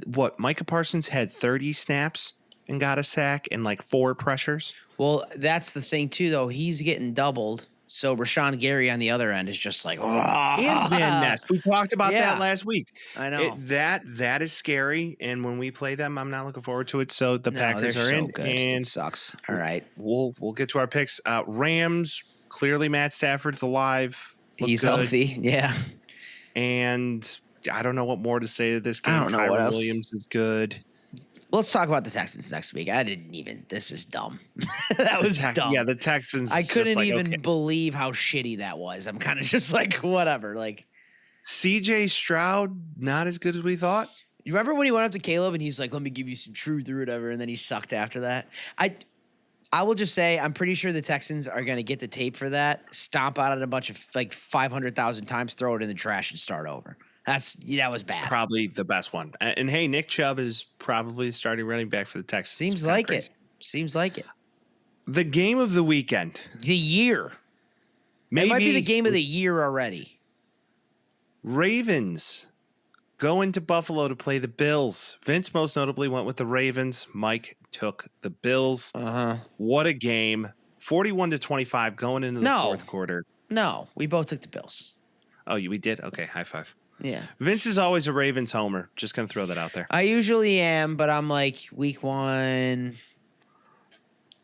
what, Micah Parsons had 30 snaps and got a sack and like 4 pressures. Well, that's the thing, too, though. He's getting doubled. So Rashawn Gary on the other end is just like, And Van Ness. We talked about Yeah. that last week. I know. That is scary. And when we play them, I'm not looking forward to it. So the Packers they're are so in. good. And It sucks. All right. we'll get to our picks. Rams, clearly Matt Stafford's alive. Look He's good. healthy. Yeah. And I don't know what more to say to this game. I don't know what Kyren else. Williams is good. Let's talk about the Texans next week. This was dumb. That was dumb. Yeah, the Texans. I is just couldn't like, even okay. believe how shitty that was. I'm kind of just like, whatever. Like, CJ Stroud, not as good as we thought. you remember when he went up to Caleb and he's like, let me give you some truth or whatever, and then he sucked after that? I will just say I'm pretty sure the Texans are going to get the tape for that, stomp out it a bunch of like 500,000 times, throw it in the trash, and start over. That was bad. Probably the best one. And hey, Nick Chubb is probably starting running back for the Texans. Seems like it. The game of the weekend. The year. Maybe It might be the game of the year already. Ravens going to Buffalo to play the Bills. Vince most notably went with the Ravens. Mike took the Bills. What a game. 41-25 going into the fourth quarter. No, we both took the Bills. Oh, we did? Okay, high five. Yeah. Vince is always a Ravens homer. Just going to throw that out there. I usually am, but I'm like week 1.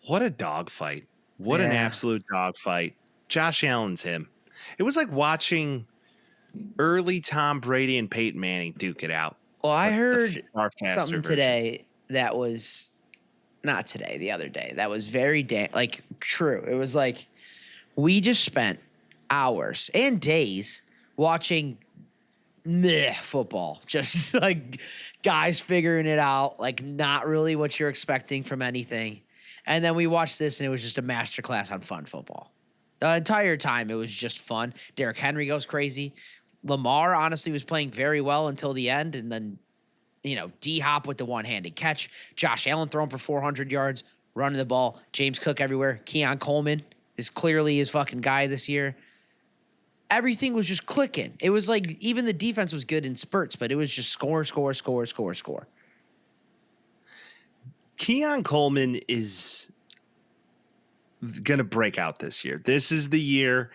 What a dogfight. What an absolute dogfight. Josh Allen's him. It was like watching early Tom Brady and Peyton Manning duke it out. Well, I heard far faster something version. today that was not today, the other day. That was very true. It was like we just spent hours and days watching football, just like guys figuring it out, like not really what you're expecting from anything. And then we watched this and it was just a masterclass on fun football. The entire time it was just fun. Derrick Henry goes crazy. Lamar honestly was playing very well until the end, and then D-Hop with the one-handed catch, Josh Allen throwing for 400 yards, running the ball, James Cook everywhere. Keon Coleman is clearly his fucking guy this year. Everything was just clicking. It was like even the defense was good in spurts, but it was just score. Keon Coleman is going to break out this year. This is the year,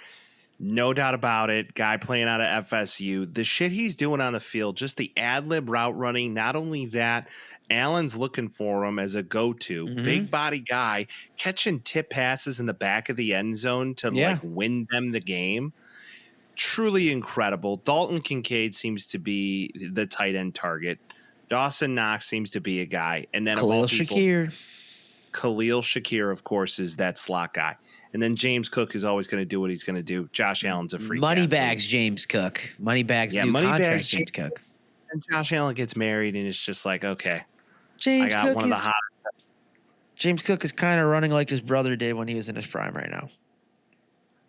no doubt about it. Guy playing out of FSU. The shit he's doing on the field, just the ad-lib route running. Not only that, Allen's looking for him as a go-to. Big body guy, catching tip passes in the back of the end zone to like win them the game. Truly incredible. Dalton Kincaid seems to be the tight end target. Dawson Knox seems to be a guy. And then Khalil Shakir, of course, is that slot guy. And then James Cook is always going to do what he's going to do. Josh Allen's a freak. Moneybags James Cook. Moneybags new contract James Cook. And Josh Allen gets married, and it's just like, okay, James I got Cook one of the hottest. James Cook is kind of running like his brother did when he was in his prime right now.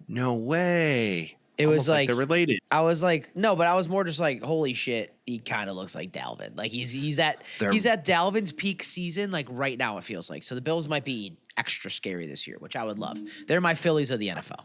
No way. It Almost was like they're related. I was like, no, but I was more just like, holy shit, he kind of looks like Dalvin. Like he's at Dalvin's peak season, like right now it feels like. So the Bills might be extra scary this year, which I would love. They're my Phillies of the NFL.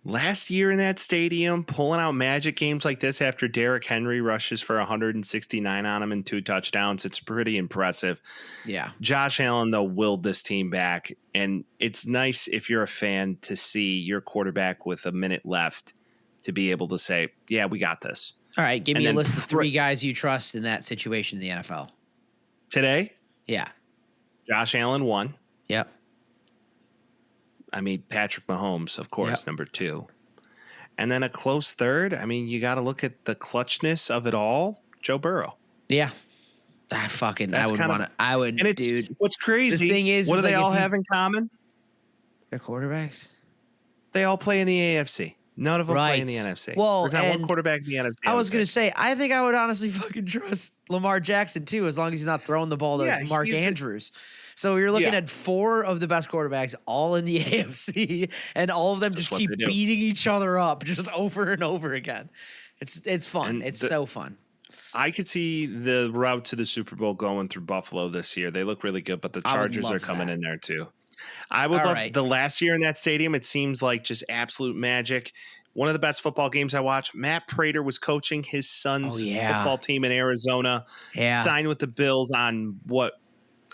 Last year in that stadium, pulling out magic games like this after Derrick Henry rushes for 169 on him and 2 touchdowns. It's pretty impressive. Yeah. Josh Allen, though, willed this team back. And it's nice if you're a fan to see your quarterback with a minute left to be able to say, yeah, we got this. All right. Give me a list of 3 guys you trust in that situation in the NFL. Today? Yeah. Josh Allen, 1. Yep. I mean, Patrick Mahomes, of course, number 2. And then a close third. I mean, you got to look at the clutchness of it all. Joe Burrow. Yeah. I would, and it's, dude. What's crazy, the thing is, what do like they all have in common? They're quarterbacks. They all play in the AFC. None of them play in the NFC. Well, there's not one quarterback in the NFC. I was going to say, I think I would honestly fucking trust Lamar Jackson, too, as long as he's not throwing the ball to Mark Andrews. So you're looking at 4 of the best quarterbacks all in the AFC, and all of them just keep beating each other up just over and over again. It's fun. It's so fun. I could see the route to the Super Bowl going through Buffalo this year. They look really good, but the Chargers are coming in there too. I would love the last year in that stadium. It seems like just absolute magic. One of the best football games I watched. Matt Prater was coaching his son's football team in Arizona. Yeah. Signed with the Bills on what?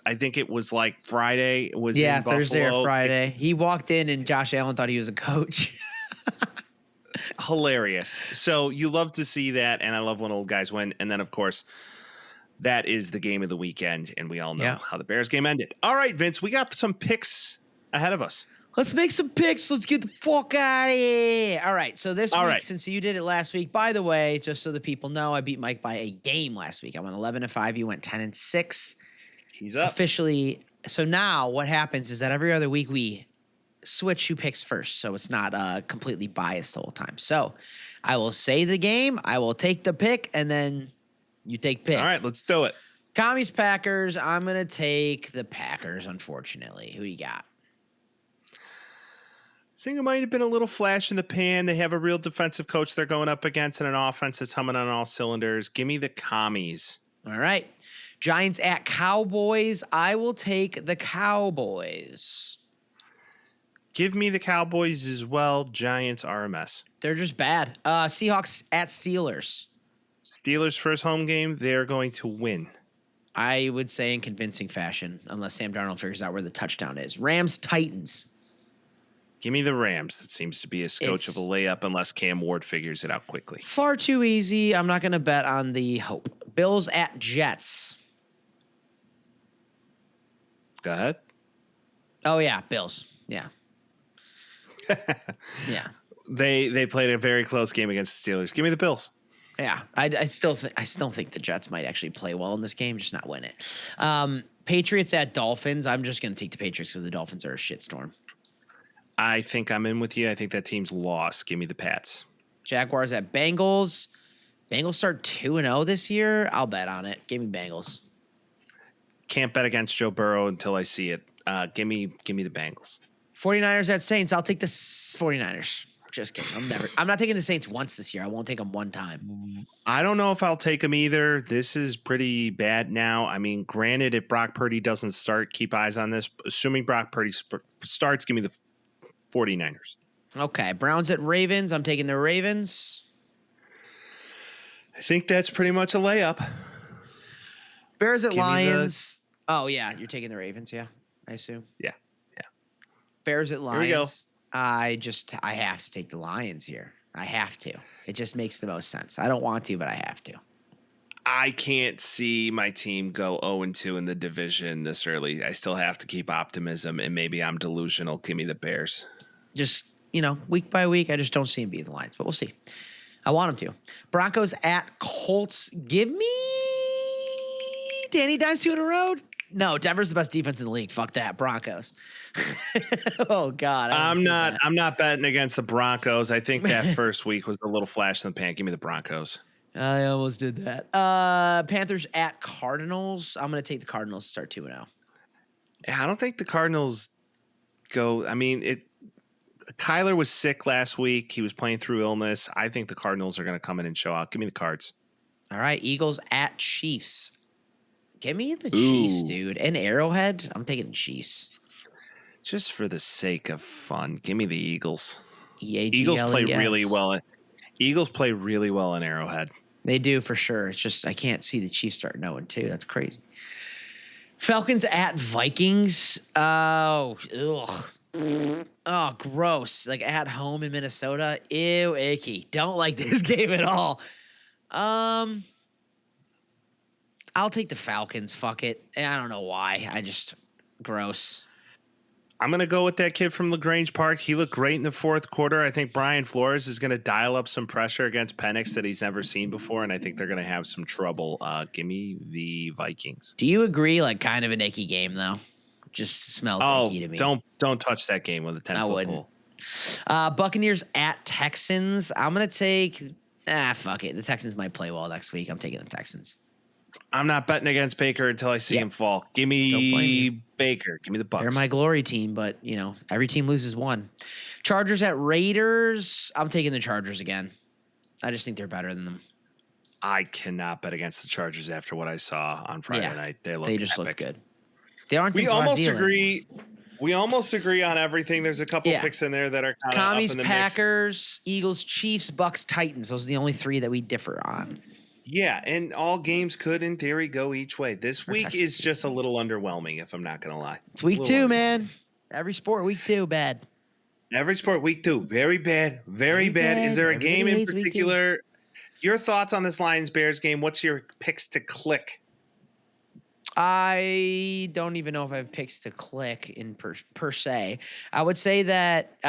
I think it was like Friday. It was in Buffalo. Thursday or Friday. He walked in and Josh Allen thought he was a coach. Hilarious. So you love to see that, and I love when old guys win. And then, of course, that is the game of the weekend, and we all know how the Bears game ended. All right, Vince, we got some picks ahead of us. Let's make some picks. Let's get the fuck out of here. All right, so this week, since you did it last week, by the way, just so the people know, I beat Mike by a game last week. I went 11-5. You went 10-6. He's up. Officially. So now what happens is that every other week we switch who picks first, so it's not completely biased the whole time. So I will say the game, I will take the pick, and then you take pick. All right, let's do it. Commies Packers. I'm gonna take the Packers. Unfortunately, who you got? I think it might have been a little flash in the pan. They have a real defensive coach they're going up against and an offense that's humming on all cylinders. Give me the Commies. All right. Giants at Cowboys. I will take the Cowboys. Give me the Cowboys as well. Giants are a mess. They're just bad. Seahawks at Steelers. Steelers' first home game, they're going to win. I would say in convincing fashion, unless Sam Darnold figures out where the touchdown is. Rams, Titans. Give me the Rams. That seems to be a scotch of a layup unless Cam Ward figures it out quickly. Far too easy. I'm not going to bet on the hope. Bills at Jets. Go ahead. Oh, yeah, Bills. Yeah. Yeah. They played a very close game against the Steelers. Give me the Bills. Yeah, I still think the Jets might actually play well in this game, just not win it. Patriots at Dolphins. I'm just going to take the Patriots because the Dolphins are a shitstorm. I think I'm in with you. I think that team's lost. Give me the Pats. Jaguars at Bengals. Bengals start 2-0 this year. I'll bet on it. Give me Bengals. Can't bet against Joe Burrow until I see it. Give me the Bengals. 49ers at Saints. I'll take the 49ers. Just kidding. I'm not taking the Saints once this year. I won't take them one time. I don't know if I'll take them either. This is pretty bad now. I mean, granted, if Brock Purdy doesn't start, keep eyes on this. Assuming Brock Purdy starts, give me the 49ers. Okay. Browns at Ravens. I'm taking the Ravens. I think that's pretty much a layup. Bears at Lions. Oh, yeah. You're taking the Ravens, yeah, I assume. Yeah. Bears at Lions. Here we go. I have to take the Lions here. I have to. It just makes the most sense. I don't want to, but I have to. I can't see my team go 0-2 in the division this early. I still have to keep optimism, and maybe I'm delusional. Give me the Bears. Just, week by week, I just don't see him beat the Lions, but we'll see. I want him to. Broncos at Colts. Give me Danny Dimes 2 in a row. No, Denver's the best defense in the league. Fuck that. Broncos. Oh, God. I'm not betting against the Broncos. I think that first week was a little flash in the pan. Give me the Broncos. I almost did that. Panthers at Cardinals. I'm going to take the Cardinals to start 2-0. I don't think the Cardinals go. I mean, Kyler was sick last week. He was playing through illness. I think the Cardinals are going to come in and show out. Give me the Cards. All right. Eagles at Chiefs. Give me the Chiefs, dude. And Arrowhead, I'm taking the Chiefs. Just for the sake of fun, give me the Eagles. Eagles play really well. Eagles play really well in Arrowhead. They do for sure. It's just I can't see the Chiefs start 0-2. That's crazy. Falcons at Vikings. Oh, ugh. Oh, gross. Like at home in Minnesota. Ew, icky. Don't like this game at all. I'll take the Falcons. Fuck it. I don't know why. Gross. I'm going to go with that kid from LaGrange Park. He looked great in the fourth quarter. I think Brian Flores is going to dial up some pressure against Penix that he's never seen before, and I think they're going to have some trouble. Give me the Vikings. Do you agree? Like kind of an icky game, though? Just smells icky to me. Don't touch that game with a 10-foot pole. Buccaneers at Texans. I'm going to take fuck it. The Texans might play well next week. I'm taking the Texans. I'm not betting against Baker until I see him fall. Give me Baker. Give me the Bucs. They're my glory team, but, every team loses one. Chargers at Raiders. I'm taking the Chargers again. I just think they're better than them. I cannot bet against the Chargers after what I saw on Friday night. They just looked good. They aren't. We almost agree. We almost agree on everything. There's a couple picks in there that are kind of Commies, up in the Packers, mix. Eagles, Chiefs, Bucks, Titans. Those are the only three that we differ on. Yeah, and all games could, in theory, go each way. This week is just a little underwhelming, if I'm not going to lie. It's week 2, man. Every sport, week 2, bad. Every sport, week 2, very bad, very bad. Is there a game in particular? Your thoughts on this Lions-Bears game? What's your picks to click? I don't even know if I have picks to click in per se. I would say that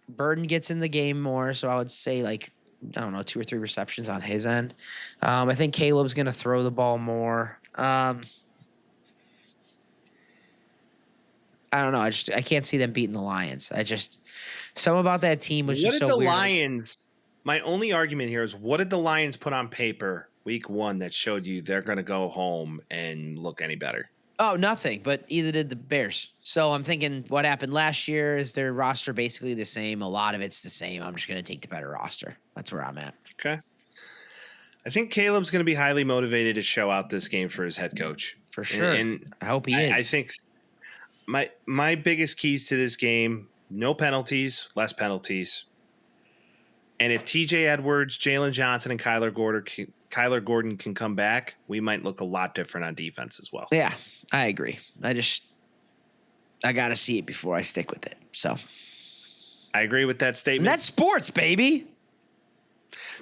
Burden gets in the game more, so I would say like, I don't know, 2 or 3 receptions on his end. I think Caleb's going to throw the ball more. I don't know. I can't see them beating the Lions. Something about that team was just so weird. What did the Lions? My only argument here is, what did the Lions put on paper week 1 that showed you they're going to go home and look any better? Oh, nothing, but either did the Bears. So I'm thinking what happened last year is their roster basically the same. A lot of it's the same. I'm just going to take the better roster. That's where I'm at. Okay. I think Caleb's going to be highly motivated to show out this game for his head coach. For sure. And I hope he is. I think my biggest keys to this game, no penalties, less penalties. And if TJ Edwards, Jalen Johnson, and Kyler Gordon can come back, we might look a lot different on defense as well. Yeah, I agree. I got to see it before I stick with it. So I agree with that statement. And that's sports, baby.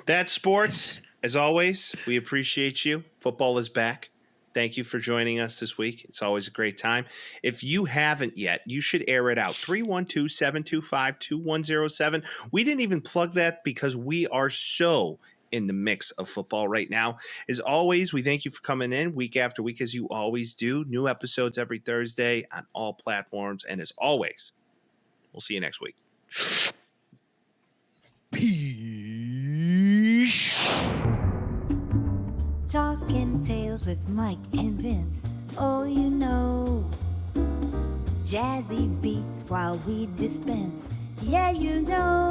That's sports. As always, we appreciate you. Football is back. Thank you for joining us this week. It's always a great time. If you haven't yet, you should air it out. 312-725-2107. We didn't even plug that because we are so in the mix of football right now. As always, we thank you for coming in week after week, as you always do. New episodes every Thursday on all platforms. And as always, we'll see you next week. Peace. Talking Tales with Mike and Vince. Oh, you know. Jazzy beats while we dispense. Yeah, you know.